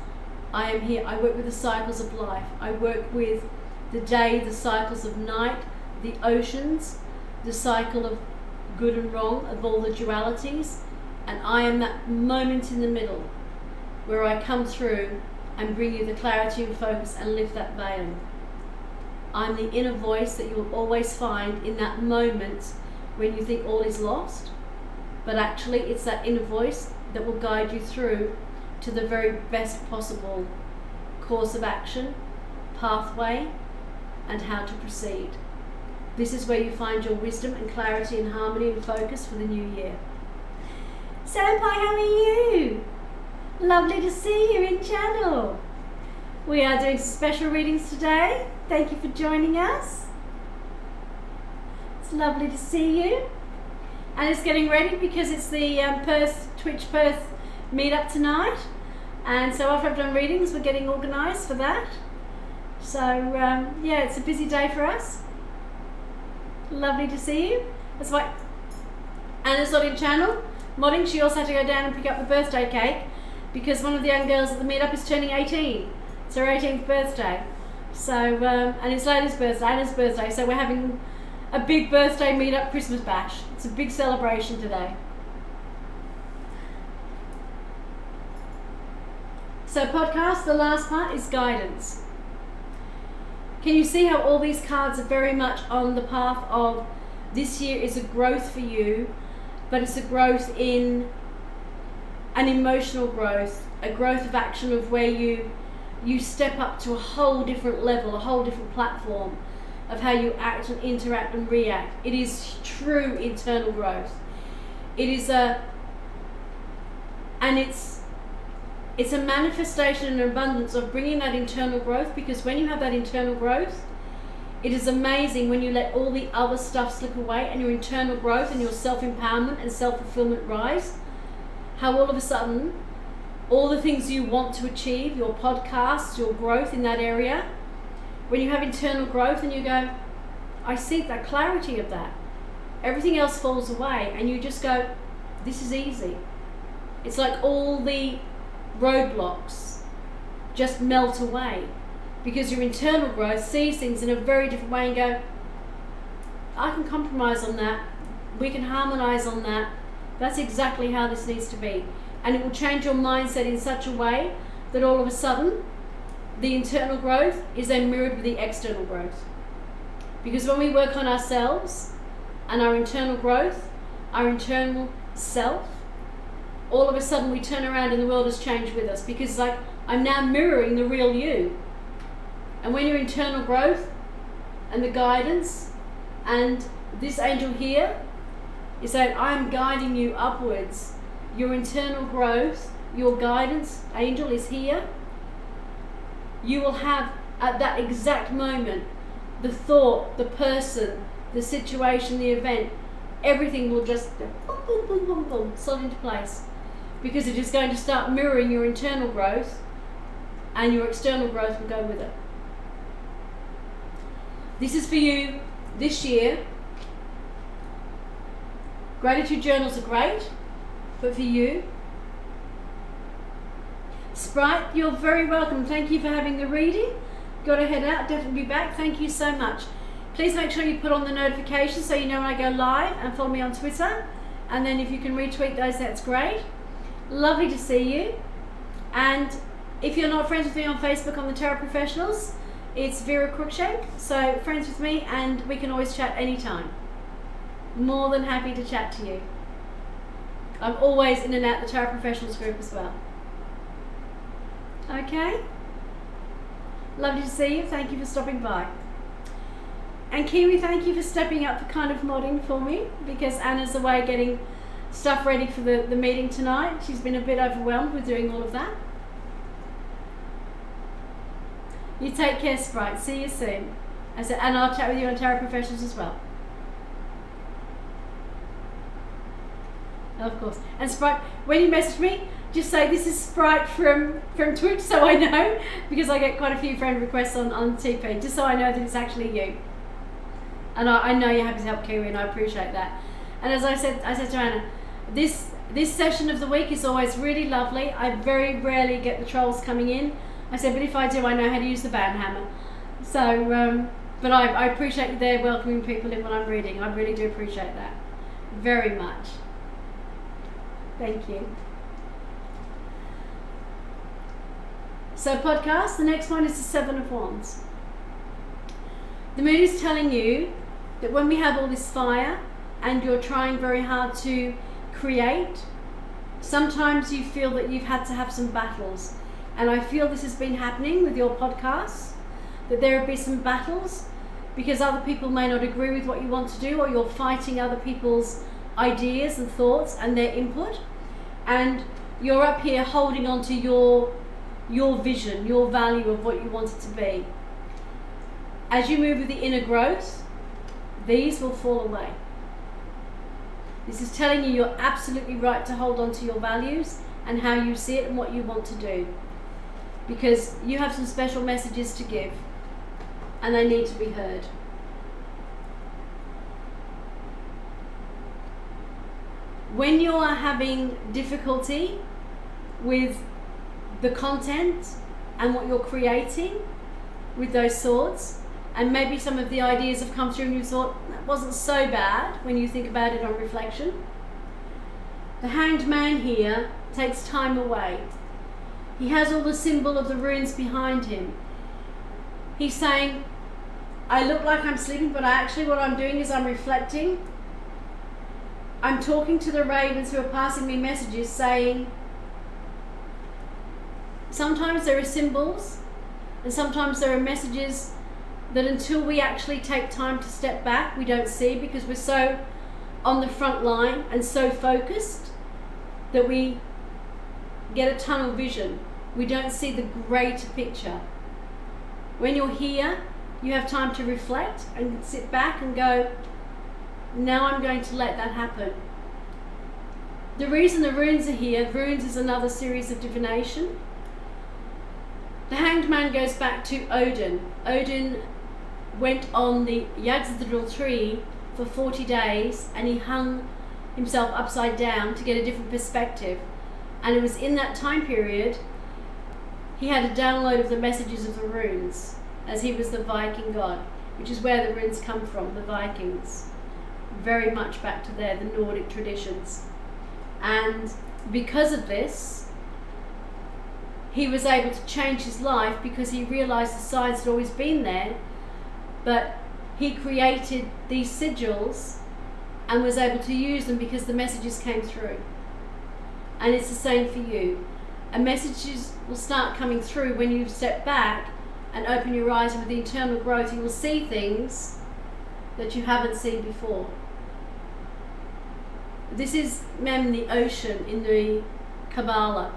I am here. I work with the cycles of life. I work with the day, the cycles of night, the oceans, the cycle of good and wrong, of all the dualities, and I am that moment in the middle where I come through and bring you the clarity and focus and lift that veil. I'm the inner voice that you'll always find in that moment when you think all is lost, but actually it's that inner voice that will guide you through to the very best possible course of action, pathway, and how to proceed. This is where you find your wisdom and clarity and harmony and focus for the new year. Senpai, how are you? Lovely to see you in channel. We are doing some special readings today. Thank you for joining us. It's lovely to see you. And it's getting ready because it's the Twitch Perth meetup tonight. And so after I've done readings, we're getting organised for that. So yeah, it's a busy day for us. Lovely to see you. That's why Anna's not in channel modding. She also had to go down and pick up the birthday cake because one of the young girls at the meetup is turning 18. It's her 18th birthday. So, and it's Laila's birthday, Anna's birthday. So we're having a big birthday meetup Christmas bash. It's a big celebration today. So podcast, the last part is guidance. Can you see how all these cards are very much on the path of this year is a growth for you, but it's a growth in an emotional growth, a growth of action of where you step up to a whole different level, a whole different platform of how you act and interact and react. It is true internal growth. It is it's a manifestation and abundance of bringing that internal growth, because when you have that internal growth, it is amazing when you let all the other stuff slip away and your internal growth and your self-empowerment and self-fulfillment rise, how all of a sudden all the things you want to achieve, your podcasts, your growth in that area, when you have internal growth and you go, I see that clarity of that, everything else falls away and you just go, this is easy. It's like all the roadblocks just melt away because your internal growth sees things in a very different way and go, I can compromise on that, we can harmonize on that, that's exactly how this needs to be. And it will change your mindset in such a way that all of a sudden the internal growth is then mirrored with the external growth. Because when we work on ourselves and our internal growth, our internal self, all of a sudden we turn around and the world has changed with us, because it's like I'm now mirroring the real you. And when your internal growth and the guidance and this angel here is saying, I'm guiding you upwards, your internal growth, your guidance angel is here, you will have at that exact moment the thought, the person, the situation, the event, everything will just boom, boom, boom, boom, boom, slot into place. Because it is going to start mirroring your internal growth and your external growth will go with it. This is for you this year. Gratitude journals are great. but for you. Sprite, you're very welcome. Thank you for having the reading. Got to head out, definitely be back. Thank you so much. Please make sure you put on the notifications so you know when I go live, and follow me on Twitter. And then if you can retweet those, that's great. Lovely to see you. And if you're not friends with me on Facebook on the Tarot Professionals, it's Vera Cruikshank. So friends with me, and we can always chat anytime. More than happy to chat to you. I'm always in and out the Tarot Professionals group as well. Okay? Lovely to see you. Thank you for stopping by. And Kiwi, thank you for stepping up for kind of modding for me, because Anna's away getting stuff ready for the meeting tonight. She's been a bit overwhelmed with doing all of that. You take care, Sprite. See you soon. And I'll chat with you on Tarot Professionals as well. Of course. And Sprite, when you message me, just say this is Sprite from Twitch, so I know, because I get quite a few friend requests on TP, just so I know that it's actually you. And I know you're happy to help Kiwi, and I appreciate that. And as I said to Anna, this session of the week is always really lovely. I very rarely get the trolls coming in. I said, but if I do, I know how to use the band hammer. So, but I appreciate you there welcoming people in when I'm reading. I really do appreciate that very much. Thank you. So podcast, the next one is the Seven of Wands. The moon is telling you that when we have all this fire and you're trying very hard to create, sometimes you feel that you've had to have some battles. And I feel this has been happening with your podcasts, that there will be some battles because other people may not agree with what you want to do, or you're fighting other people's ideas and thoughts and their input. And you're up here holding on to your vision, your value of what you want it to be. As you move with the inner growth, these will fall away. This is telling you you're absolutely right to hold on to your values and how you see it and what you want to do. Because you have some special messages to give, and they need to be heard. When you are having difficulty with the content and what you're creating with those swords, and maybe some of the ideas have come through and you thought that wasn't so bad when you think about it on reflection, the Hanged Man here takes time away. He has all the symbol of the runes behind him. He's saying, I look like I'm sleeping, but what I'm doing is I'm reflecting. I'm talking to the ravens who are passing me messages saying, sometimes there are symbols and sometimes there are messages that until we actually take time to step back, we don't see, because we're so on the front line and so focused that we get a tunnel vision. We don't see the greater picture. When you're here, you have time to reflect and sit back and go, now I'm going to let that happen. The reason the runes are here, runes is another series of divination. The Hanged Man goes back to Odin. Odin went on the Yggdrasil tree for 40 days and he hung himself upside down to get a different perspective. And it was in that time period he had a download of the messages of the runes, as he was the Viking god, which is where the runes come from, the Vikings. Very much back to there, the Nordic traditions. And because of this, he was able to change his life because he realized the signs had always been there, but he created these sigils and was able to use them because the messages came through. And it's the same for you. And messages will start coming through when you step back and open your eyes, and with the internal growth you will see things that you haven't seen before. This is Mem, the ocean in the Kabbalah.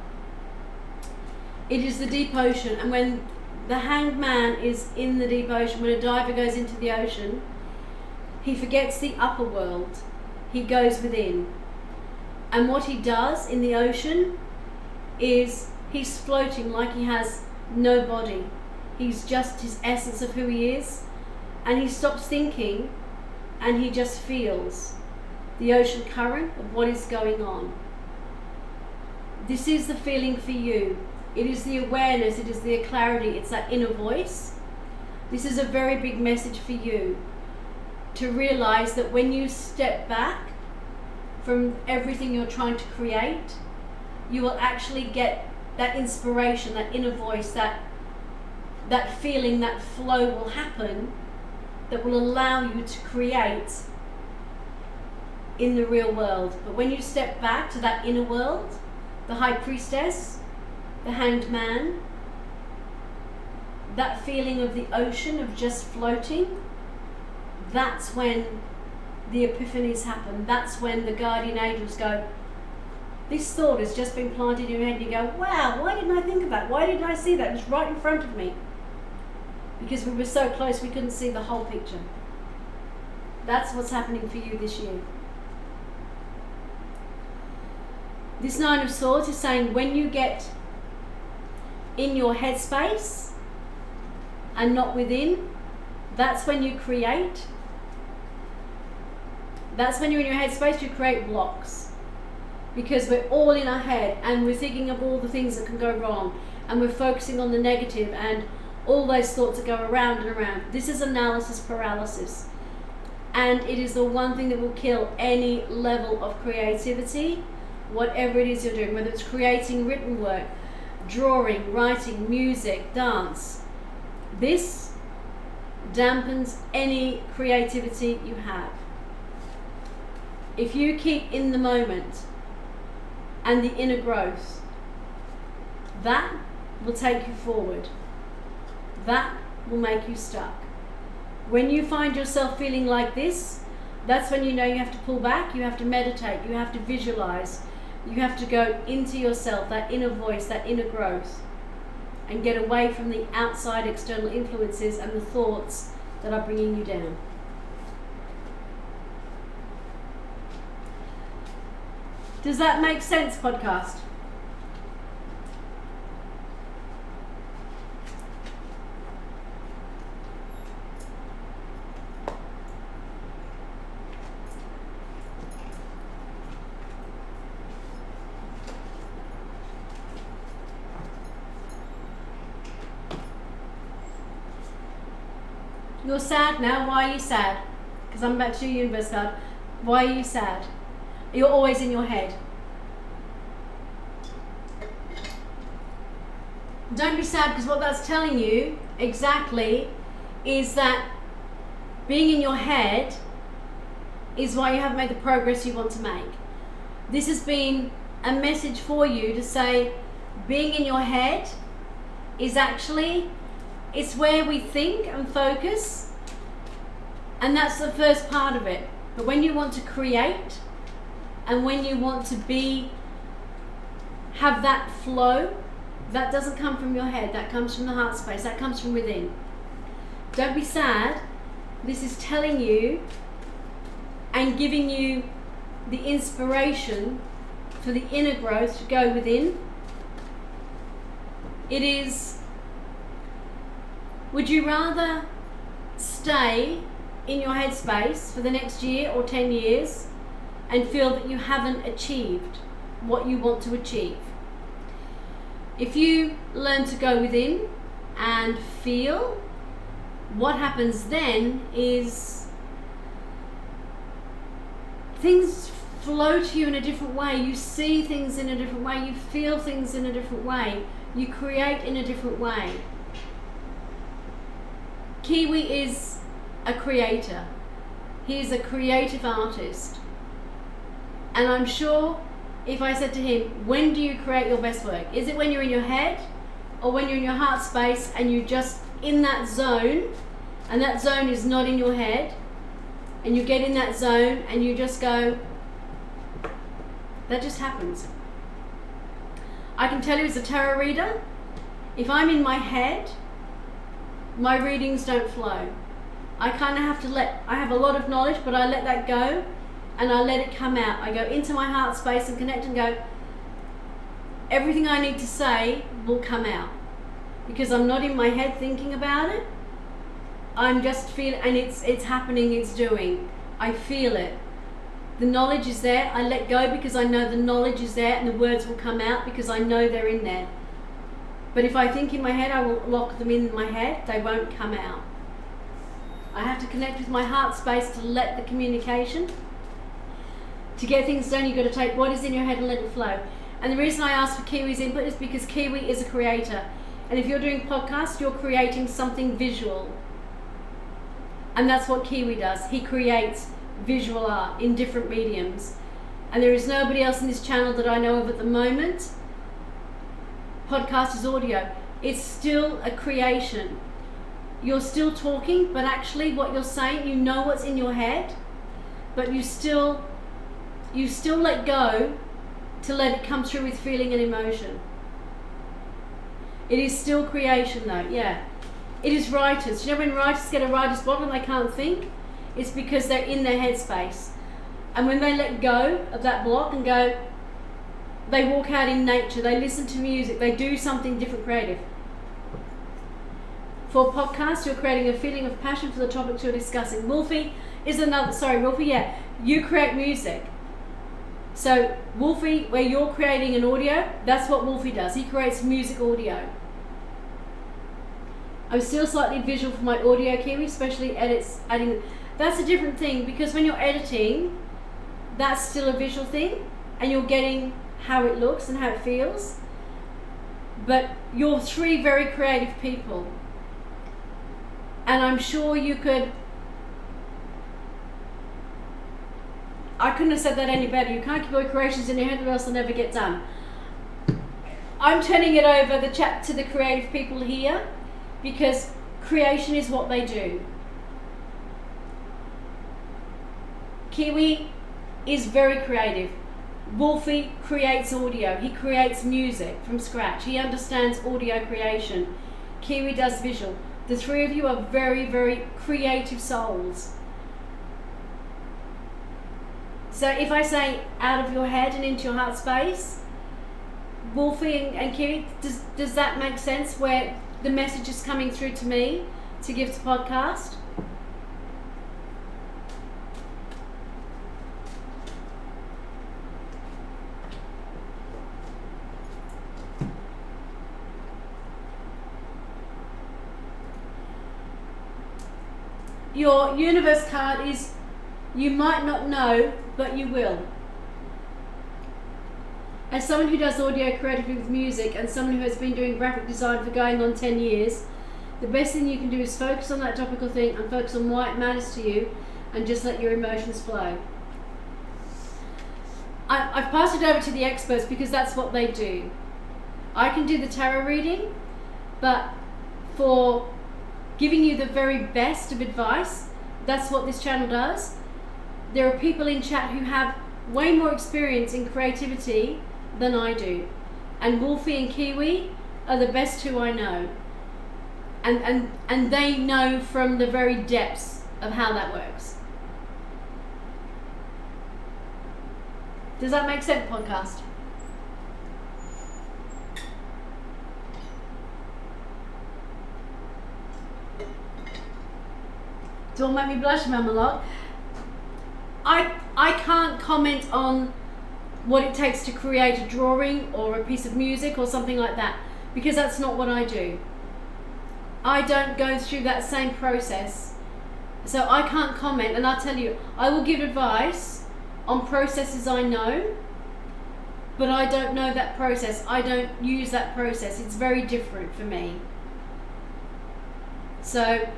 It is the deep ocean, and when the Hanged Man is in the deep ocean, when a diver goes into the ocean, he forgets the upper world. He goes within. And what he does in the ocean is he's floating like he has no body. He's just his essence of who he is, and he stops thinking and he just feels the ocean current of what is going on. This is the feeling for you. It is the awareness, it is the clarity, it's that inner voice. This is a very big message for you to realize that when you step back from everything you're trying to create, you will actually get that inspiration, that inner voice, that feeling, that flow will happen that will allow you to create in the real world. But when you step back to that inner world, the High Priestess, the Hanged Man, that feeling of the ocean of just floating, that's when the epiphanies happen. That's when the guardian angels go, this thought has just been planted in your head, and you go, wow, why didn't I think of that? Why didn't I see that? It was right in front of me. Because we were so close we couldn't see the whole picture. That's what's happening for you this year. This Nine of Swords is saying when you get in your headspace and not within, that's when you create. That's when you're in your headspace, you create blocks. Because we're all in our head and we're thinking of all the things that can go wrong, and we're focusing on the negative and all those thoughts that go around and around. This is analysis paralysis. And it is the one thing that will kill any level of creativity, whatever it is you're doing, whether it's creating written work, drawing, writing, music, dance. This dampens any creativity you have. If you keep in the moment and the inner growth, that will take you forward. That will make you stuck. When you find yourself feeling like this, that's when you know you have to pull back, you have to meditate, you have to visualize, you have to go into yourself, that inner voice, that inner growth, and get away from the outside external influences and the thoughts that are bringing you down. Does that make sense, podcast? You're sad now. Why are you sad? Because I'm about to do universe card. Why are you sad? You're always in your head. Don't be sad, because what that's telling you exactly is that being in your head is why you haven't made the progress you want to make. This has been a message for you to say being in your head is actually, it's where we think and focus, and that's the first part of it. But when you want to create and when you want to have that flow, that doesn't come from your head, that comes from the heart space, that comes from within. Don't be sad. This is telling you and giving you the inspiration for the inner growth to go within. It is, would you rather stay in your headspace for the next year or 10 years and feel that you haven't achieved what you want to achieve? If you learn to go within and feel, what happens then is things flow to you in a different way. You see things in a different way. You feel things in a different way. You create in a different way. Kiwi is a creator. He is a creative artist. And I'm sure if I said to him, when do you create your best work? Is it when you're in your head, or when you're in your heart space and you're just in that zone, and that zone is not in your head, and you get in that zone and you just go, that just happens. I can tell you as a tarot reader, if I'm in my head, my readings don't flow. I kind of have to I have a lot of knowledge, but I let that go and I let it come out. I go into my heart space and connect and go, everything I need to say will come out. Because I'm not in my head thinking about it. I'm just feeling, and it's happening, it's doing. I feel it. The knowledge is there. I let go because I know the knowledge is there, and the words will come out because I know they're in there. But if I think in my head, I will lock them in my head. They won't come out. I have to connect with my heart space to let the communication. To get things done, you've got to take what is in your head and let it flow. And the reason I ask for Kiwi's input is because Kiwi is a creator. And if you're doing podcasts, you're creating something visual. And that's what Kiwi does. He creates visual art in different mediums. And there is nobody else in this channel that I know of at the moment. Podcast is audio. It's still a creation. You're still talking, but actually what you're saying, you know what's in your head, but you still let go to let it come through with feeling and emotion. It is still creation though, yeah. It is writers. You know when writers get a writer's block and they can't think? It's because they're in their headspace. And when they let go of that block and go, they walk out in nature, they listen to music, they do something different creative. For podcasts, you're creating a feeling of passion for the topics you're discussing. Wolfie is another, you create music. So Wolfie, where you're creating an audio, that's what Wolfie does. He creates music audio. I'm still slightly visual for my audio, Kiwi, especially adding. That's a different thing because when you're editing, that's still a visual thing and you're getting how it looks and how it feels. But you're three very creative people. And I'm sure you could. I couldn't have said that any better. You can't keep your creations in your head or else they'll never get done. I'm turning it over the chat to the creative people here because creation is what they do. Kiwi is very creative. Wolfie creates audio. He creates music from scratch. He understands audio creation. Kiwi does visual. The three of you are very, very creative souls. So if I say out of your head and into your heart space, Wolfie and Kiwi, does that make sense where the message is coming through to me to give to podcast? Your universe card is, you might not know, but you will. As someone who does audio creatively with music and someone who has been doing graphic design for going on 10 years, the best thing you can do is focus on that topical thing and focus on why it matters to you and just let your emotions flow. I've passed it over to the experts because that's what they do. I can do the tarot reading, but for giving you the very best of advice, that's what this channel does. There are people in chat who have way more experience in creativity than I do. And Wolfie and Kiwi are the best two I know. And they know from the very depths of how that works. Does that make sense, podcast? Don't make me blush, Mamalot. I can't comment on what it takes to create a drawing or a piece of music or something like that because that's not what I do. I don't go through that same process, so I can't comment. And I'll tell you, I will give advice on processes I know, but I don't know that process. I don't use that process. It's very different for me. So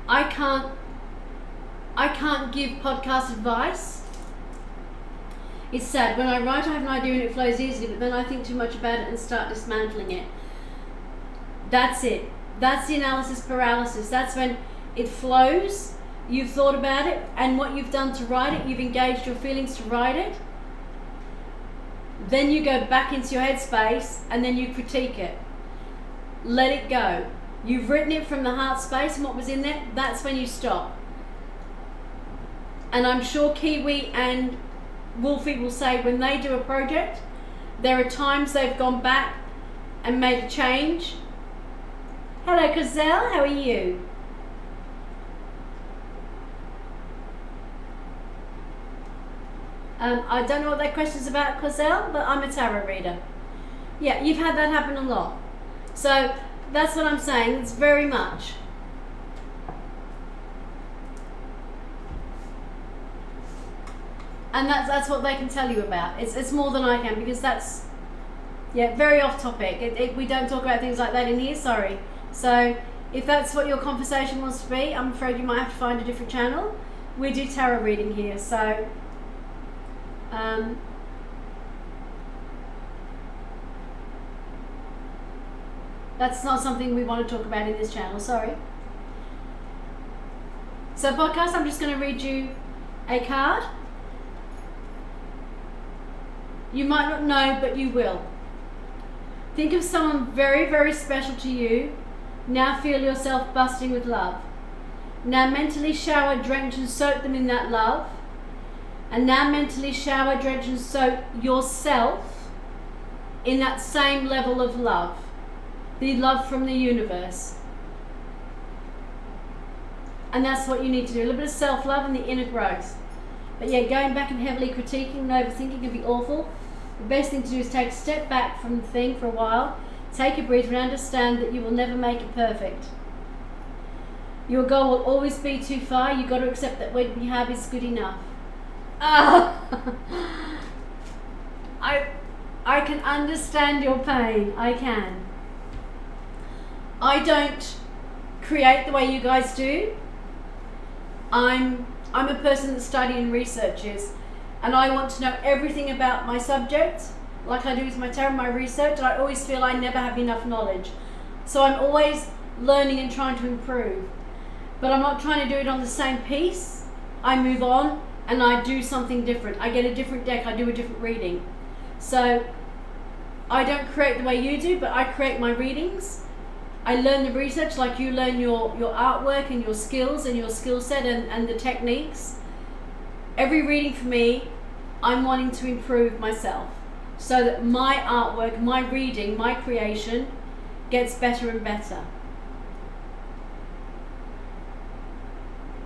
I can't give podcast advice. It's sad. When I write, I have an idea and it flows easily, but then I think too much about it and start dismantling it. That's it. That's the analysis paralysis. That's when it flows, you've thought about it, and what you've done to write it, you've engaged your feelings to write it. Then you go back into your headspace and then you critique it. Let it go. You've written it from the heart space and what was in there, that's when you stop. And I'm sure Kiwi and Wolfie will say when they do a project, there are times they've gone back and made a change. Hello, Cozelle, how are you? I don't know what that question's about, Coselle, but I'm a tarot reader. Yeah, you've had that happen a lot. So that's what I'm saying. It's very much. And that's what they can tell you about. It's more than I can, because that's, yeah, very off topic. We don't talk about things like that in here, sorry. So if that's what your conversation wants to be, I'm afraid you might have to find a different channel. We do tarot reading here, so that's not something we want to talk about in this channel, sorry. So podcast, I'm just going to read you a card. You might not know, but you will. Think of someone very, very special to you. Now feel yourself busting with love. Now mentally shower, drench and soak them in that love. And now mentally shower, drench and soak yourself in that same level of love. The love from the universe. And that's what you need to do. A little bit of self-love and the inner growth. But yeah, going back and heavily critiquing and overthinking can be awful. The best thing to do is take a step back from the thing for a while, take a breath and understand that you will never make it perfect. Your goal will always be too far. You've got to accept that what you have is good enough. I can understand your pain. I can. I don't create the way you guys do. I'm a person that studies and researches, and I want to know everything about my subject, like I do with my tarot, my research, and I always feel I never have enough knowledge. So I'm always learning and trying to improve. But I'm not trying to do it on the same piece. I move on and I do something different. I get a different deck, I do a different reading. So I don't create the way you do, but I create my readings. I learn the research like you learn your artwork and your skills and your skill set and the techniques. Every reading for me, I'm wanting to improve myself so that my artwork, my reading, my creation gets better and better.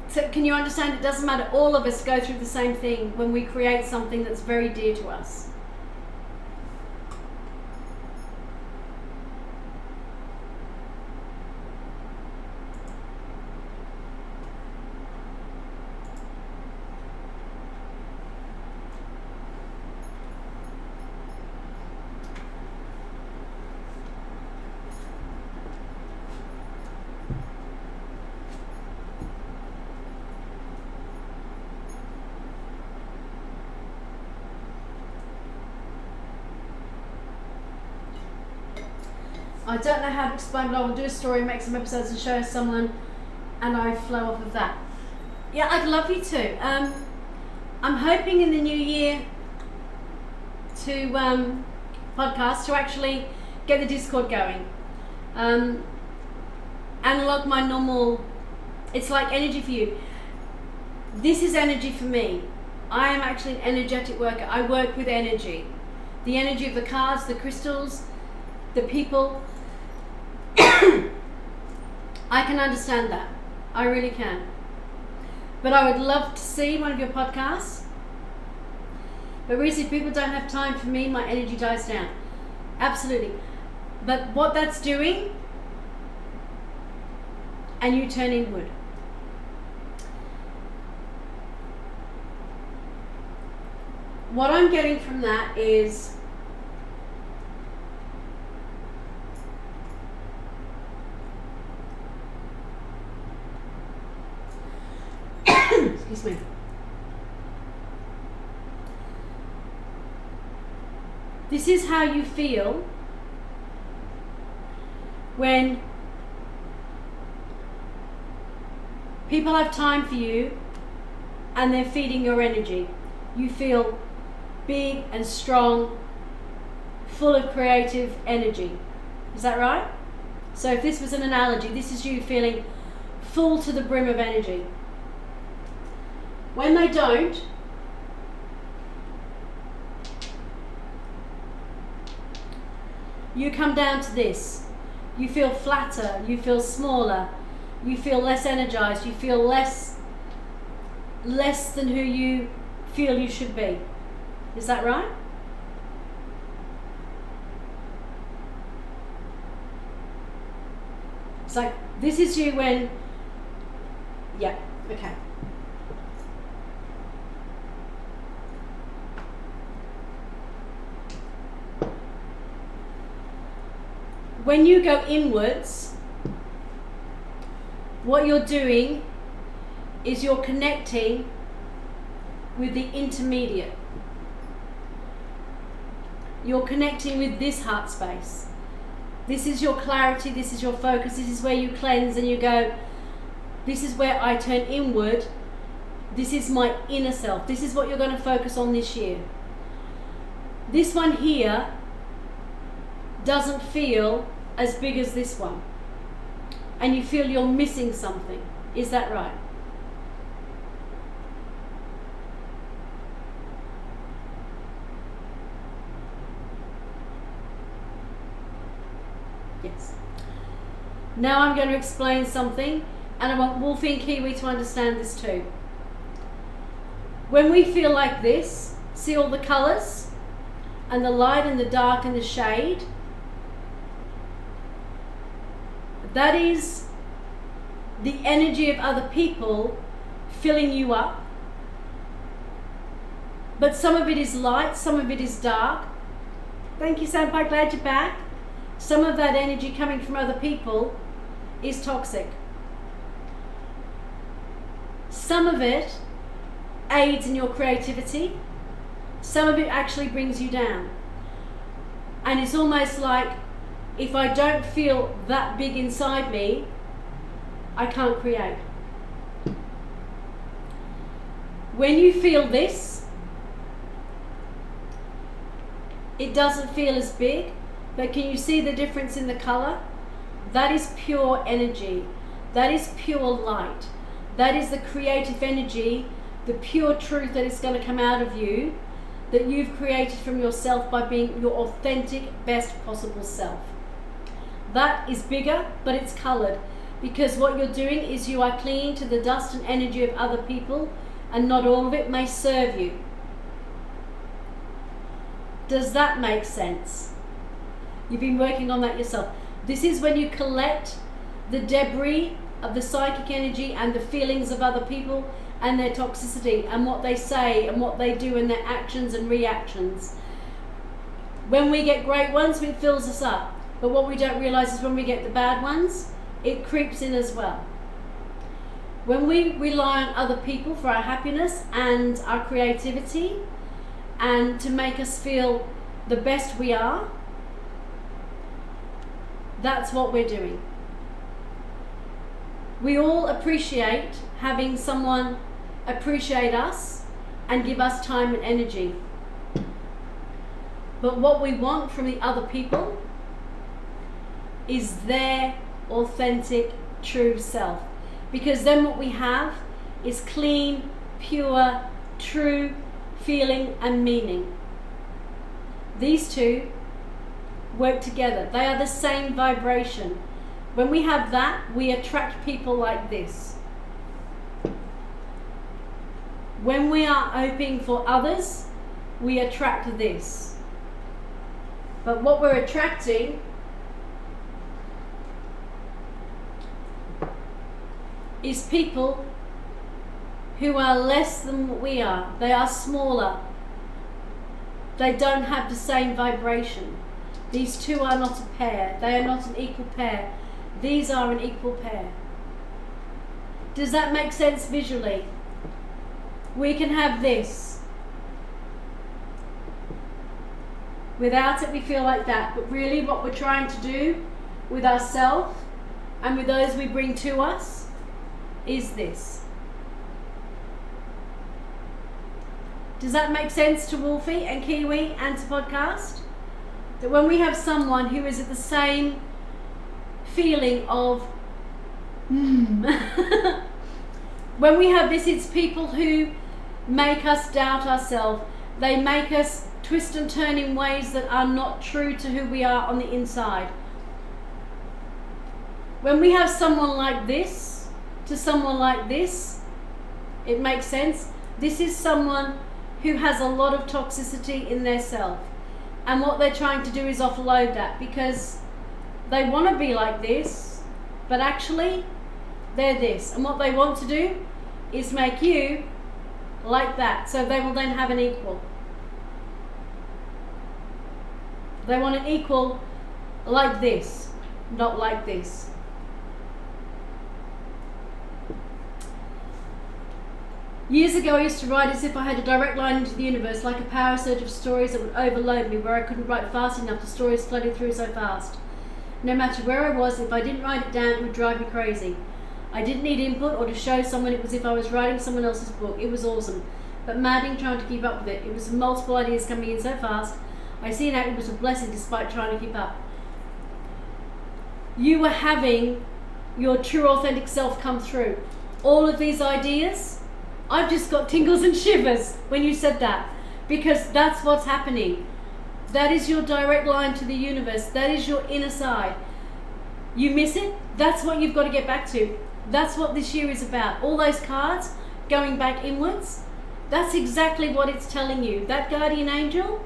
So can you understand? It doesn't matter. All of us go through the same thing when we create something that's very dear to us. I don't know how to explain, but I will do a story, make some episodes and show someone, and I flow off of that. Yeah, I'd love you to. I'm hoping in the new year to podcast to actually get the Discord going. Analog my normal, it's like energy for you. This is energy for me. I am actually an energetic worker. I work with energy. The energy of the cards, the crystals, the people. I can understand that. I really can. But I would love to see one of your podcasts. But really, if people don't have time for me, my energy dies down. Absolutely. But what that's doing, and you turn inward. What I'm getting from that is excuse me. This is how you feel when people have time for you and they're feeding your energy. You feel big and strong, full of creative energy. Is that right? So if this was an analogy, this is you feeling full to the brim of energy. When they don't, you come down to this. You feel flatter, you feel smaller, you feel less energized, you feel less than who you feel you should be. Is that right? It's like, this is you when, yeah, okay. When you go inwards, what you're doing is you're connecting with the intermediate. You're connecting with this heart space. This is your clarity, this is your focus, this is where you cleanse and you go, this is where I turn inward, this is my inner self, this is what you're going to focus on this year. This one here doesn't feel as big as this one, and you feel you're missing something. Is that right? Yes. Now I'm going to explain something, and I want Wolfie and Kiwi to understand this too. When we feel like this, see all the colours? And the light and the dark and the shade? That is the energy of other people filling you up. But some of it is light, some of it is dark. Thank you, Senpai, glad you're back. Some of that energy coming from other people is toxic. Some of it aids in your creativity. Some of it actually brings you down. And it's almost like, if I don't feel that big inside me, I can't create. When you feel this, it doesn't feel as big, but can you see the difference in the color? That is pure energy. That is pure light. That is the creative energy, the pure truth that is going to come out of you, that you've created from yourself by being your authentic, best possible self. That is bigger, but it's colored, because what you're doing is you are clinging to the dust and energy of other people, and not all of it may serve you. Does that make sense? You've been working on that yourself. This is when you collect the debris of the psychic energy and the feelings of other people and their toxicity and what they say and what they do and their actions and reactions. When we get great ones, it fills us up. But what we don't realize is when we get the bad ones, it creeps in as well. When we rely on other people for our happiness and our creativity and to make us feel the best we are, that's what we're doing. We all appreciate having someone appreciate us and give us time and energy. But what we want from the other people is their authentic, true self. Because then what we have is clean, pure, true feeling and meaning. These two work together. They are the same vibration. When we have that, we attract people like this. When we are hoping for others, we attract this. But what we're attracting is people who are less than what we are. They are smaller. They don't have the same vibration. These two are not a pair. They are not an equal pair. These are an equal pair. Does that make sense visually? We can have this. Without it, we feel like that. But really what we're trying to do with ourselves and with those we bring to us is this. Does that make sense to Wolfie and Kiwi and to podcast? That when we have someone who is at the same feeling of when we have this, it's people who make us doubt ourselves. They make us twist and turn in ways that are not true to who we are on the inside. When we have someone like this to someone like this, it makes sense. This is someone who has a lot of toxicity in their self. And what they're trying to do is offload that, because they want to be like this, but actually they're this. And what they want to do is make you like that, so they will then have an equal. They want an equal like this, not like this. Years ago, I used to write as if I had a direct line into the universe, like a power surge of stories that would overload me, where I couldn't write fast enough. The stories flooded through so fast. No matter where I was, if I didn't write it down, it would drive me crazy. I didn't need input or to show someone. It was as if I was writing someone else's book. It was awesome, but maddening trying to keep up with it. It was multiple ideas coming in so fast. I see now it was a blessing despite trying to keep up. You were having your true authentic self come through. All of these ideas, I've just got tingles and shivers when you said that, because that's what's happening. That is your direct line to the universe. That is your inner side. You miss it? That's what you've got to get back to. That's what this year is about. All those cards going back inwards, that's exactly what it's telling you. That guardian angel,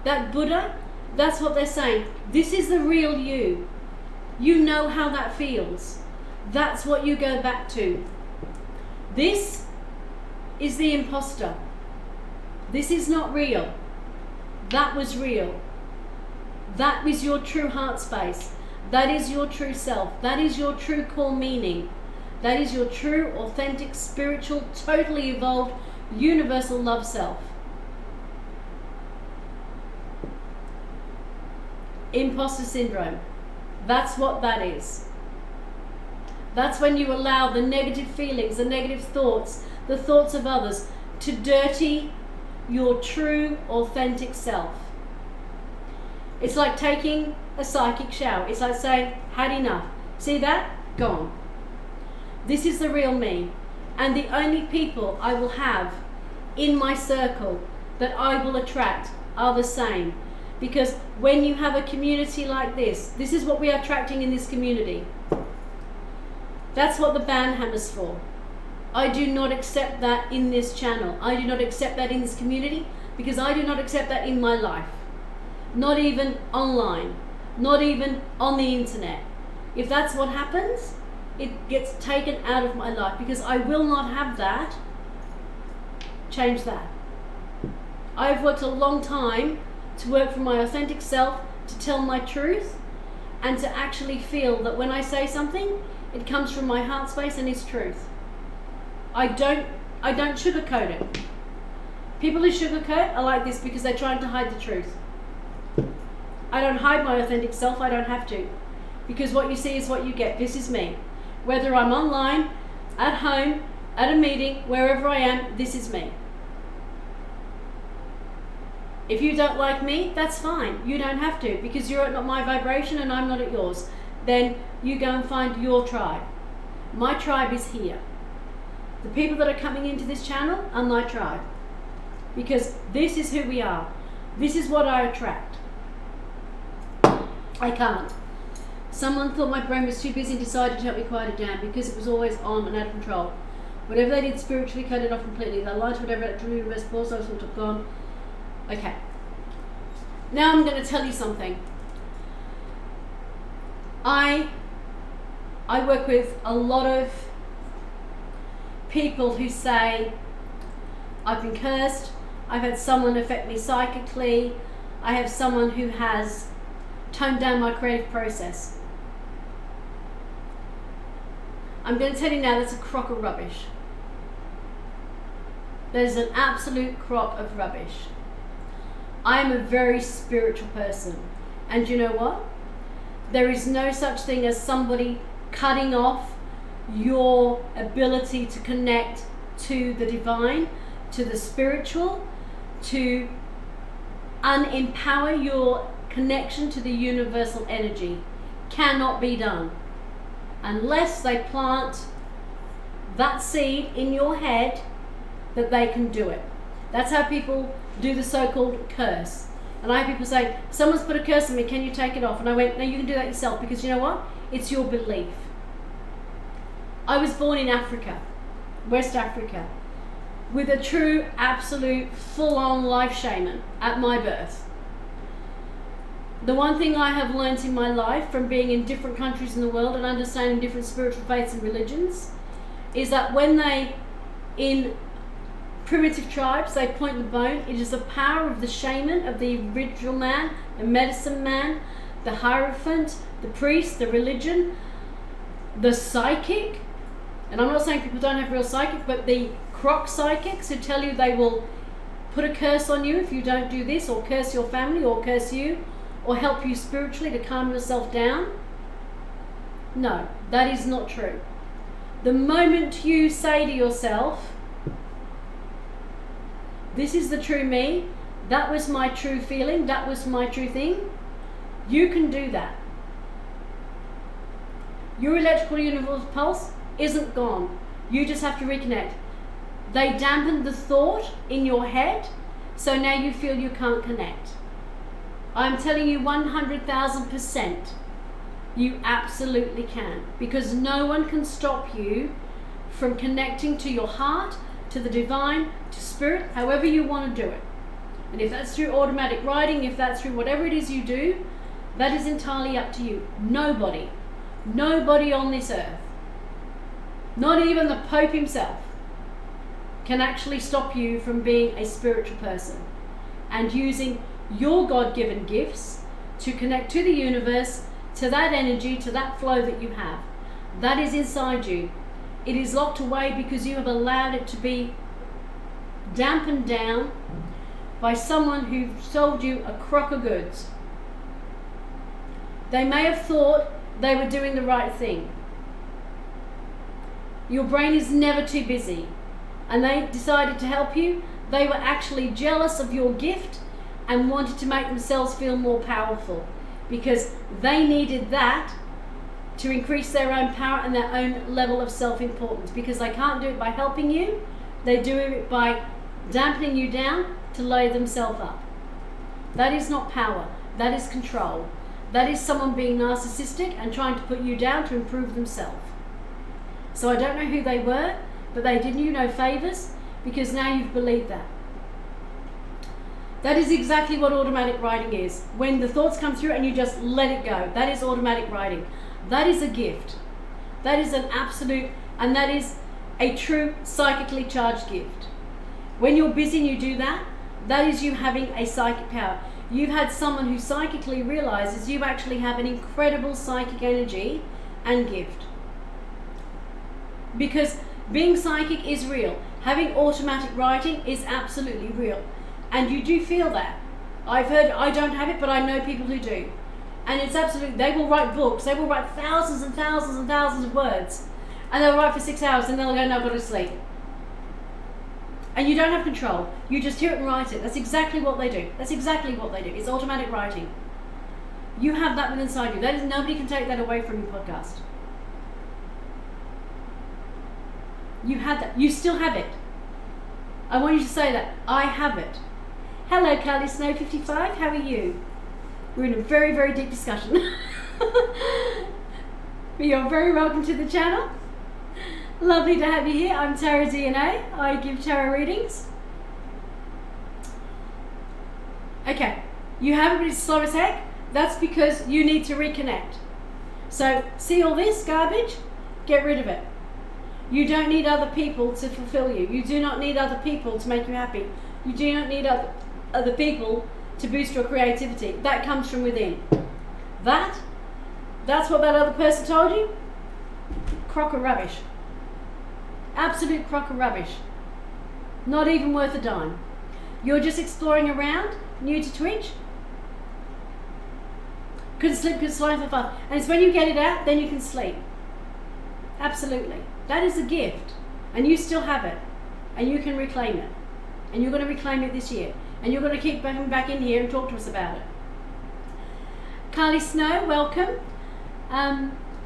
that Buddha, that's what they're saying. This is the real you. You know how that feels. That's what you go back to. This is the imposter. This is not real. That was real. That is your true heart space. That is your true self. That is your true core meaning. That is your true, authentic, spiritual, totally evolved, universal love self. Imposter syndrome. That's what that is. That's when you allow the negative feelings, the negative thoughts, the thoughts of others to dirty your true, authentic self. It's like taking a psychic shower. It's like saying, had enough. See that? Gone. This is the real me. And the only people I will have in my circle that I will attract are the same. Because when you have a community like this is what we are attracting in this community. That's what the banhammer's for. I do not accept that in this channel. I do not accept that in this community, because I do not accept that in my life. Not even online. Not even on the internet. If that's what happens, it gets taken out of my life, because I will not have that. Change that. I've worked a long time to work for my authentic self, to tell my truth, and to actually feel that when I say something, it comes from my heart space and is truth. I don't sugarcoat it. People who sugarcoat are like this because they're trying to hide the truth. I don't hide my authentic self. I don't have to, because what you see is what you get. This is me. Whether I'm online, at home, at a meeting, wherever I am, this is me. If you don't like me, that's fine. You don't have to, because you're not my vibration and I'm not at yours. Then you go and find your tribe. My tribe is here. The people that are coming into this channel are my tribe, because this is who we are. This is what I attract. I can't. Someone thought my brain was too busy and decided to help me quiet it down, because it was always on and out of control. Whatever they did spiritually cut it off completely. They lied to whatever it drew the best force, I was sort of gone. Okay. Now I'm going to tell you something. I work with a lot of people who say, I've been cursed, I've had someone affect me psychically, I have someone who has toned down my creative process. I'm going to tell you now, that's a crock of rubbish. There's an absolute crock of rubbish. I am a very spiritual person, and you know what? There is no such thing as somebody cutting off your ability to connect to the divine, to the spiritual, to unempower your connection to the universal energy. Cannot be done unless they plant that seed in your head that they can do it. That's how people do the so-called curse. And I have people say, someone's put a curse on me, can you take it off? And I went, no, you can do that yourself, because you know what? It's your belief. I was born in Africa, West Africa. with a true, absolute, full-on life shaman at my birth. The one thing I have learnt in my life from being in different countries in the world and understanding different spiritual faiths and religions is that when they, in primitive tribes, they point the bone, it is the power of the shaman, of the original man, the medicine man, the hierophant, the priest, the religion, the psychic. And I'm not saying people don't have real psychic, but the croc psychics who tell you they will put a curse on you if you don't do this, or curse your family, or curse you, or help you spiritually to calm yourself down. No, that is not true. The moment you say to yourself, this is the true me, that was my true feeling, that was my true thing, you can do that. Your electrical universal pulse isn't gone. You just have to reconnect. They dampened the thought in your head, so now you feel you can't connect. I'm telling you 100,000%, you absolutely can, because no one can stop you from connecting to your heart, to the divine, to spirit, however you want to do it. And if that's through automatic writing, if that's through whatever it is you do, that is entirely up to you. Nobody on this earth, not even the Pope himself, can actually stop you from being a spiritual person and using your God-given gifts to connect to the universe, to that energy, to that flow that you have. That is inside you. It is locked away because you have allowed it to be dampened down by someone who sold you a crock of goods. They may have thought they were doing the right thing. Your brain is never too busy, and they decided to help you. They were actually jealous of your gift and wanted to make themselves feel more powerful because they needed that to increase their own power and their own level of self-importance, because they can't do it by helping you. They do it by dampening you down to lower themselves up. That is not power. That is control. That is someone being narcissistic and trying to put you down to improve themselves. So I don't know who they were, but they did you no favors, because now you've believed that. That is exactly what automatic writing is. When the thoughts come through and you just let it go, that is automatic writing. That is a gift. That is an absolute, and that is a true psychically charged gift. When you're busy and you do that, that is you having a psychic power. You've had someone who psychically realizes you actually have an incredible psychic energy and gift. Because being psychic is real. Having automatic writing is absolutely real. And you do feel that. I've heard, I don't have it, but I know people who do. And it's absolutely, they will write books, they will write thousands and thousands and thousands of words. And they'll write for 6 hours and they'll go, no, I've got to sleep. And you don't have control. You just hear it and write it. That's exactly what they do. That's exactly what they do. It's automatic writing. You have that within inside you. That is, nobody can take that away from your podcast. You had that. You still have it. I want you to say that. I have it. Hello, Carly Snow 55. How are you? We're in a very, very deep discussion. You're very welcome to the channel. Lovely to have you here. I'm Tarot DNA. I give tarot readings. Okay, you have it, but it's slow as heck. That's because you need to reconnect. So, see all this garbage? Get rid of it. You don't need other people to fulfill you. You do not need other people to make you happy. You do not need other people to boost your creativity. That comes from within. That's what that other person told you? Crock of rubbish. Absolute crock of rubbish. Not even worth a dime. You're just exploring around, new to Twitch. Couldn't sleep, couldn't slide for fun. And it's when you get it out, then you can sleep. Absolutely. That is a gift. And you still have it. And you can reclaim it. And you're going to reclaim it this year. And you're going to keep coming back in here and talk to us about it. Carly Snow, welcome.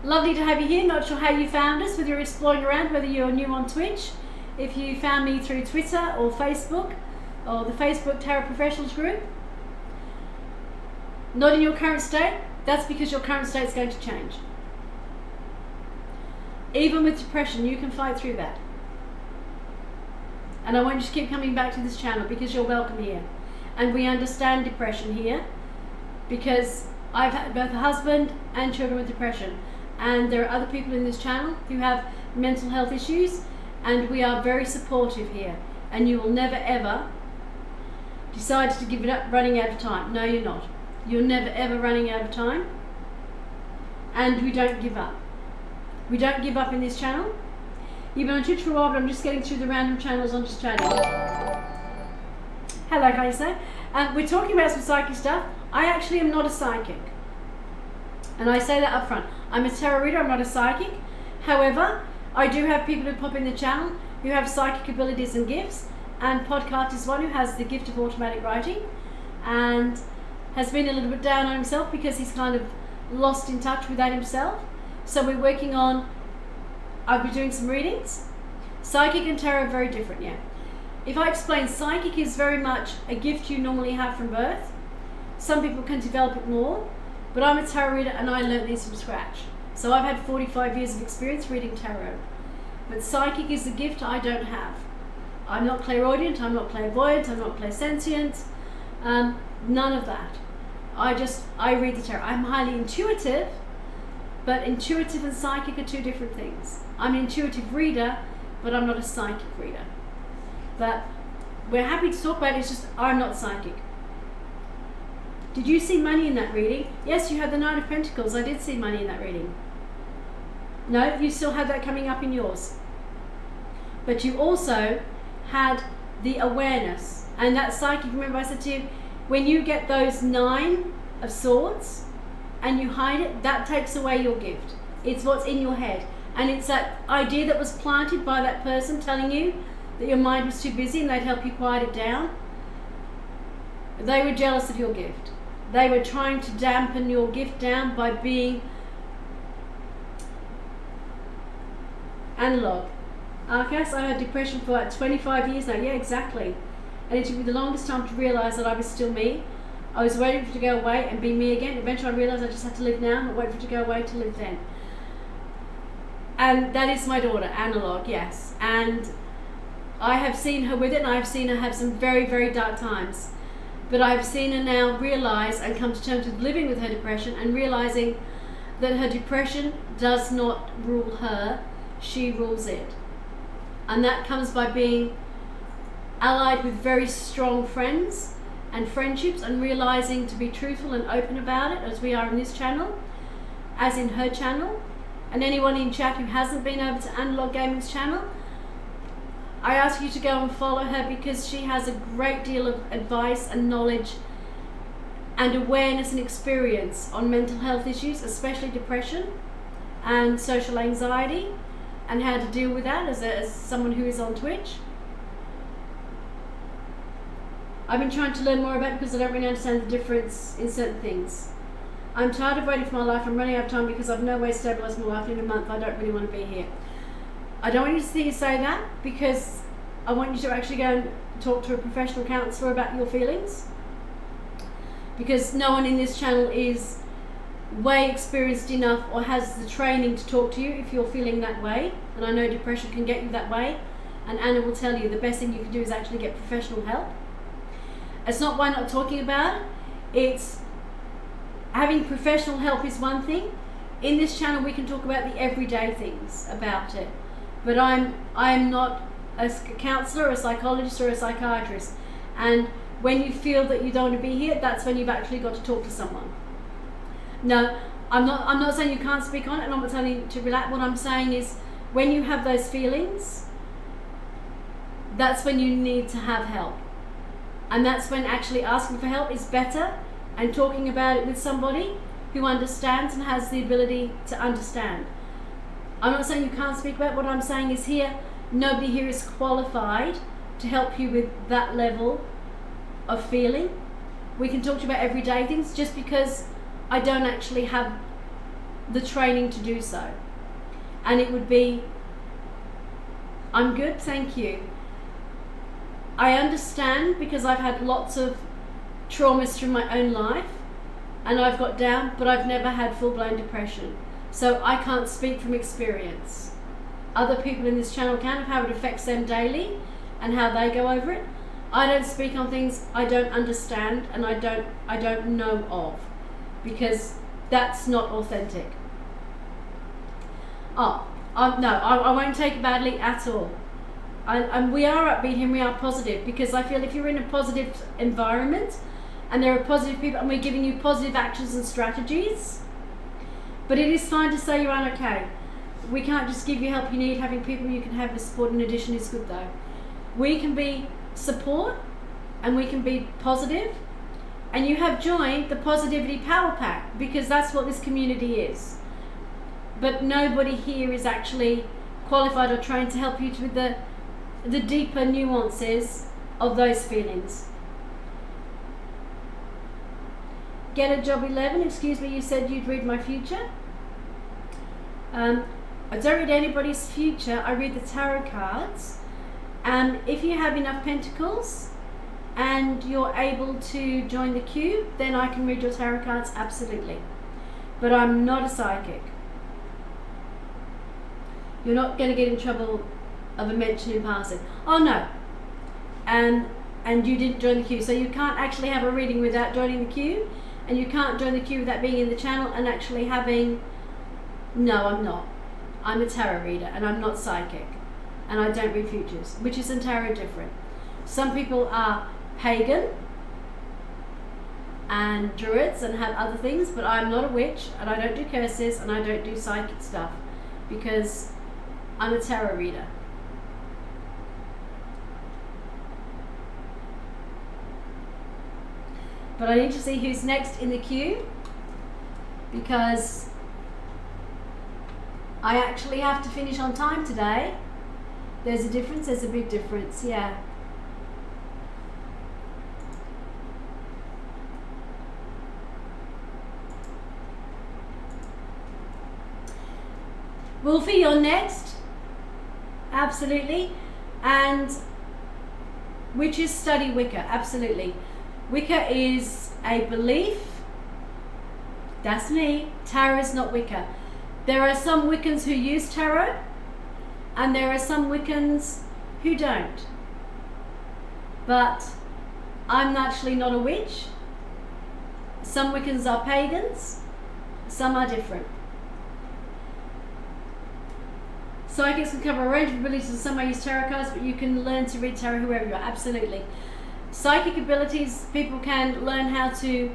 Lovely to have you here. Not sure how you found us, whether you're exploring around, whether you're new on Twitch. If you found me through Twitter or Facebook, or the Facebook Tarot Professionals group. Not in your current state, that's because your current state is going to change. Even with depression, you can fight through that. And I want you to keep coming back to this channel because you're welcome here. And we understand depression here because I've had both a husband and children with depression. And there are other people in this channel who have mental health issues, and we are very supportive here. And you will never ever decide to give it up running out of time. No, you're not. You're never ever running out of time. And we don't give up. We don't give up in this channel. You've been on Twitch for a while, but I'm just getting through the random channels on just chatting. Hello, how you say? We're talking about some psychic stuff. I actually am not a psychic. And I say that up front. I'm a tarot reader, I'm not a psychic. However, I do have people who pop in the channel who have psychic abilities and gifts. And Podcast is one who has the gift of automatic writing and has been a little bit down on himself because he's kind of lost in touch with that himself. So we're working on, I'll be doing some readings. Psychic and tarot are very different, yeah. If I explain, psychic is very much a gift you normally have from birth. Some people can develop it more, but I'm a tarot reader and I learnt these from scratch. So I've had 45 years of experience reading tarot. But psychic is a gift I don't have. I'm not clairaudient, I'm not clairvoyant, I'm not clairsentient, none of that. I read the tarot. I'm highly intuitive, but intuitive and psychic are two different things. I'm an intuitive reader, but I'm not a psychic reader. But we're happy to talk about it, it's just I'm not psychic. Did you see money in that reading? Yes, you had the Nine of Pentacles. I did see money in that reading. No, you still had that coming up in yours. But you also had the awareness. And that psychic, remember I said to you, when you get those 9 of Swords and you hide it, that takes away your gift. It's what's in your head. And it's that idea that was planted by that person telling you that your mind was too busy and they'd help you quiet it down. They were jealous of your gift. They were trying to dampen your gift down by being analog. Arcas, I had depression for like 25 years now. Yeah, exactly. And it took me the longest time to realise that I was still me. I was waiting for it to go away and be me again. Eventually I realised I just had to live now, not wait for it to go away to live then. And that is my daughter, Analog, yes. And I have seen her with it, and I have seen her have some very, very dark times. But I've seen her now realise and come to terms with living with her depression and realising that her depression does not rule her, she rules it. And that comes by being allied with very strong friends and friendships and realising to be truthful and open about it, as we are in this channel, as in her channel. And anyone in chat who hasn't been over to Analog Gaming's channel, I ask you to go and follow her because she has a great deal of advice and knowledge and awareness and experience on mental health issues, especially depression and social anxiety, and how to deal with that as someone who is on Twitch. I've been trying to learn more about it because I don't really understand the difference in certain things. I'm tired of waiting for my life. I'm running out of time because I've no way to stabilise my life in a month. I don't really want to be here. I don't want you to see you say that because I want you to actually go and talk to a professional counsellor about your feelings. Because no one in this channel is way experienced enough or has the training to talk to you if you're feeling that way. And I know depression can get you that way. And Anna will tell you the best thing you can do is actually get professional help. It's not why not talking about it. It's having professional help is one thing. In this channel we can talk about the everyday things about it. But I'm not a counsellor, a psychologist or a psychiatrist. And when you feel that you don't want to be here, that's when you've actually got to talk to someone. No, I'm not saying you can't speak on it, and I'm not telling you to relax. What I'm saying is when you have those feelings, that's when you need to have help. And that's when actually asking for help is better and talking about it with somebody who understands and has the ability to understand. I'm not saying you can't speak about it. What I'm saying is here, nobody here is qualified to help you with that level of feeling. We can talk to you about everyday things just because I don't actually have the training to do so. And it would be, I'm good, thank you. I understand because I've had lots of traumas through my own life and I've got down, but I've never had full-blown depression. So I can't speak from experience. Other people in this channel can, of how it affects them daily, and how they go over it. I don't speak on things I don't understand and I don't know of, because that's not authentic. No, I won't take it badly at all. And we are upbeat and we are positive, because I feel if you're in a positive environment and there are positive people and we're giving you positive actions and strategies, but it is fine to say you aren't okay. We can't just give you help you need. Having people you can have as support in addition is good though. We can be support and we can be positive, and you have joined the Positivity Power Pack because that's what this community is. But nobody here is actually qualified or trained to help you with the deeper nuances of those feelings. Get a job 11, excuse me, you said you'd read my future. I don't read anybody's future, I read the tarot cards. And if you have enough pentacles and you're able to join the queue, then I can read your tarot cards, absolutely. But I'm not a psychic. You're not going to get in trouble of a mention in passing. Oh no. And you didn't join the queue. So you can't actually have a reading without joining the queue, and you can't join the queue without being in the channel and actually having... No, I'm not. I'm a tarot reader and I'm not psychic. And I don't read futures, which is entirely different. Some people are pagan and druids and have other things, but I'm not a witch and I don't do curses and I don't do psychic stuff, because I'm a tarot reader. But I need to see who's next in the queue, because I actually have to finish on time today. There's a difference, there's a big difference, yeah. Wolfie, you're next. Absolutely. And witches study Wicca, absolutely. Wicca is a belief. That's me. Tarot is not Wicca. There are some Wiccans who use tarot, and there are some Wiccans who don't. But I'm actually not a witch. Some Wiccans are pagans, some are different. Psychics can cover a range of abilities, and some may use tarot cards, but you can learn to read tarot whoever you are, absolutely. Psychic abilities, people can learn how to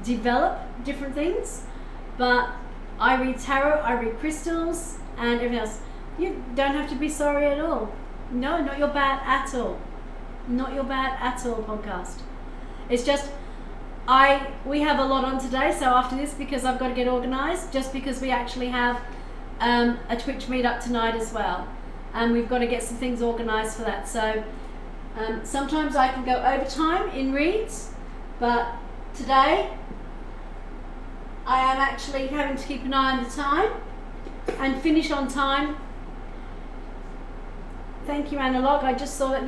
develop different things, but I read tarot, I read crystals, and everything else. You don't have to be sorry at all. No, not your bad at all. Not your bad at all podcast. It's just, we have a lot on today, so after this, because I've got to get organised, just because we actually have a Twitch meetup tonight as well, and we've got to get some things organised for that. So sometimes I can go overtime in reads, but today I am actually having to keep an eye on the time and finish on time. Thank you, Analog. I just saw that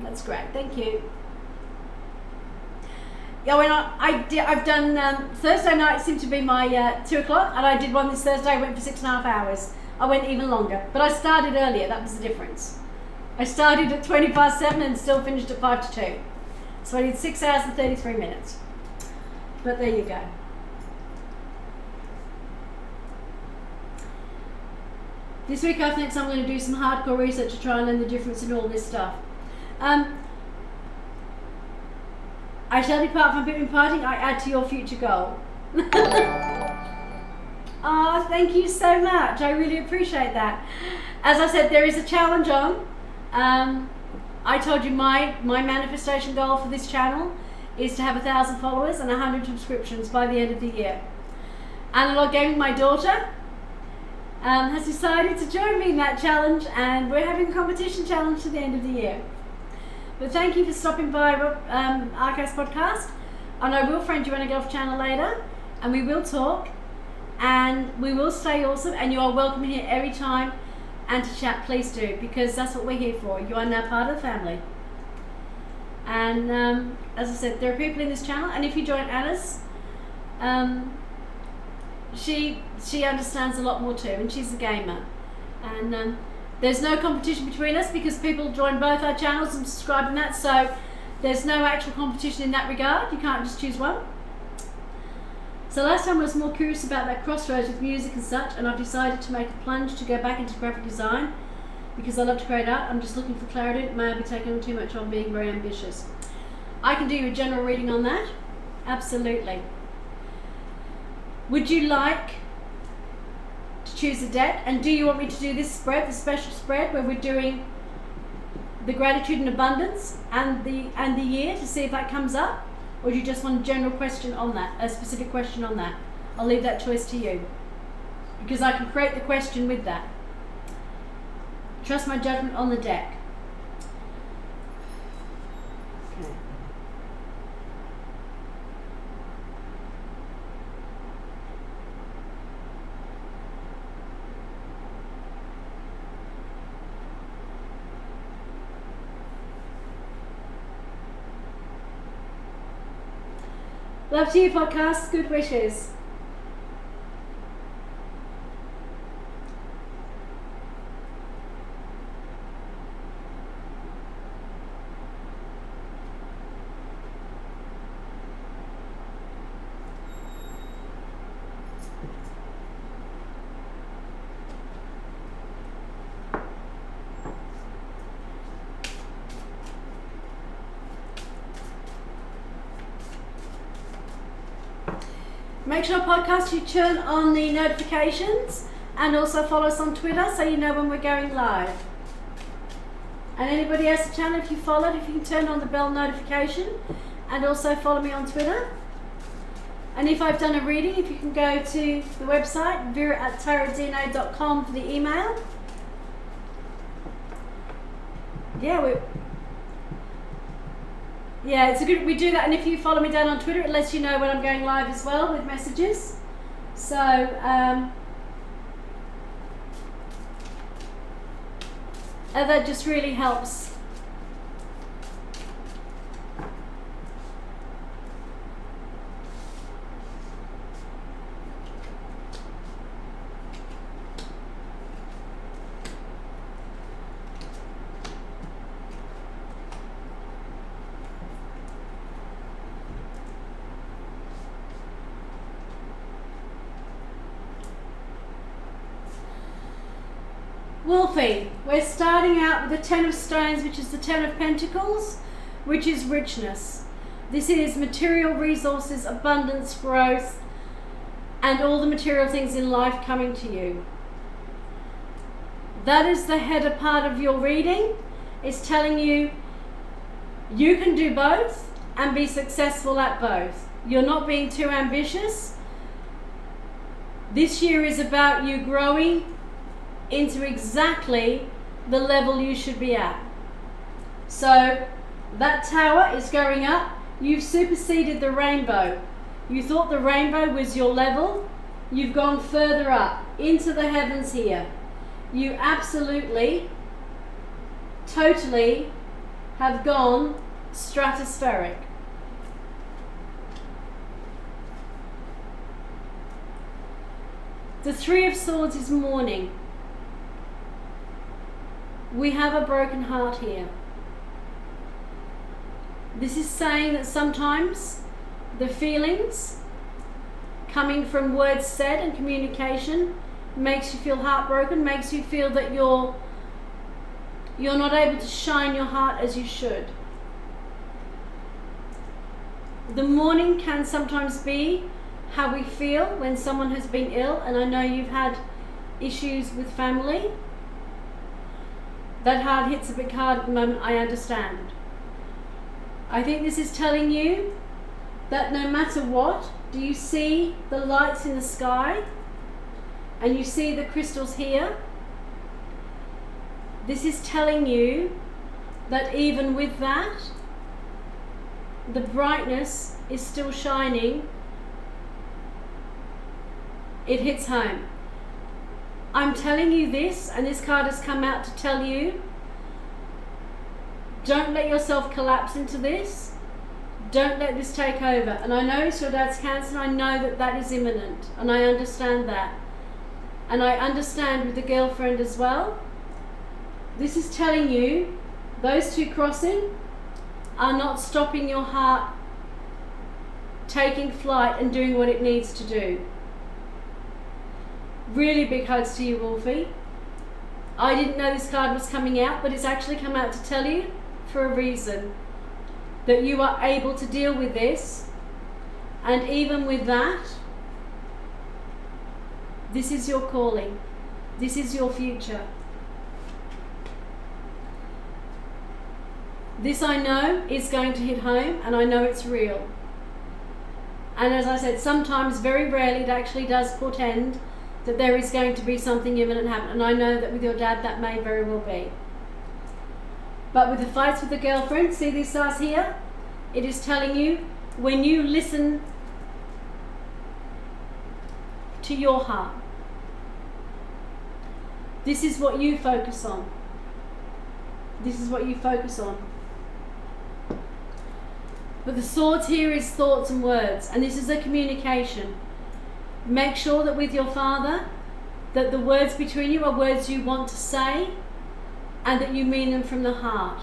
that's great. Thank you. Yeah, when I've done Thursday night seemed to be my 2 o'clock, and I did one this Thursday. I went for 6.5 hours. I went even longer, but I started earlier. That was the difference. I started at 7:20 and still finished at 1:55. So I did 6 hours and 33 minutes. But there you go. This week I think I'm going to do some hardcore research to try and learn the difference in all this stuff. I shall depart from Pippin Parting. I add to your future goal. Oh, thank you so much. I really appreciate that. As I said, there is a challenge on. I told you my manifestation goal for this channel is to have 1,000 followers and 100 subscriptions by the end of the year. Analog Gaming, my daughter, has decided to join me in that challenge, and we're having a competition challenge to the end of the year. But thank you for stopping by Archives Podcast, and I will friend you on a Golf channel later, and we will talk, and we will stay awesome, and you are welcome here every time, and to chat, please do, because that's what we're here for. You are now part of the family. And as I said, there are people in this channel, and if you join Anna's, she understands a lot more too, and she's a gamer, and There's no competition between us because people join both our channels and subscribe and that, so there's no actual competition in that regard. You can't just choose one. So last time I was more curious about that crossroads with music and such, and I've decided to make a plunge to go back into graphic design because I love to create art. I'm just looking for clarity. It may be taking on too much on being very ambitious. I can do you a general reading on that. Absolutely. Would you like to choose a deck? And do you want me to do this spread, the special spread where we're doing the gratitude and abundance and the year, to see if that comes up? Or do you just want a general question on that, a specific question on that? I'll leave that choice to you, because I can create the question with that. Trust my judgment on the deck. Okay. Love to you, podcast. Good wishes. Make sure podcast you turn on the notifications and also follow us on Twitter so you know when we're going live. And anybody else on the channel, if you followed, if you can turn on the bell notification and also follow me on Twitter. And if I've done a reading, if you can go to the website vera@tarotzeno.com for the email. Yeah, it's a good. We do that, and if you follow me down on Twitter, it lets you know when I'm going live as well with messages. So that just really helps. Wolfie, we're starting out with the Ten of Stones, which is the Ten of Pentacles, which is richness. This is material resources, abundance, growth, and all the material things in life coming to you. That is the header part of your reading. It's telling you you can do both and be successful at both. You're not being too ambitious. This year is about you growing into exactly the level you should be at. So that tower is going up. You've superseded the rainbow. You thought the rainbow was your level. You've gone further up into the heavens here. You absolutely, totally have gone stratospheric. The Three of Swords is mourning. We have a broken heart here. This is saying that sometimes the feelings coming from words said and communication makes you feel heartbroken, makes you feel that you're not able to shine your heart as you should. The mourning can sometimes be how we feel when someone has been ill, and I know you've had issues with family. That heart hits a bit hard at the moment, I understand. I think this is telling you that no matter what, do you see the lights in the sky and you see the crystals here? This is telling you that even with that, the brightness is still shining. It hits home. I'm telling you this, and this card has come out to tell you, don't let yourself collapse into this. Don't let this take over. And I know it's your dad's cancer, and I know that that is imminent, and I understand that. And I understand with the girlfriend as well. This is telling you those two crossing are not stopping your heart taking flight and doing what it needs to do. Really big hugs to you, Wolfie. I didn't know this card was coming out, but it's actually come out to tell you for a reason that you are able to deal with this, and even with that, this is your calling. This is your future. This I know is going to hit home, and I know it's real. And as I said, sometimes, very rarely, it actually does portend that there is going to be something imminent happen. And I know that with your dad, that may very well be. But with the fights with the girlfriend, see these stars here? It is telling you, when you listen to your heart, this is what you focus on. This is what you focus on. But the swords here is thoughts and words, and this is a communication. Make sure that with your father, that the words between you are words you want to say, and that you mean them from the heart.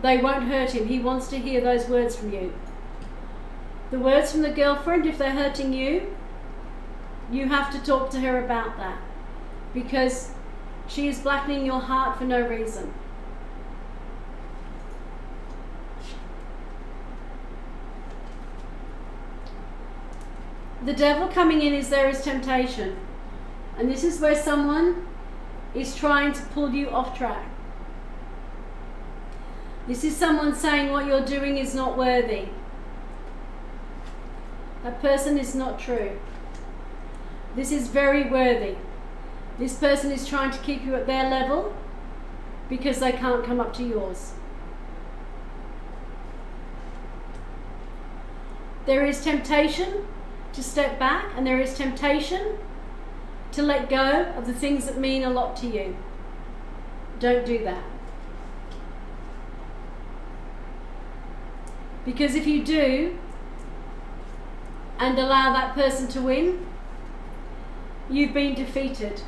They won't hurt him. He wants to hear those words from you. The words from the girlfriend, if they're hurting you, you have to talk to her about that, because she is blackening your heart for no reason. The devil coming in is there is temptation. And this is where someone is trying to pull you off track. This is someone saying what you're doing is not worthy. That person is not true. This is very worthy. This person is trying to keep you at their level because they can't come up to yours. There is temptation to step back, and there is temptation to let go of the things that mean a lot to you. Don't do that. Because if you do, and allow that person to win, you've been defeated.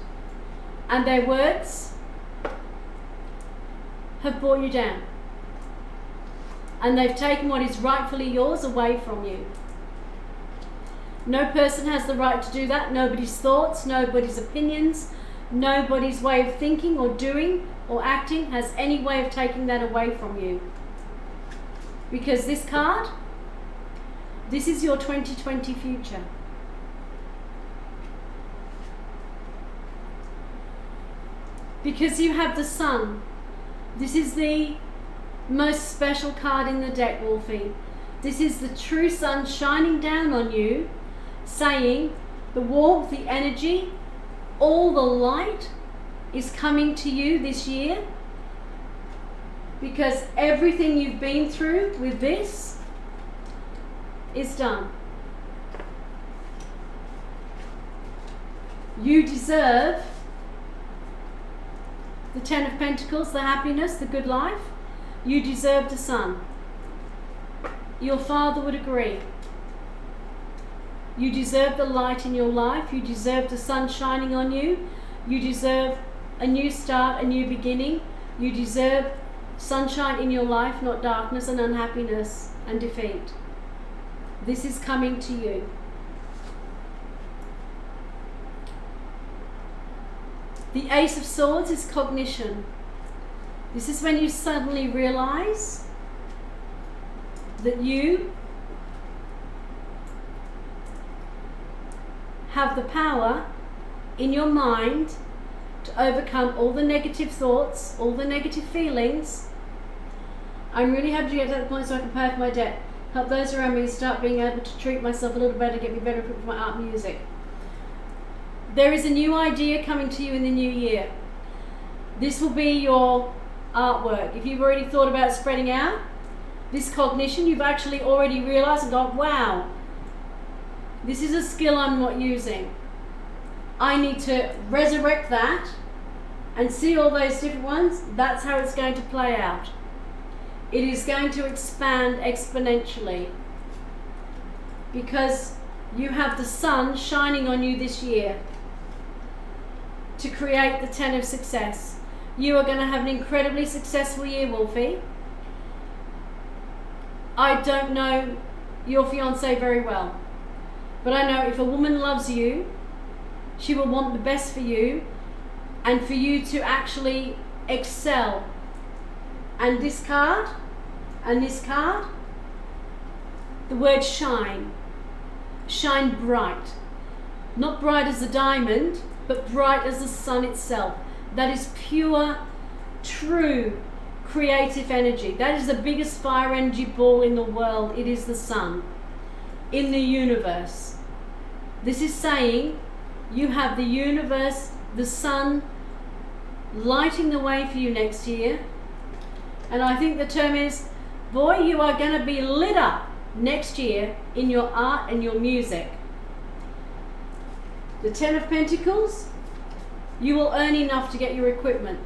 And their words have brought you down. And they've taken what is rightfully yours away from you. No person has the right to do that. Nobody's thoughts, nobody's opinions, nobody's way of thinking or doing or acting has any way of taking that away from you. Because this card, this is your 2020 future. Because you have the sun. This is the most special card in the deck, Wolfie. This is the true sun shining down on you, saying the warmth, the energy, all the light is coming to you this year, because everything you've been through with this is done. You deserve the Ten of Pentacles, the happiness, the good life. You deserve the sun. Your father would agree. You deserve the light in your life. You deserve the sun shining on you. You deserve a new start, a new beginning. You deserve sunshine in your life, not darkness and unhappiness and defeat. This is coming to you. The Ace of Swords is cognition. This is when you suddenly realize that you have the power in your mind to overcome all the negative thoughts, all the negative feelings. I'm really happy to get to that point so I can pay off my debt, help those around me start being able to treat myself a little better, get me better equipped for my art and music. There is a new idea coming to you in the new year. This will be your artwork. If you've already thought about spreading out, this cognition, you've actually already realized and gone, wow, this is a skill I'm not using. I need to resurrect that and see all those different ones. That's how it's going to play out. It is going to expand exponentially because you have the sun shining on you this year to create the 10 of success. You are going to have an incredibly successful year, Wolfie. I don't know your fiance very well, but I know if a woman loves you, she will want the best for you and for you to actually excel. And this card, the word shine. Shine bright. Not bright as a diamond, but bright as the sun itself. That is pure, true, creative energy. That is the biggest fire energy ball in the world. It is the sun in the universe. This is saying you have the universe, the sun, lighting the way for you next year. And I think the term is, boy, you are going to be lit up next year in your art and your music. The Ten of Pentacles, you will earn enough to get your equipment.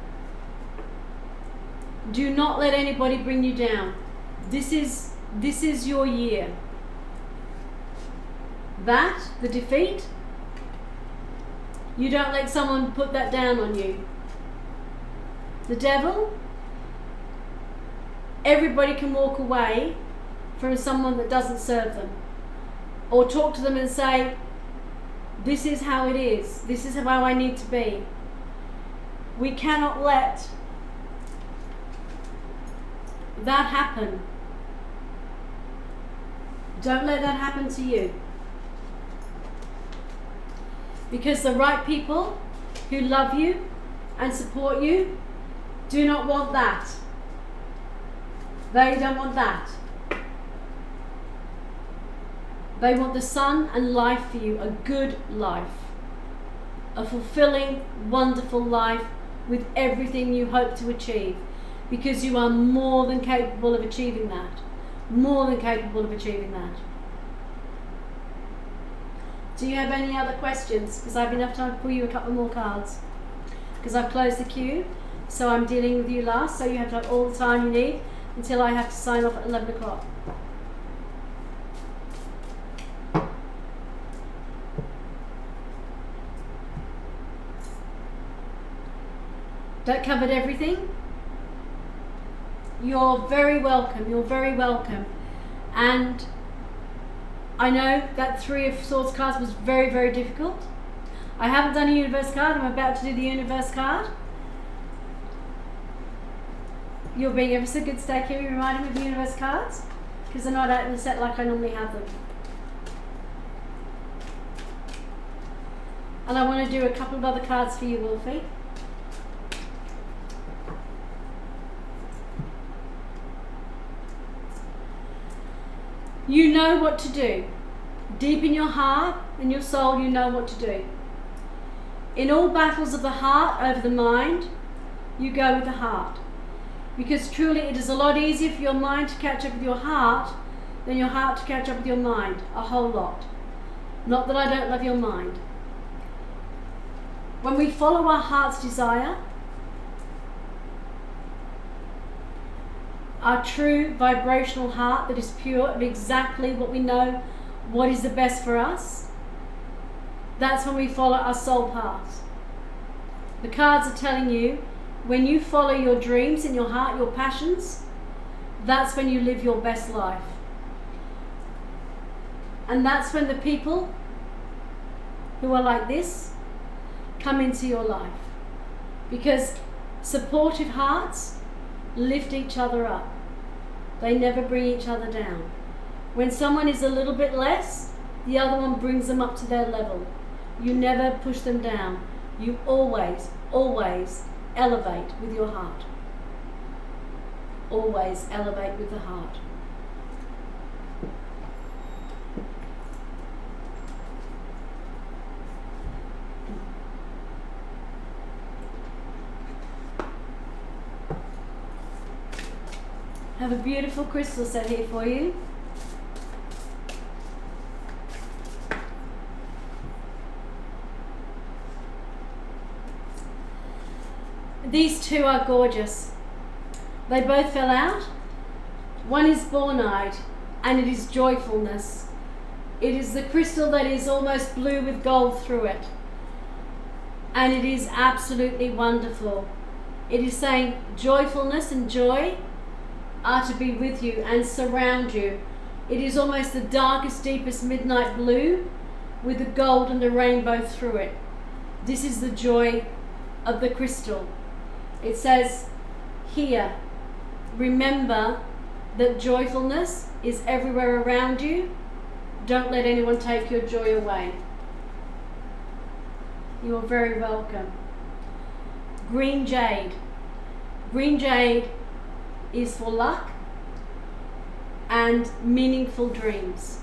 Do not let anybody bring you down. This is your year. That, the defeat, you don't let someone put that down on you. The Devil, everybody can walk away from someone that doesn't serve them, or talk to them and say, this is how it is, this is how I need to be. We cannot let that happen. Don't let that happen to you, because the right people who love you and support you do not want that. They don't want that. They want the sun and life for you, a good life, a fulfilling, wonderful life with everything you hope to achieve, because you are more than capable of achieving that. More than capable of achieving that. Do you have any other questions? Because I have enough time to pull you a couple more cards. Because I've closed the queue, so I'm dealing with you last, so you have to have all the time you need until I have to sign off at 11 o'clock. That covered everything? You're very welcome, you're very welcome. And I know that Three of Swords card was very, very difficult. I haven't done a universe card, I'm about to do the universe card. You're being ever so good today. Can you remind me of the universe cards? Because they're not out in the set like I normally have them. And I want to do a couple of other cards for you, Wolfie. You know what to do. Deep in your heart and your soul, you know what to do. In all battles of the heart over the mind, you go with the heart. Because truly it is a lot easier for your mind to catch up with your heart than your heart to catch up with your mind. A whole lot. Not that I don't love your mind. When we follow our heart's desire, our true vibrational heart that is pure of exactly what we know, what is the best for us, that's when we follow our soul path. The cards are telling you, when you follow your dreams in your heart, your passions, that's when you live your best life. And that's when the people who are like this come into your life. Because supportive hearts lift each other up. They never bring each other down. When someone is a little bit less, the other one brings them up to their level. You never push them down. You always, always elevate with your heart. Always elevate with the heart. Have a beautiful crystal set here for you. These two are gorgeous. They both fell out. One is bornite and it is joyfulness. It is the crystal that is almost blue with gold through it. And it is absolutely wonderful. It is saying joyfulness and joy are to be with you and surround you. It is almost the darkest, deepest midnight blue with the gold and the rainbow through it. This is the joy of the crystal. It says here, remember that joyfulness is everywhere around you. Don't let anyone take your joy away. You are very welcome. Green jade. Green jade is for luck and meaningful dreams.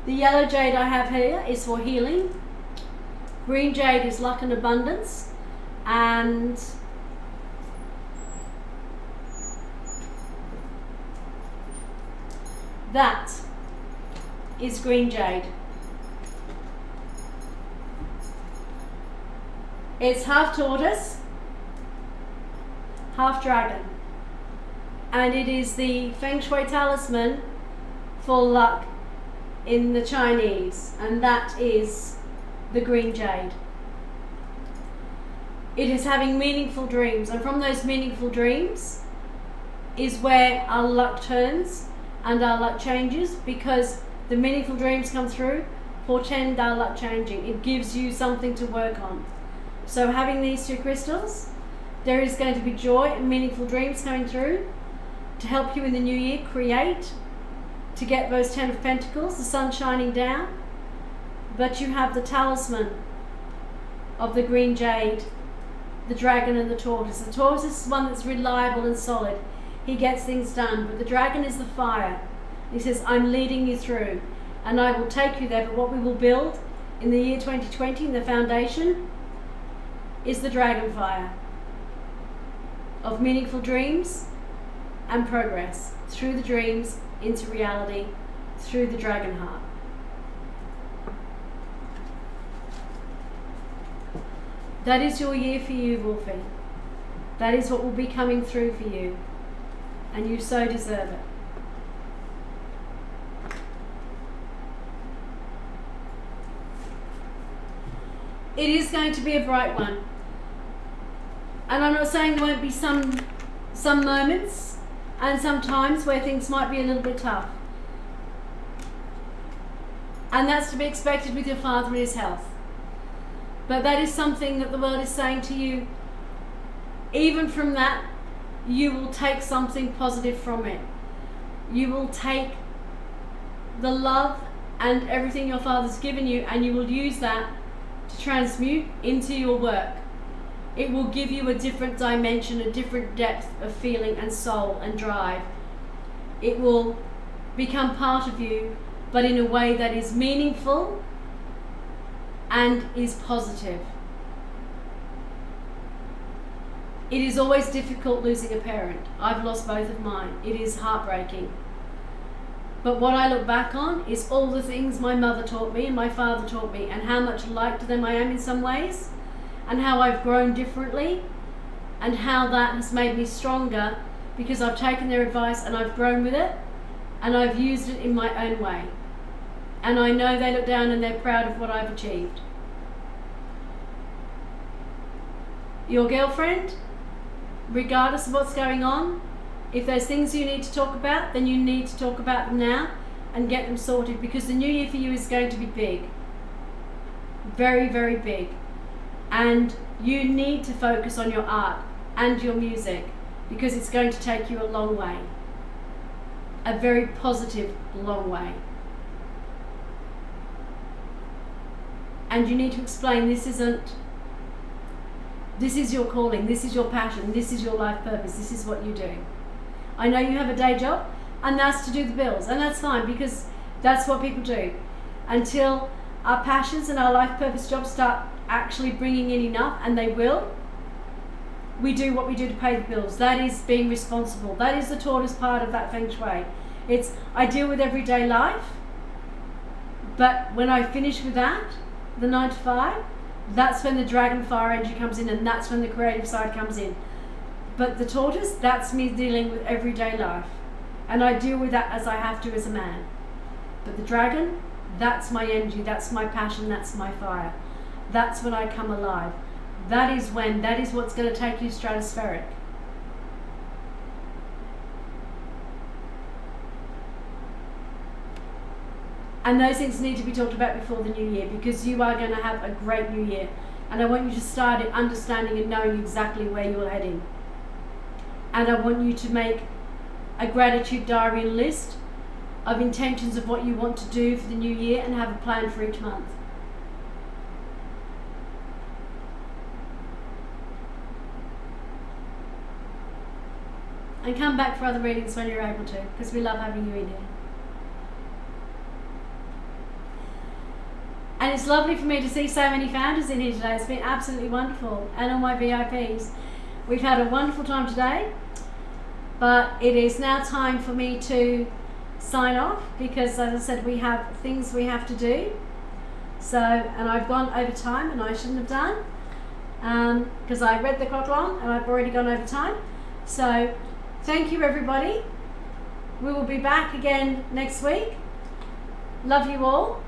The yellow jade I have here is for healing. Green jade is luck and abundance, and that is green jade. It's half tortoise, half dragon, and it is the Feng Shui talisman for luck in the Chinese, and that is the green jade. It is having meaningful dreams, and from those meaningful dreams is where our luck turns and our luck changes, because the meaningful dreams come through portend our luck changing. It gives you something to work on. So having these two crystals, there is going to be joy and meaningful dreams coming through to help you in the new year create, to get those 10 of Pentacles, the sun shining down. But you have the talisman of the green jade, the dragon and the tortoise. The tortoise is one that's reliable and solid. He gets things done. But the dragon is the fire. He says, I'm leading you through and I will take you there. But what we will build in the year 2020, in the foundation, is the dragon fire of meaningful dreams and progress through the dreams into reality through the dragon heart. That is your year for you, Wolfie. That is what will be coming through for you, and you so deserve it. It is going to be a bright one. And I'm not saying there won't be some moments and some times where things might be a little bit tough. And that's to be expected with your father and his health. But that is something that the world is saying to you. Even from that, you will take something positive from it. You will take the love and everything your father's given you, and you will use that to transmute into your work. It will give you a different dimension, a different depth of feeling and soul and drive. It will become part of you, but in a way that is meaningful and is positive. It is always difficult losing a parent. I've lost both of mine. It is heartbreaking. But what I look back on is all the things my mother taught me and my father taught me, and how much like them I am in some ways, and how I've grown differently, and how that has made me stronger because I've taken their advice and I've grown with it, and I've used it in my own way. And I know they look down and they're proud of what I've achieved. Your girlfriend, regardless of what's going on, if there's things you need to talk about, then you need to talk about them now and get them sorted, because the new year for you is going to be big. Very, very big. And you need to focus on your art and your music, because it's going to take you a long way. A very positive long way. And you need to explain this is your calling, this is your passion, this is your life purpose, this is what you do. I know you have a day job, and that's to do the bills, and that's fine, because that's what people do. Until our passions and our life purpose jobs start actually bringing in enough, and they will, we do what we do to pay the bills. That is being responsible. That is the tortoise part of that Feng Shui. It's, I deal with everyday life, but when I finish with that, the 9 to 5, that's when the dragon fire energy comes in, and that's when the creative side comes in. But the tortoise, that's me dealing with everyday life. And I deal with that as I have to as a man. But the dragon, that's my energy, that's my passion, that's my fire. That's when I come alive. that is what's going to take you stratospheric. And those things need to be talked about before the new year, because you are going to have a great new year. And I want you to start it understanding and knowing exactly where you're heading. And I want you to make a gratitude diary and list of intentions of what you want to do for the new year, and have a plan for each month. And come back for other readings when you're able to, because we love having you in here. And it's lovely for me to see so many founders in here today. It's been absolutely wonderful. And all my VIPs. We've had a wonderful time today. But it is now time for me to sign off, because as I said, we have things we have to do. So, and I've gone over time, and I shouldn't have done, because I read the clock wrong and I've already gone over time. So thank you, everybody. We will be back again next week. Love you all.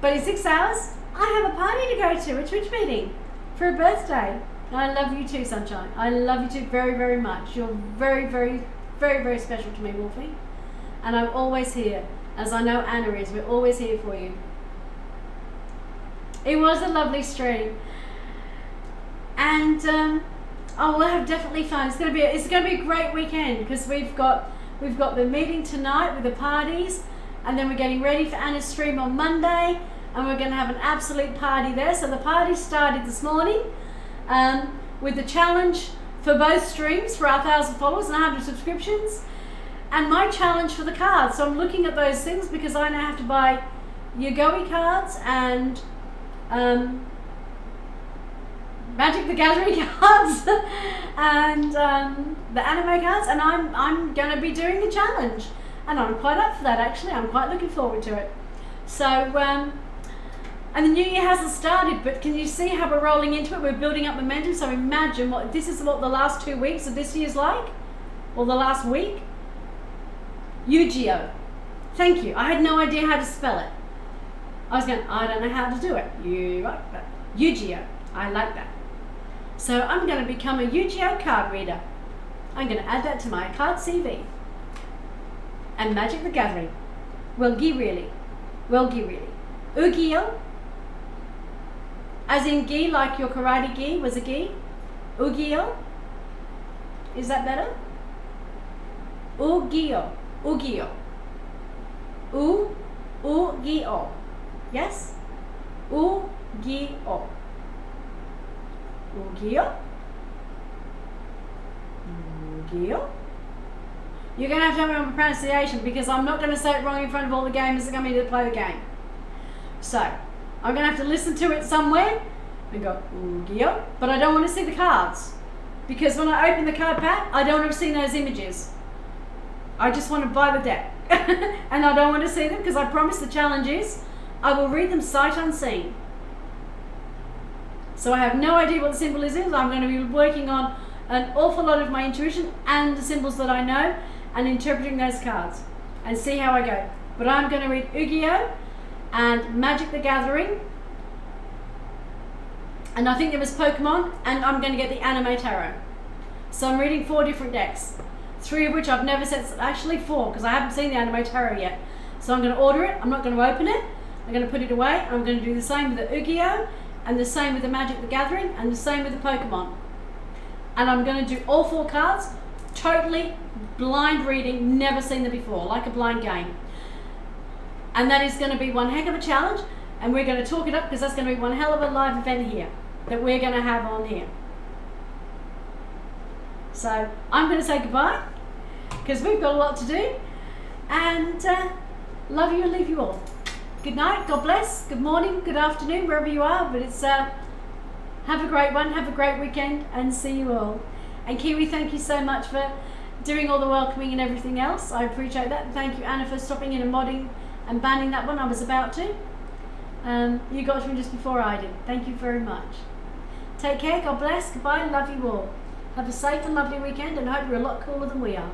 But in 6 hours, I have a party to go to, a Twitch meeting for a birthday. And I love you too, Sunshine. I love you too very, very much. You're very, very, very, very special to me, Wolfie. And I'm always here, as I know Anna is. We're always here for you. It was a lovely stream. And we'll have definitely fun. It's going to be a great weekend, because we've got the meeting tonight with the parties, and then we're getting ready for Anna's stream on Monday, and we're going to have an absolute party there. So the party started this morning with the challenge for both streams for our 1,000 followers and 100 subscriptions, and my challenge for the cards. So I'm looking at those things, because I now have to buy Yagoi cards and Magic the Gathering cards and the anime cards, and I'm going to be doing the challenge, and I'm quite up for that actually. I'm quite looking forward to it. So and the new year hasn't started, but can you see how we're rolling into it? We're building up momentum. So imagine what the last 2 weeks of this year's like, or the last week. Yu-Gi-Oh. Thank you. I had no idea how to spell it. I don't know how to do it. Yu-Gi-Oh. I like that. So I'm going to become a Yu-Gi-Oh card reader. I'm going to add that to my card CV. And Magic the Gathering. Well, really. Yu-Gi-Oh. As in gi, like your karate gi was a gi. Yu-Gi-Oh. Is that better? Yu-Gi-Oh. Yu-Gi-Oh. Yu-Gi-Oh. Yes? Yu-Gi-Oh. Yu-Gi-Oh. Yu-Gi-Oh. You're going to have to help me on my pronunciation, because I'm not going to say it wrong in front of all the gamers that come in to play the game. So, I'm going to have to listen to it somewhere and go, Yu-Gi-Oh. But I don't want to see the cards, because when I open the card pack, I don't want to see those images. I just want to buy the deck. And I don't want to see them, because I promise the challenge is I will read them sight unseen. So I have no idea what the symbol is. I'm going to be working on an awful lot of my intuition and the symbols that I know, and interpreting those cards, and see how I go. But I'm going to read Yu-Gi-Oh and Magic the Gathering, and I think there was Pokemon, and I'm going to get the Anime Tarot. So I'm reading 4 different decks, 3 of which I've never set, actually 4, because I haven't seen the Anime Tarot yet. So I'm going to order it. I'm not going to open it. I'm going to put it away. I'm going to do the same with the Yu-Gi-Oh, and the same with the Magic the Gathering, and the same with the Pokemon. And I'm going to do all 4 cards, totally blind reading, never seen them before, like a blind game. And that is going to be one heck of a challenge, and we're going to talk it up, because that's going to be one hell of a live event here that we're going to have on here. So I'm going to say goodbye, because we've got a lot to do, and love you and leave you all. Good night, God bless, good morning, good afternoon, wherever you are, but it's have a great one, have a great weekend, and see you all. And Kiwi, thank you so much for doing all the welcoming and everything else. I appreciate that. Thank you, Anna, for stopping in and modding and banning that one. I was about to. You got through just before I did. Thank you very much. Take care, God bless, goodbye, love you all. Have a safe and lovely weekend, and I hope you're a lot cooler than we are.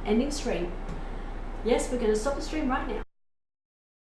Ending stream. Yes, we're going to stop the stream right now.